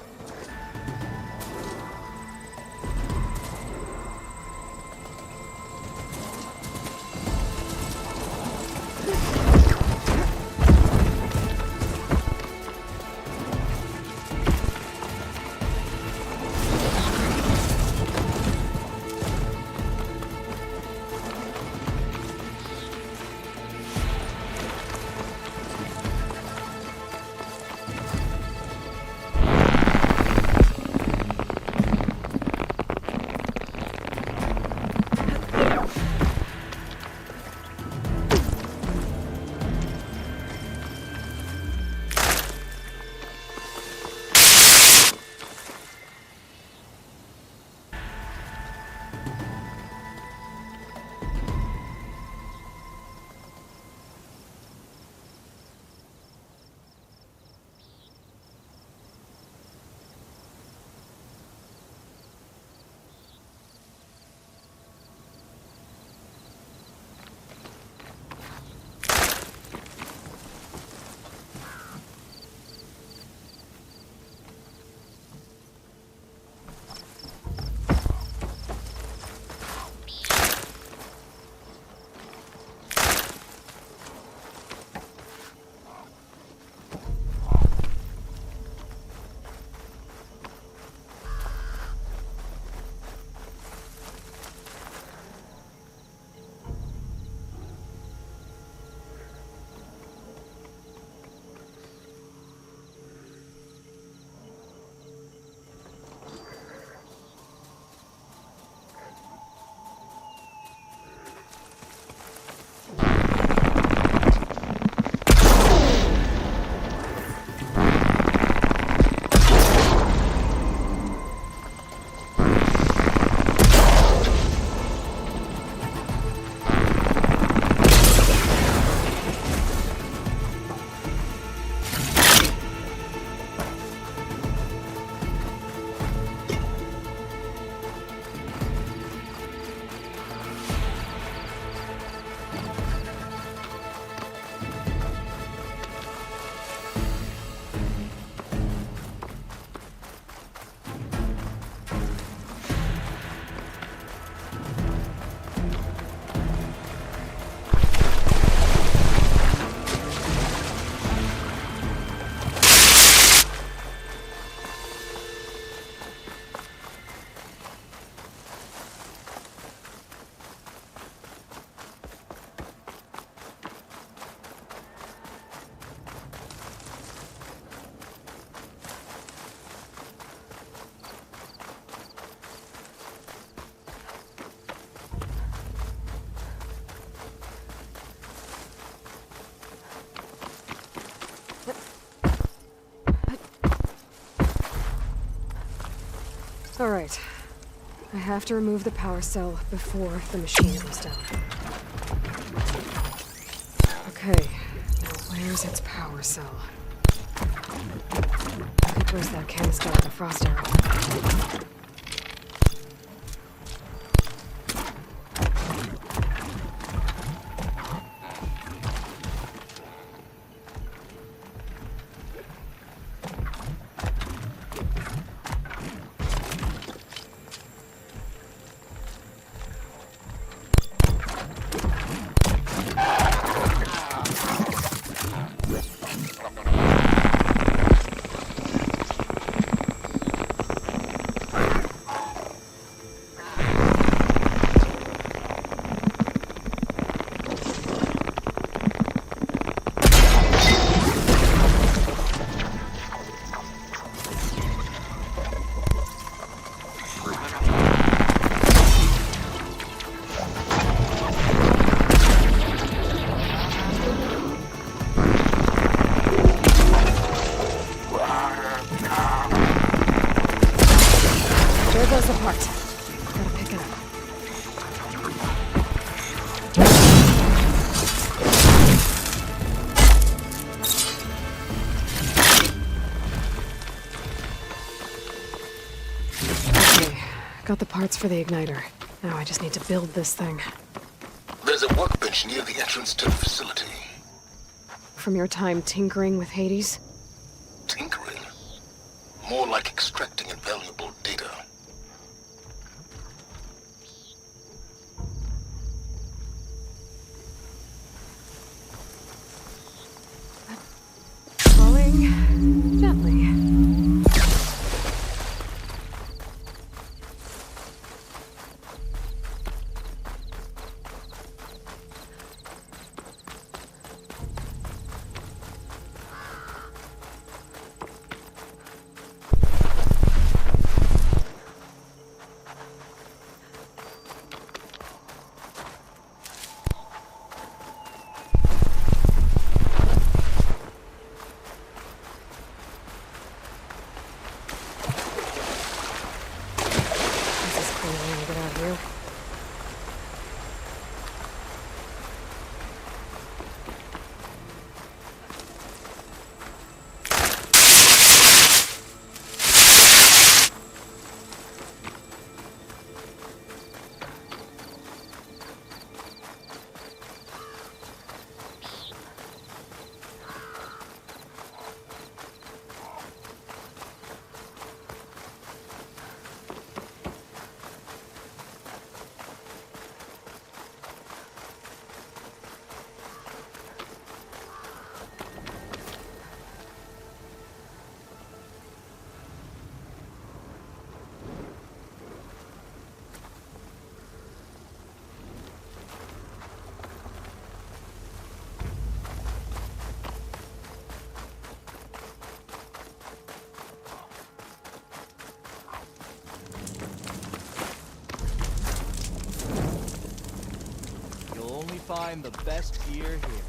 All right. I have to remove the power cell before the machine goes down. Okay, now where's its power cell? I could burst that canister with a frost arrow. Got the parts for the igniter. Now I just need to build this thing. There's a workbench near the entrance to the facility. From your time tinkering with Hades? Tinkering? More like extracting invaluable data. Falling gently. Find the best gear here.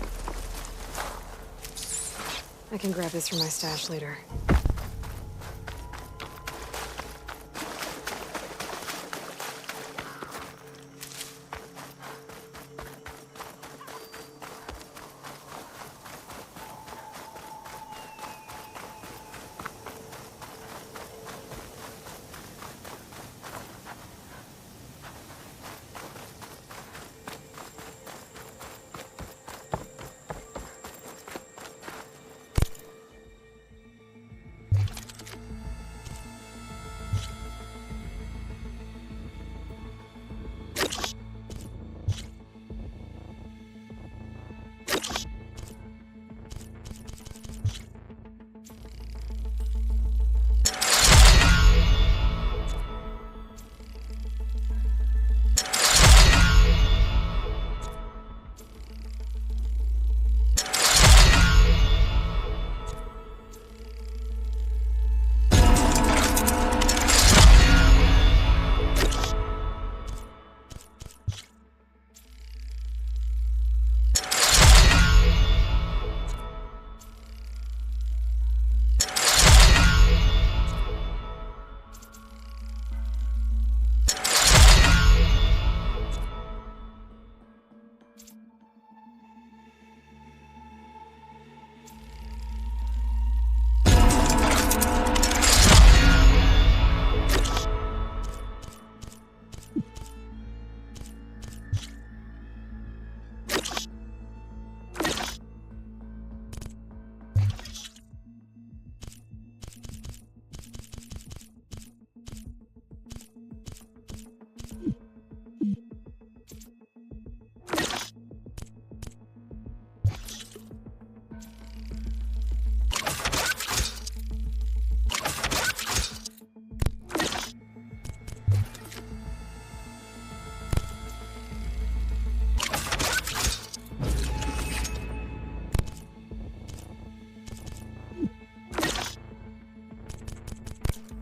I can grab this from my stash later.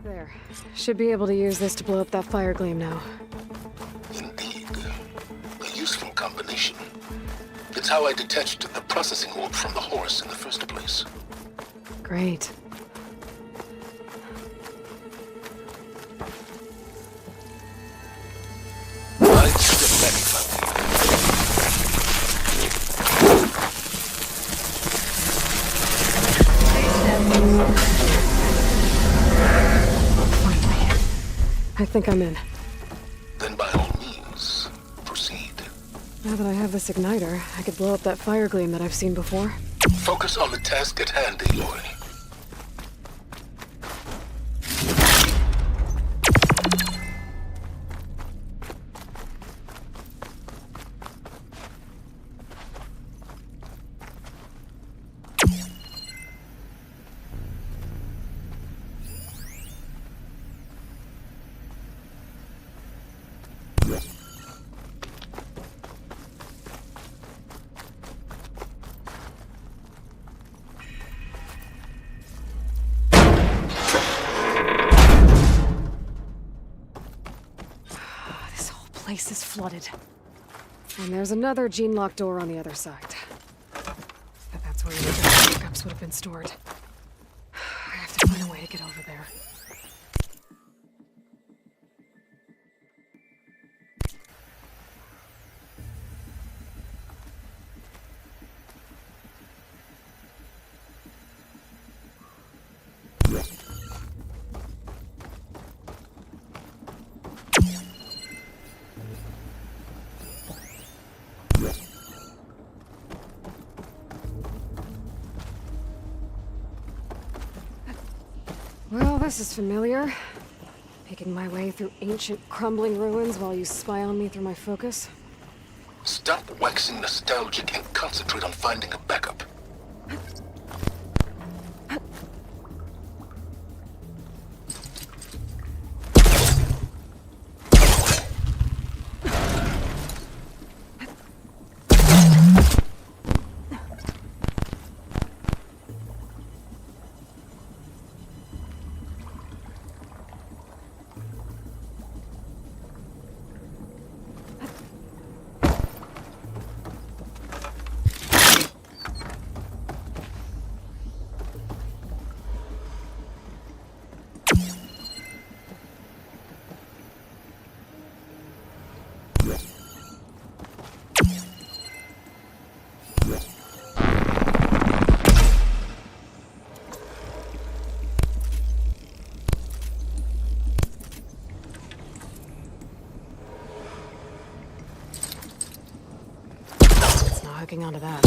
There. Should be able to use this to blow up that fire gleam now. Indeed. A useful combination. It's how I detached the processing orb from the horse in the first place. Great. I'd step back if I were I think I'm in. Then by all means, proceed. Now that I have this igniter, I could blow up that fire gleam that I've seen before. Focus on the task at hand, Aloy. place is flooded. And there's another gene-locked door on the other side. That's where the backups would have been stored. I have to find a way to get over there. Well, this is familiar. Making my way through ancient, crumbling ruins while you spy on me through my focus. Stop waxing nostalgic and concentrate on finding a backup. Hooking onto that.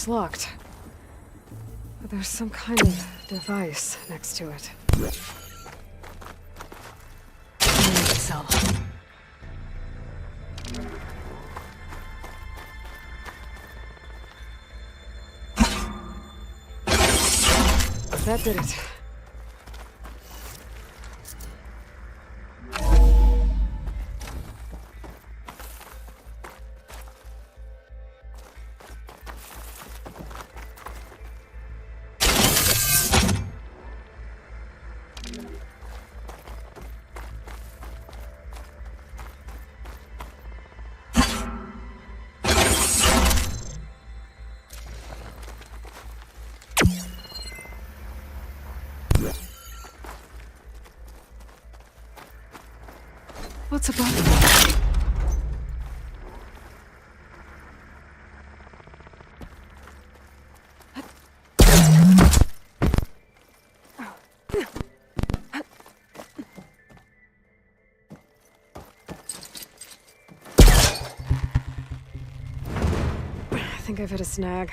door's locked. There's some kind of device next to it. Cell. That did it. What's above it? I think I've hit a snag.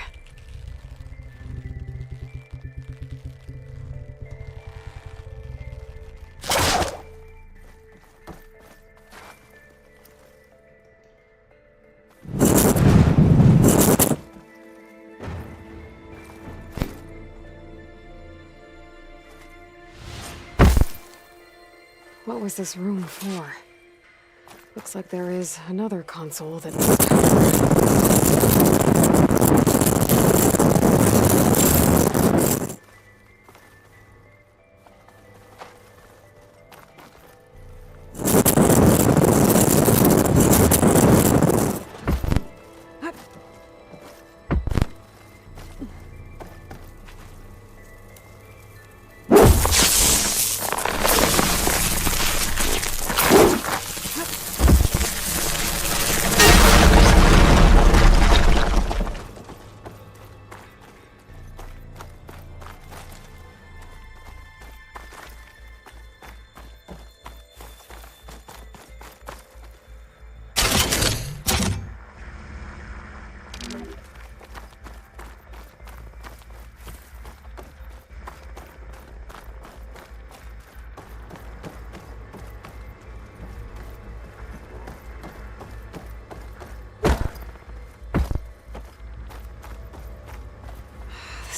What was this room for? Looks like there is another console that needs power.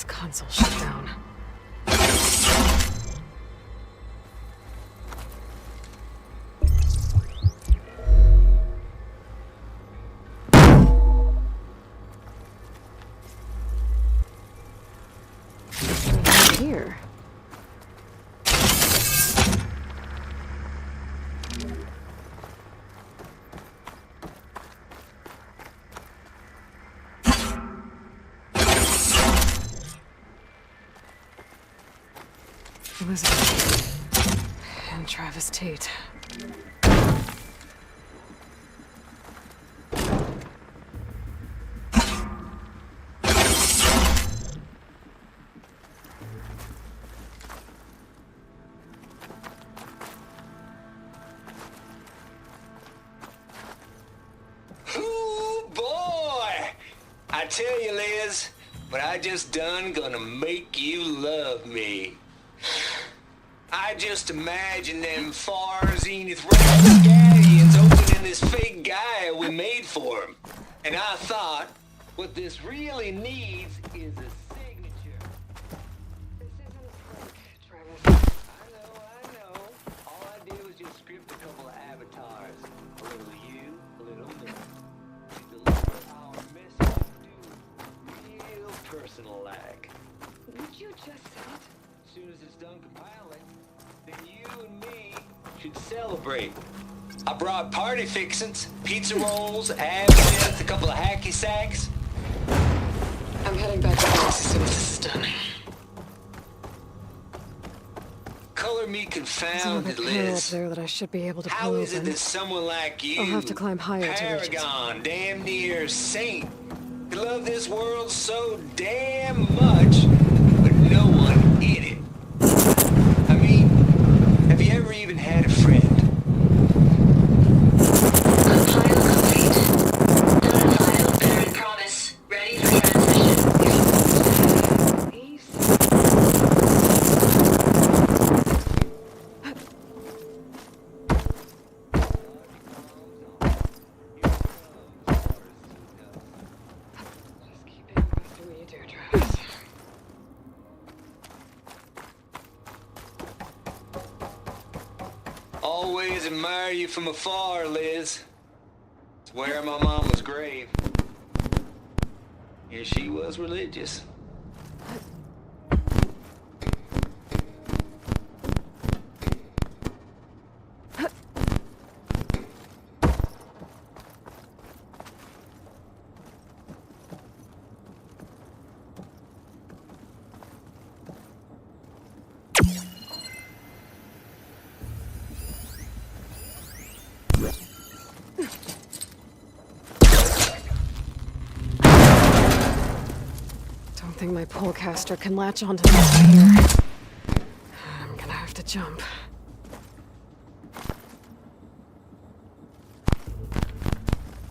Console shut down. Here. Elizabeth and Travis Tate. Ooh, boy! I tell you, Liz, what I just done gonna make you love me. I just imagine them far zenith galleons opening this fake Gaia we made for him. And I thought, what this really needs is a signature. This isn't Travis. I know. All I did was just script a couple of avatars. A little you, a little me. To deliver our message to real personal-like. Would you just say it? As soon as it's done compiling, then you and me should celebrate. I brought party fixins, pizza rolls, absinthe, a couple of hacky sacks. I'm heading back to the house as soon as this is done. Color me confounded, There's a up Liz. there that I should be able to How pull is it open. that someone like you, I'll have to climb higher to reach it. paragon, damn near saint, could love this world so damn much, but no one in it? I mean, have you ever even had a friend? Compile complete. Data file, parent promise. Ready for transmission. always admire you from afar, Liz. It's where my mama's grave. Yeah, she was religious. I think my polecaster can latch onto this here. I'm gonna have to jump.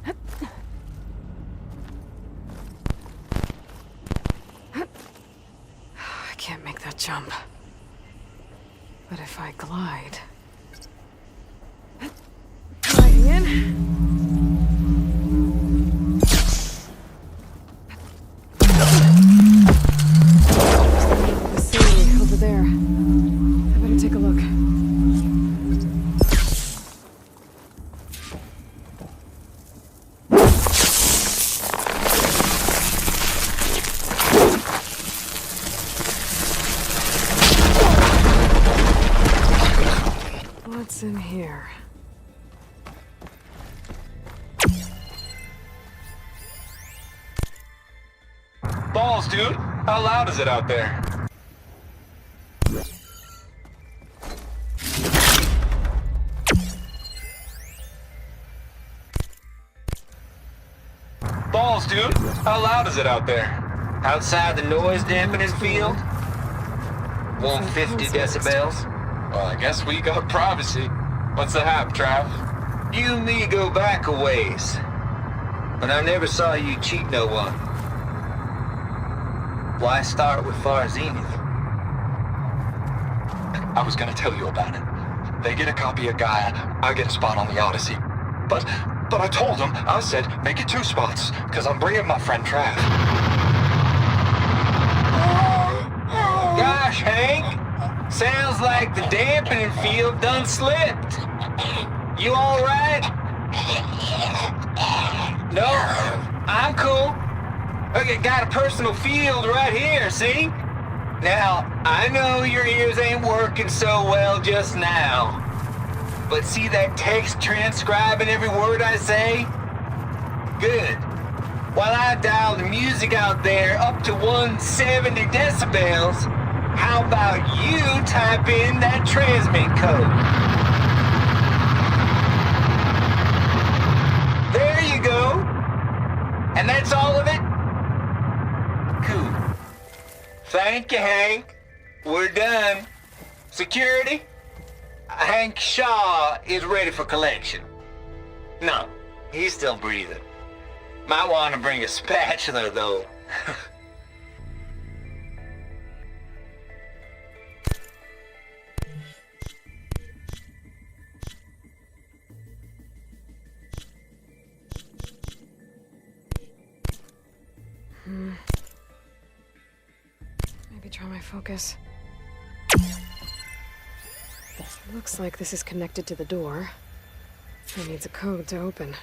I can't make that jump. But if I glide... Gliding in... What's in here? Balls, dude. How loud is it out there? Balls, dude. How loud is it out there? Outside the noise dampening field? 150 decibels? Well, I guess we got privacy. What's the hap, Trav? You and me go back a ways. But I never saw you cheat no one. Why start with Far Zenith? I was gonna tell you about it. They get a copy of Gaia, I get a spot on the Odyssey. But I told them, I said, make it 2 spots, because I'm bringing my friend Trav. Gosh, Hank. Sounds like the dampening field done slipped. You all right? No, I'm cool. Okay, got a personal field right here, see? Now, I know your ears ain't working so well just now. But see that text transcribing every word I say? Good. While I dial the music out there up to 170 decibels, how about you type in that transmit code? There you go. And that's all of it? Cool. Thank you, Hank. We're done. Security? Hank Shaw is ready for collection. No, he's still breathing. Might want to bring a spatula, though. Maybe try my focus. Looks like this is connected to the door. It needs a code to open.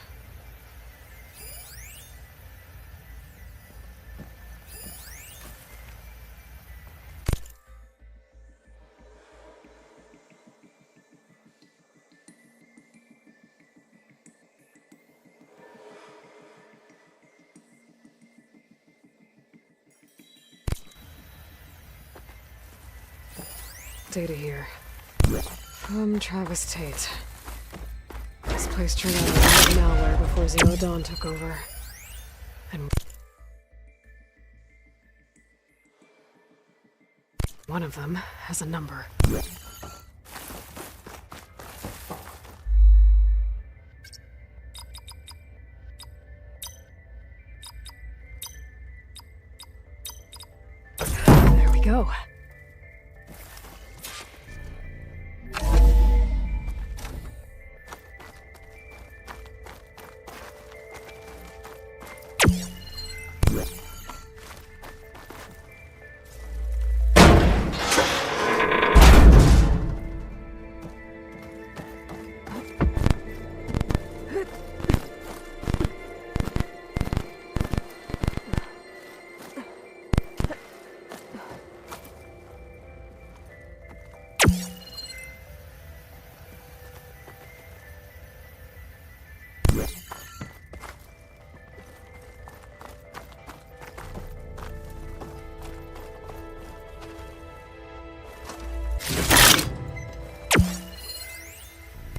Data here. From Travis Tate. This place turned out a lot of malware before Zero Dawn took over. And one of them has a number. There we go.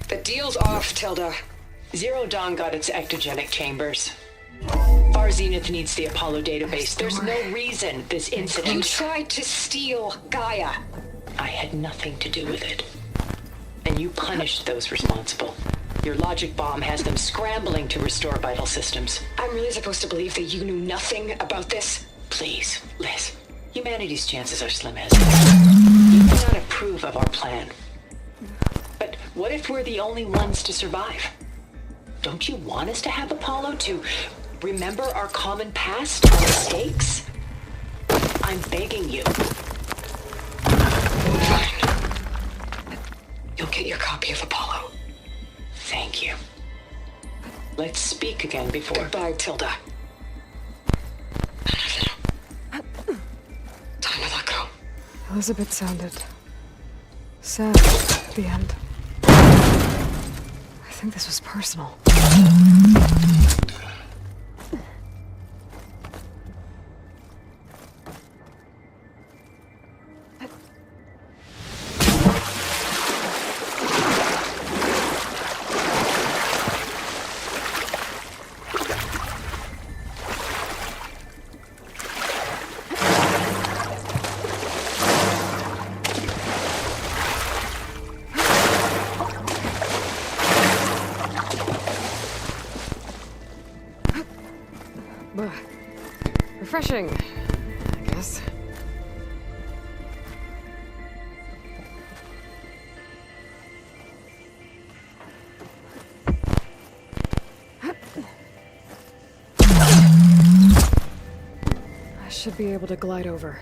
The deal's off, Tilda. Zero Dawn got its ectogenic chambers. Far Zenith needs the Apollo database. There's no reason this incident... You tried to steal Gaia. I had nothing to do with it. And you punished those responsible. Your logic bomb has them scrambling to restore vital systems. I'm really supposed to believe that you knew nothing about this? Please, Liz. Humanity's chances are slim as You may not approve of our plan. But what if we're the only ones to survive? Don't you want us to have Apollo to remember our common past, our mistakes? I'm begging you. Fine. You'll get your copy of Apollo. Thank you. Let's speak again before... Goodbye, Tilda. Time to let go. Elizabeth sounded sad at the end. I think this was personal. Refreshing, I guess. I should be able to glide over.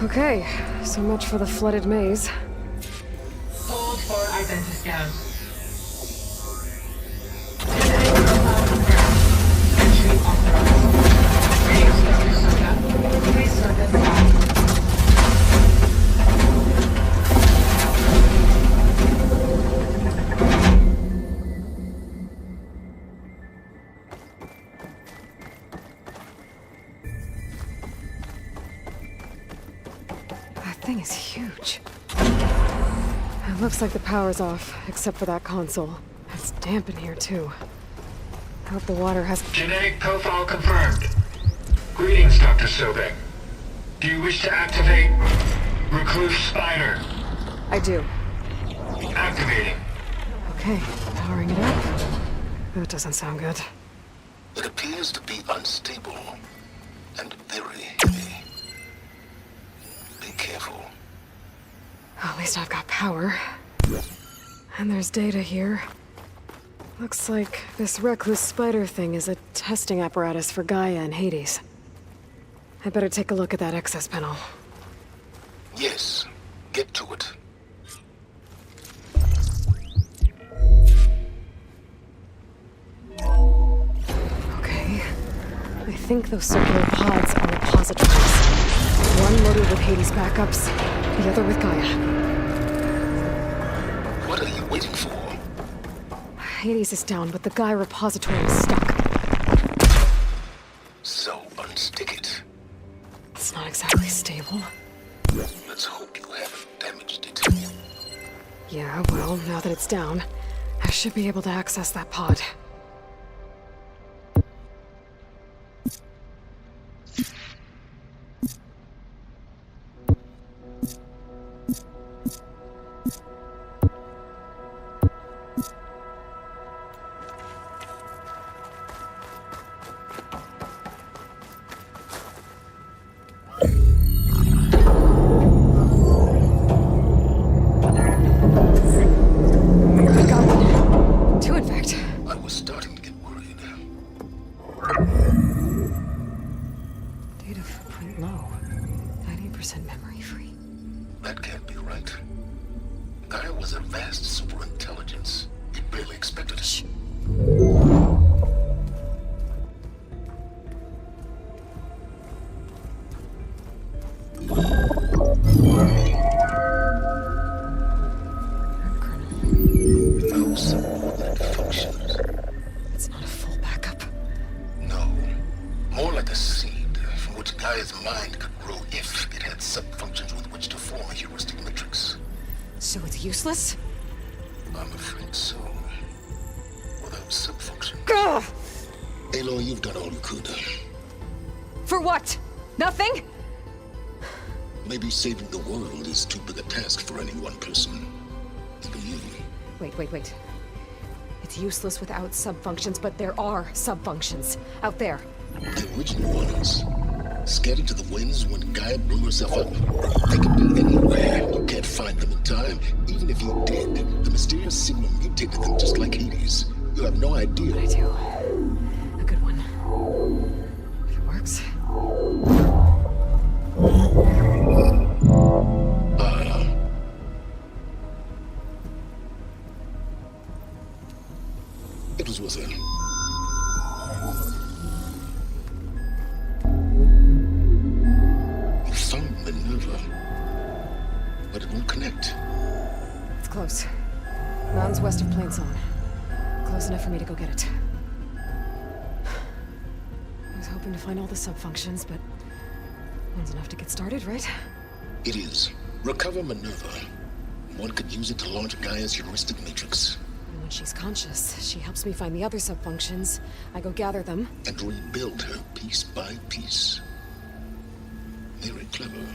Okay, so much for the flooded maze. Hold for identiscan. Entry authorized. Please circuit back. Thing is huge. It looks like the power's off, except for that console. It's damp in here, too. I hope the water has... Genetic profile confirmed. Greetings, Dr. Sobek. Do you wish to activate Recluse Spider? I do. Activating. Okay, powering it up. That doesn't sound good. It appears to be unstable and very heavy. Be careful. At least I've got power. And there's data here. Looks like this Recluse Spider thing is a testing apparatus for Gaia and Hades. I better take a look at that access panel. Yes, get to it. Okay. I think those circular pods are repositories. One loaded with Hades backups, the other with Gaia. What are you waiting for? Hades is down, but the Gaia repository is stuck. So unstick it. It's not exactly stable. Let's hope you haven't damaged it. Yeah, well, now that it's down, I should be able to access that pod. 100% memory-free. That can't be right. Gaia was a vast superintelligence. We barely expected it. Shh. No subordinate functions. It's not a full backup. No. More like a seed from which Gaia's mind could grow if it had sub-functions with which to form a heuristic matrix. So it's useless? I'm afraid so. Without sub-functions. Ugh! Aloy, you've done all you could. For what? Nothing? Maybe saving the world is too big a task for any one person. Even you. Wait. It's useless without sub-functions, but there are sub-functions out there. The original ones. Scattered to the winds when Gaia blew herself up. They could be anywhere. You can't find them in time. Even if you did, the mysterious signal mutated them just like Hades. You have no idea. I do. A good one. If it works. It was with her. You found Minerva, but it won't connect. It's close. Mountains west of Plainsong. Close enough for me to go get it. I was hoping to find all the sub-functions, but one's enough to get started, right? It is. Recover Minerva. One could use it to launch Gaia's heuristic matrix. And when she's conscious, she helps me find the other sub-functions. I go gather them. And rebuild her piece by piece. Very clever.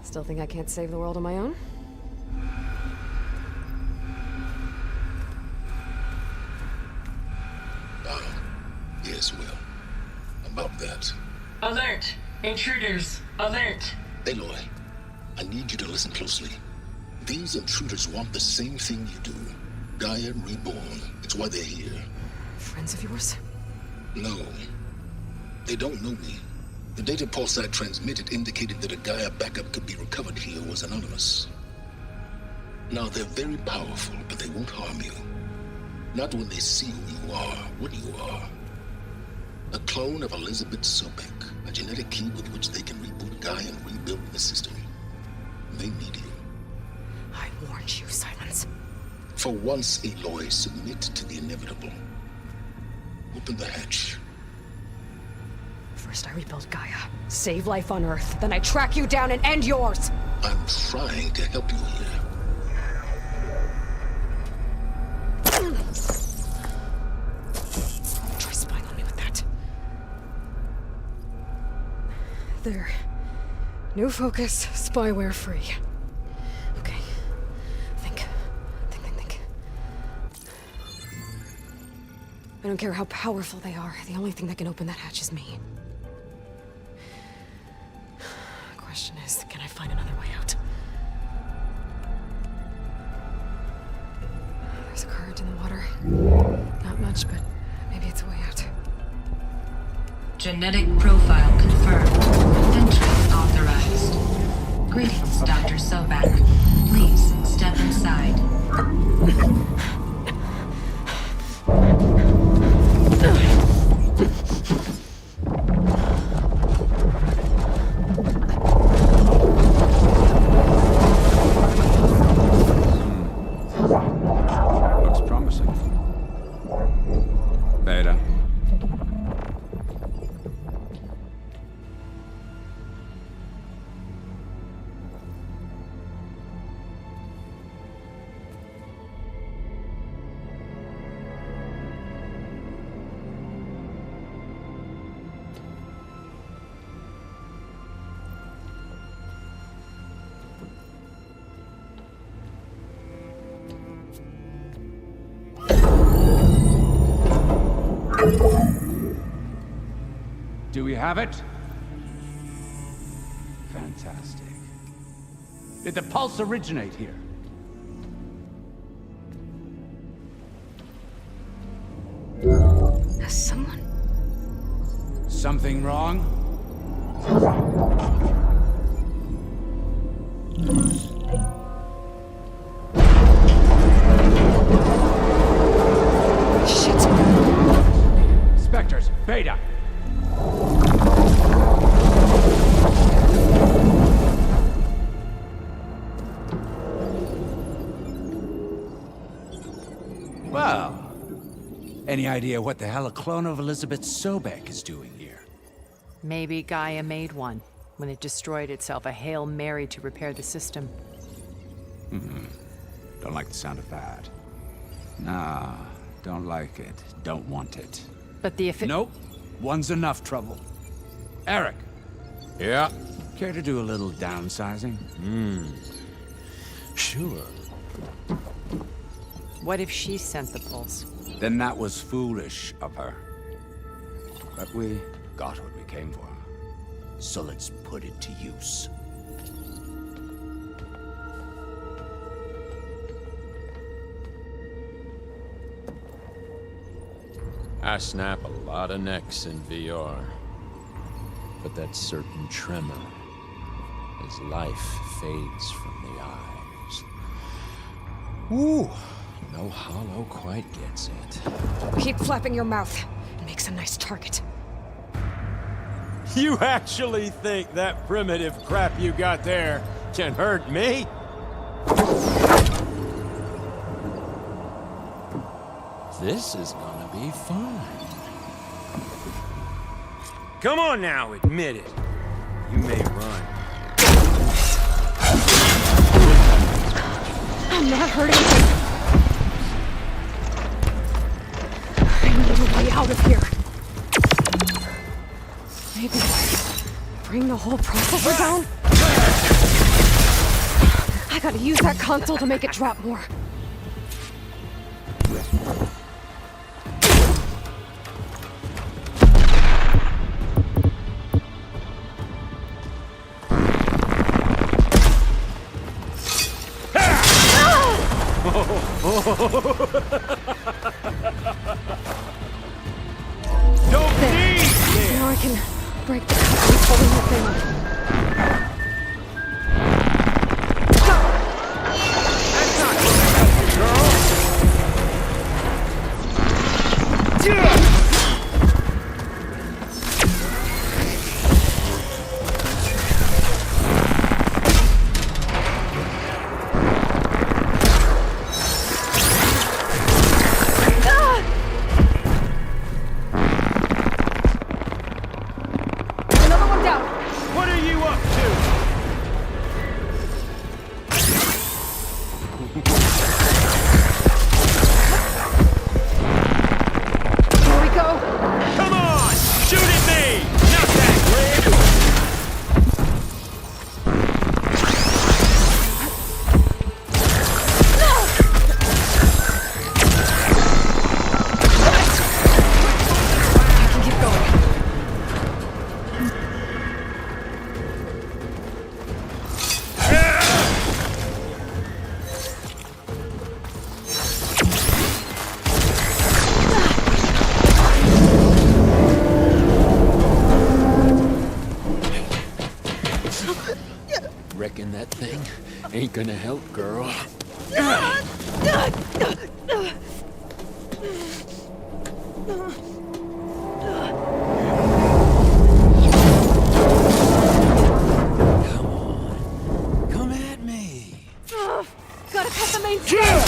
Still think I can't save the world on my own? Yes, well. About that. Alert! Intruders! Alert! Aloy, I need you to listen closely. These intruders want the same thing you do. Gaia reborn. It's why they're here. Friends of yours? No. They don't know me. The data pulse I transmitted indicated that a Gaia backup could be recovered here was anonymous. Now, they're very powerful, but they won't harm you. Not when they see who you are, what you are. A clone of Elizabeth Sobek, a genetic key with which they can reboot Gaia and rebuild the system. They need you. I warned you, Silence. For once, Aloy, submit to the inevitable. Open the hatch. First I rebuild Gaia, save life on Earth, then I track you down and end yours! I'm trying to help you here. Try spying on me with that. There. New focus, spyware free. Okay. Think. I don't care how powerful they are. The only thing that can open that hatch is me. Question is, can I find another way out? There's a current in the water. Not much, but maybe it's a way out. Genetic profile confirmed. Entry authorized. Greetings, Dr. Sobek. Please step inside. Looks promising. Beta. Do we have it? Fantastic. Did the pulse originate here? Has someone? Something wrong? Spectres, Beta. Well, any idea what the hell a clone of Elizabeth Sobek is doing here? Maybe Gaia made one when it destroyed itself, a Hail Mary to repair the system. Don't like the sound of that. Nah, don't like it. Don't want it. But the Nope. One's enough trouble. Eric. Yeah? Care to do a little downsizing? Sure. What if she sent the pulse? Then that was foolish of her. But we got what we came for. So let's put it to use. I snap a lot of necks in VR. But that certain tremor as life fades from the eyes. Ooh, no hollow quite gets it. Keep flapping your mouth. It makes a nice target. You actually think that primitive crap you got there can hurt me? This is gonna be fun. Come on now, admit it. You may run. I'm not hurting you. I need a way out of here. Maybe bring the whole processor down? I gotta use that console to make it drop more. Don't need this! Now I can break the couplings holding the thing up. That's not gonna help you, girl! Reckon that thing ain't gonna help, girl. Come at me. Gotta cut the main stem.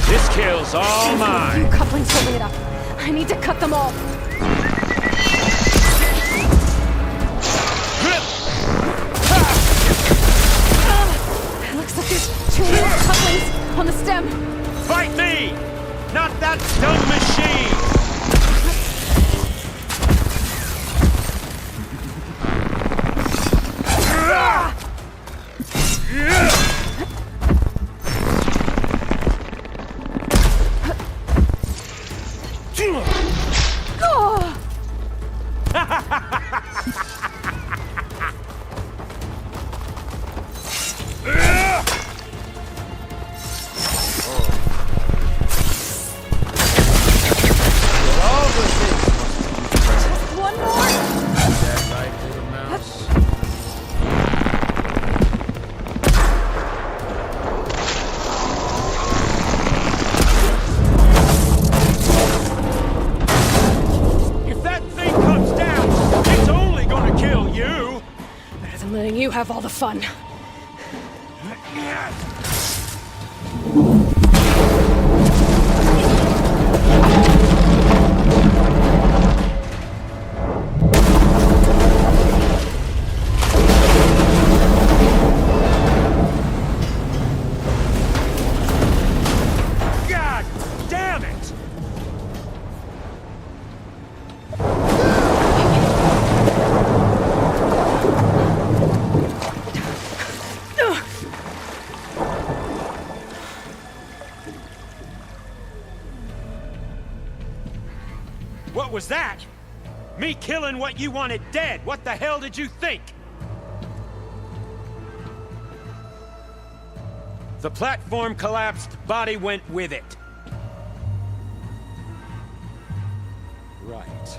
This kill's all mine. Few couplings holding it up. I need to cut them all. It looks like there's 2 more couplings on the stem. Fight me! Not that dumb machine! have all the fun. God damn it! What was that? Me killing what you wanted dead. What the hell did you think? The platform collapsed, body went with it. Right.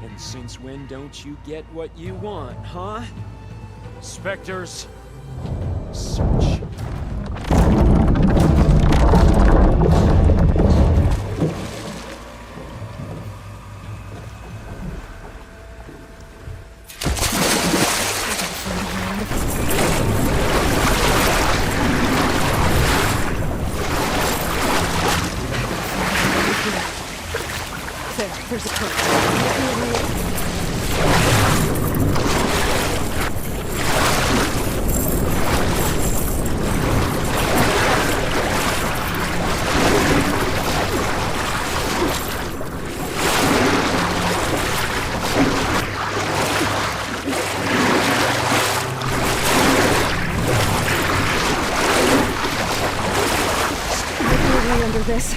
And since when don't you get what you want, huh? Spectres, search. There's a code. Under this.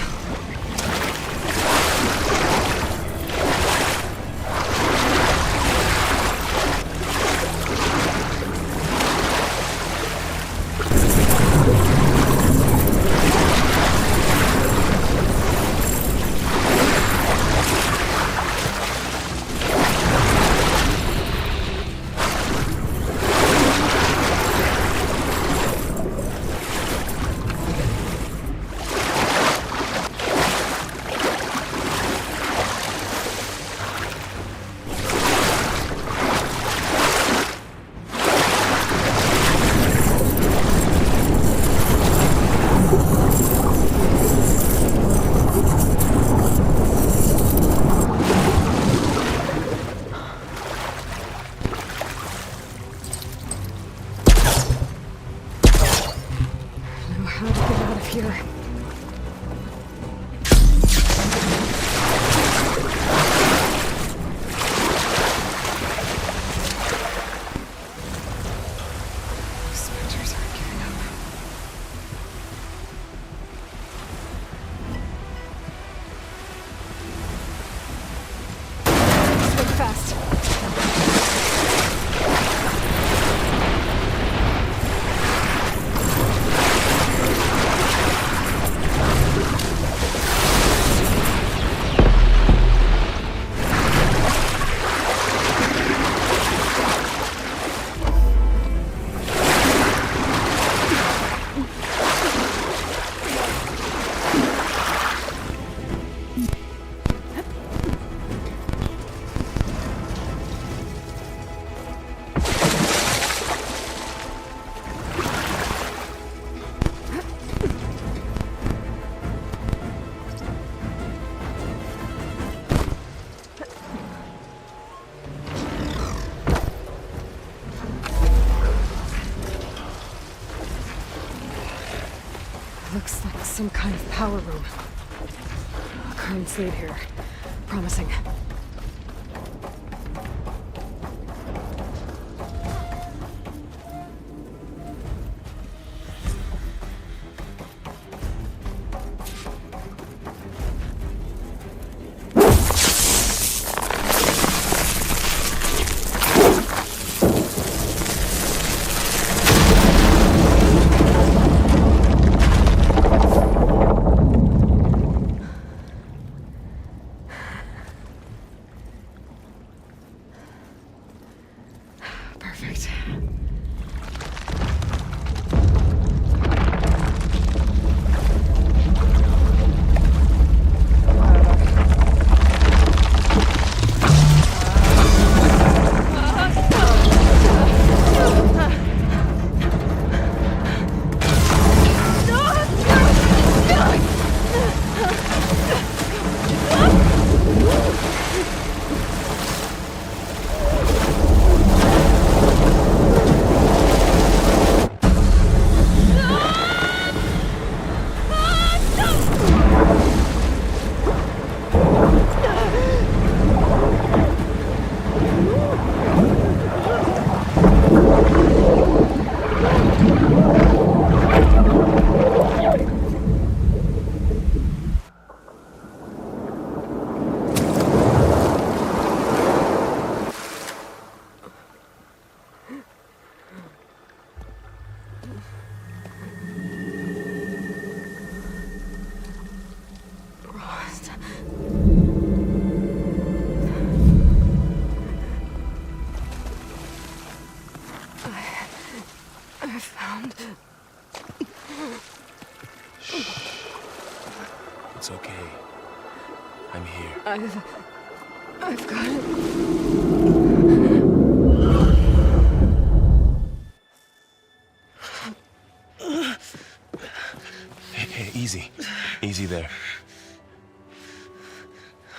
Looks like some kind of power room. Current sleeve here. Promising. It's okay. I'm here. I've got it. Hey, easy. Easy there.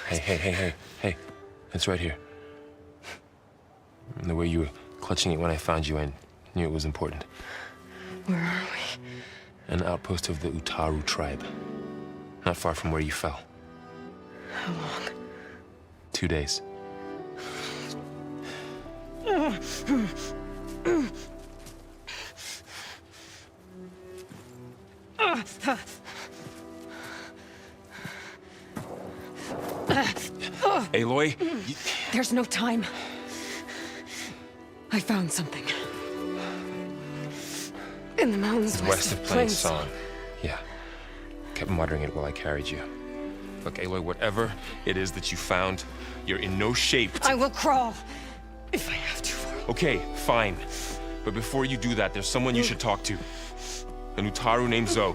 Hey. It's right here. And the way you were clutching it when I found you, I knew it was important. Where are we? An outpost of the Utaru tribe. Not far from where you fell. How long? 2 days. Aloy, There's no time. I found something. In the mountains west of Plain Song. Yeah. Kept muttering it while I carried you. Look, Aloy, whatever it is that you found, you're in no shape to... I will crawl, if I have to. Okay, fine. But before you do that, there's someone you should talk to. An Utaru named Zoe.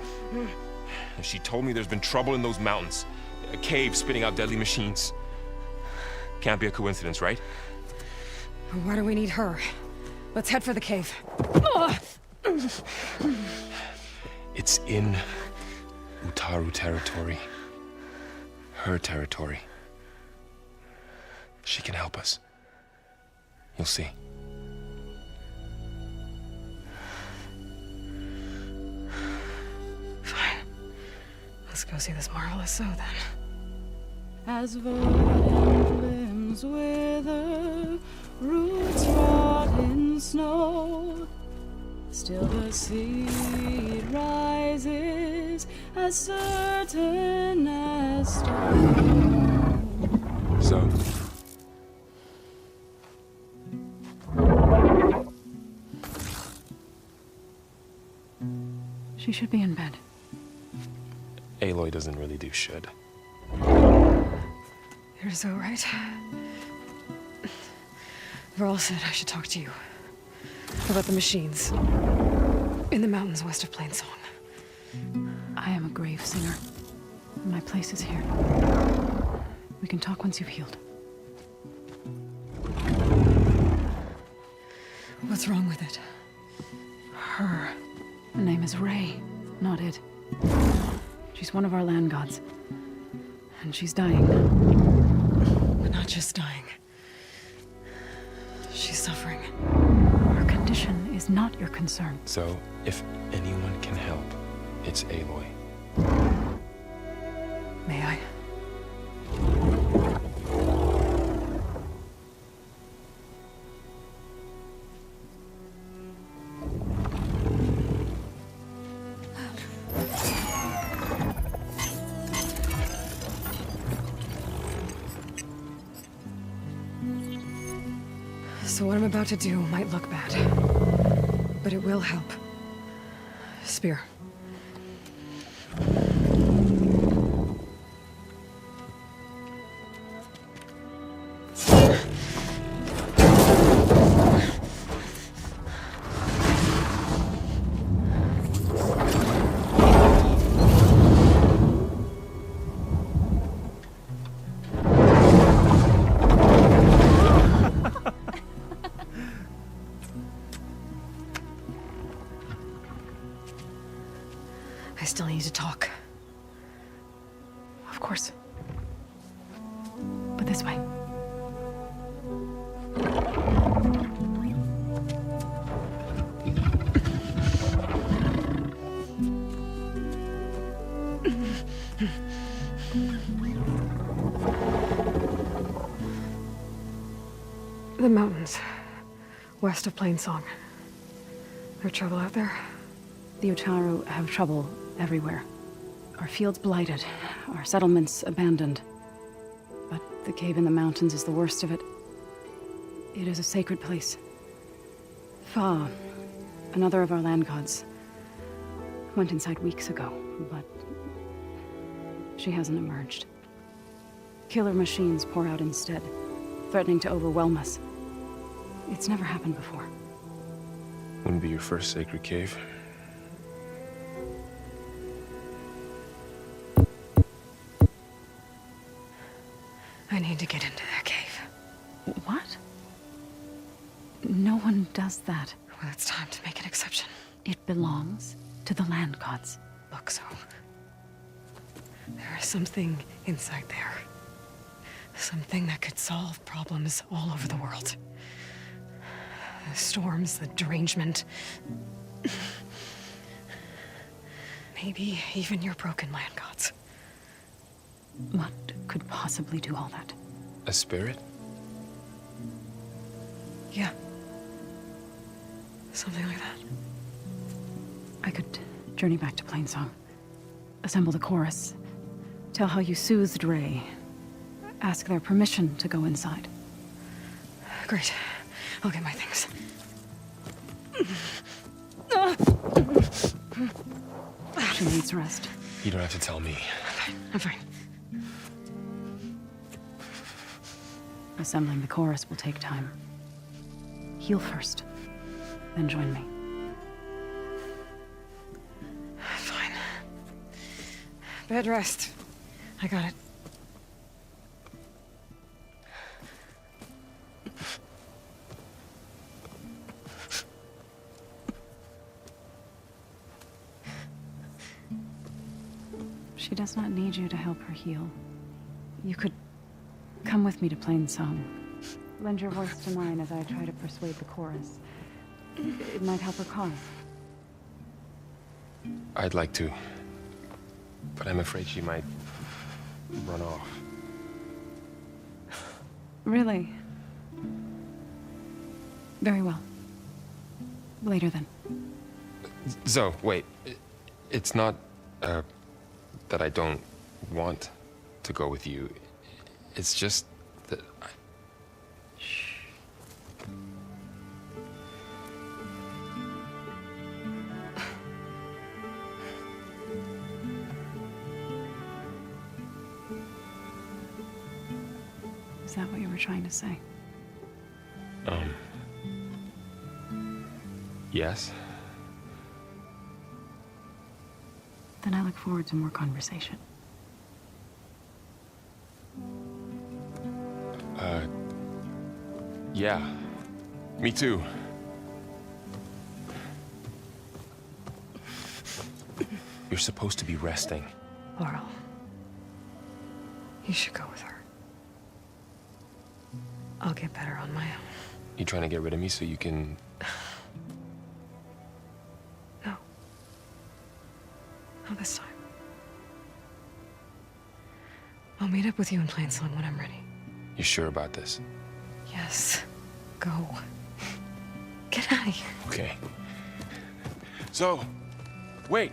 And she told me there's been trouble in those mountains. A cave spitting out deadly machines. Can't be a coincidence, right? Why do we need her? Let's head for the cave. It's in Utaru territory. Her territory. She can help us. You'll see. Fine. Let's go see this marvelous Zoe then. As verdant limbs wither, roots rot in snow, still the seed rises as certain as stone. So? She should be in bed. Aloy doesn't really do should. You're so right. Varl said I should talk to you about the machines in the mountains west of Plain Song. I am a grave singer. My place is here. We can talk once you've healed. What's wrong with it? Her name is Ray, not it. She's one of our land gods. And she's dying. But not just dying. She's suffering. Her condition is not your concern. So, if anyone can help, it's Aloy. May I? So what I'm about to do might look bad, but it will help. Spear. I still need to talk. Of course. But this way. The mountains, west of Plain Song. There's trouble out there? The Utaru have trouble everywhere. Our fields blighted, our settlements abandoned. But the cave in the mountains is the worst of it. It is a sacred place. Fa, another of our land gods, went inside weeks ago, but she hasn't emerged. Killer machines pour out instead, threatening to overwhelm us. It's never happened before. Wouldn't be your first sacred cave. I need to get into that cave. What? No one does that. Well, it's time to make an exception. It belongs to the land gods. Look, so... there is something inside there. Something that could solve problems all over the world. The storms, the derangement. Maybe even your broken land gods. What could possibly do all that? A spirit? Yeah. Something like that. I could journey back to Plainsong, assemble the chorus, tell how you soothed Ray, ask their permission to go inside. Great. I'll get my things. She needs rest. You don't have to tell me. I'm fine. Assembling the chorus will take time. Heal first, then join me. Fine. Bed rest. I got it. She does not need you to help her heal. You could come with me to Plainsong. Lend your voice to mine as I try to persuade the chorus. It might help her cause. I'd like to, but I'm afraid she might run off. Really? Very well. Later then. Zoe, wait. It's not, that I don't want to go with you. It's just that I... Shh. Is that what you were trying to say? Yes? Then I look forward to more conversation. Yeah. Me too. You're supposed to be resting. Laurel. You should go with her. I'll get better on my own. You trying to get rid of me so you can... No. Not this time. I'll meet up with you in Plainsong when I'm ready. You sure about this? Yes. Go. Get out of here. Okay. So, wait.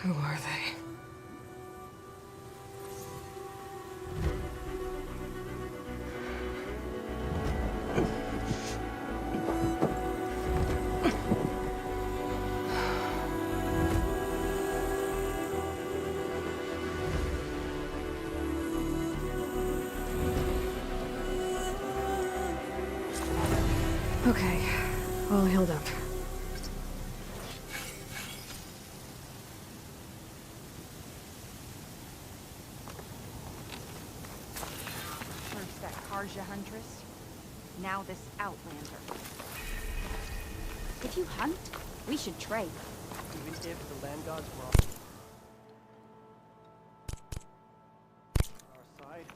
Who are they? Okay, all healed up. First that Karja huntress, now this outlander. If you hunt, we should trade. Even if the land gods were on our side.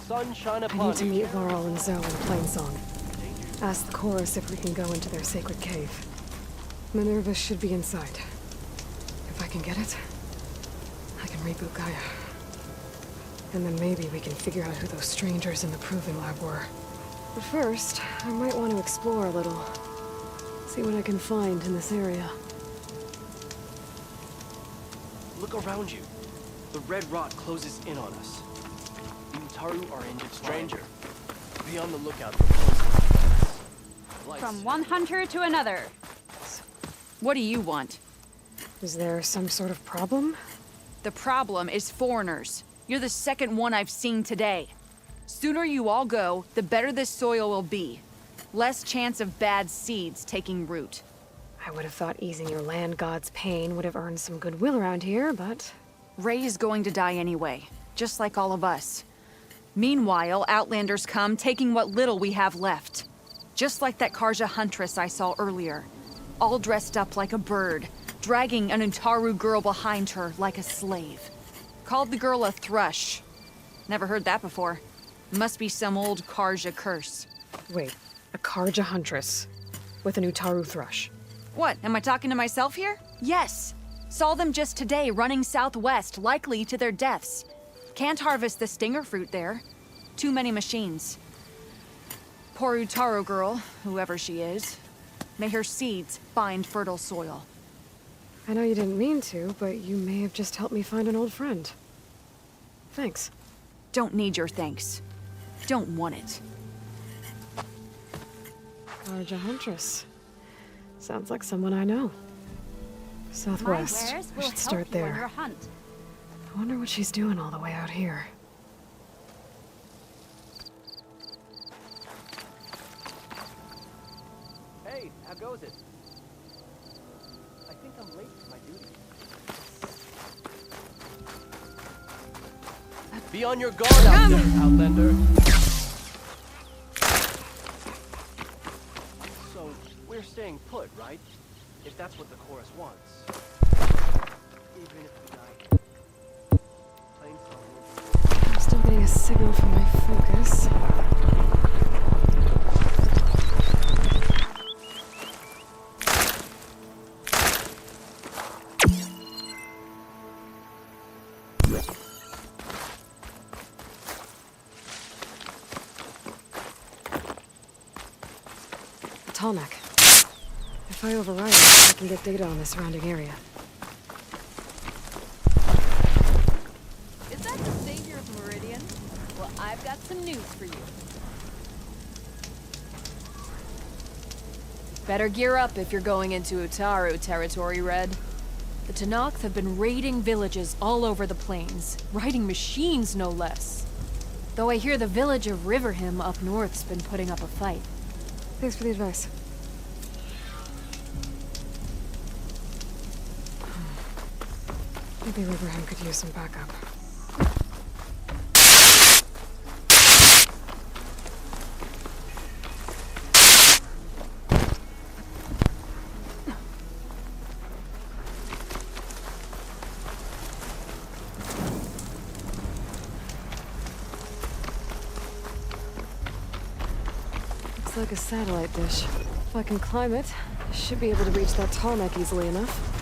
Sunshine upon I need to meet Laurel and Zoe in Plainsong. Ask the chorus if we can go into their sacred cave. Minerva should be inside. If I can get it, I can reboot Gaia. And then maybe we can figure out who those strangers in the proving lab were. But first, I might want to explore a little. See what I can find in this area. Look around you. The red rot closes in on us. The Utaru are in stranger. Be on the lookout for lights. From one hunter to another. What do you want? Is there some sort of problem? The problem is foreigners. You're the second one I've seen today. Sooner you all go, the better this soil will be. Less chance of bad seeds taking root. I would have thought easing your land god's pain would have earned some goodwill around here, but... Ray is going to die anyway, just like all of us. Meanwhile, Outlanders come, taking what little we have left. Just like that Karja huntress I saw earlier. All dressed up like a bird, dragging an Utaru girl behind her like a slave. Called the girl a thrush. Never heard that before. Must be some old Karja curse. Wait, a Karja huntress with an Utaru thrush. What, am I talking to myself here? Yes. Saw them just today running southwest, likely to their deaths. Can't harvest the stinger fruit there. Too many machines. Poor Utaru girl, whoever she is. May her seeds find fertile soil. I know you didn't mean to, but you may have just helped me find an old friend. Thanks. Don't need your thanks. Don't want it. Karja huntress. Sounds like someone I know. Southwest. I should start there. I wonder what she's doing all the way out here. Hey, how goes it? I think I'm late for my duty. Be on your guard out there, Outlander. So, we're staying put, right? If that's what the chorus wants. Even if we die. Plain song. I'm still getting a signal from my focus. Tallneck. If I override it, I can get data on the surrounding area. Is that the savior of Meridian? Well, I've got some news for you. Better gear up if you're going into Utaru territory, Red. The Tenakth have been raiding villages all over the plains, riding machines no less. Though I hear the village of Riverhim up north's been putting up a fight. Thanks for the advice. Maybe Riverham could use some backup. Looks like a satellite dish. If I can climb it, I should be able to reach that Tallneck easily enough.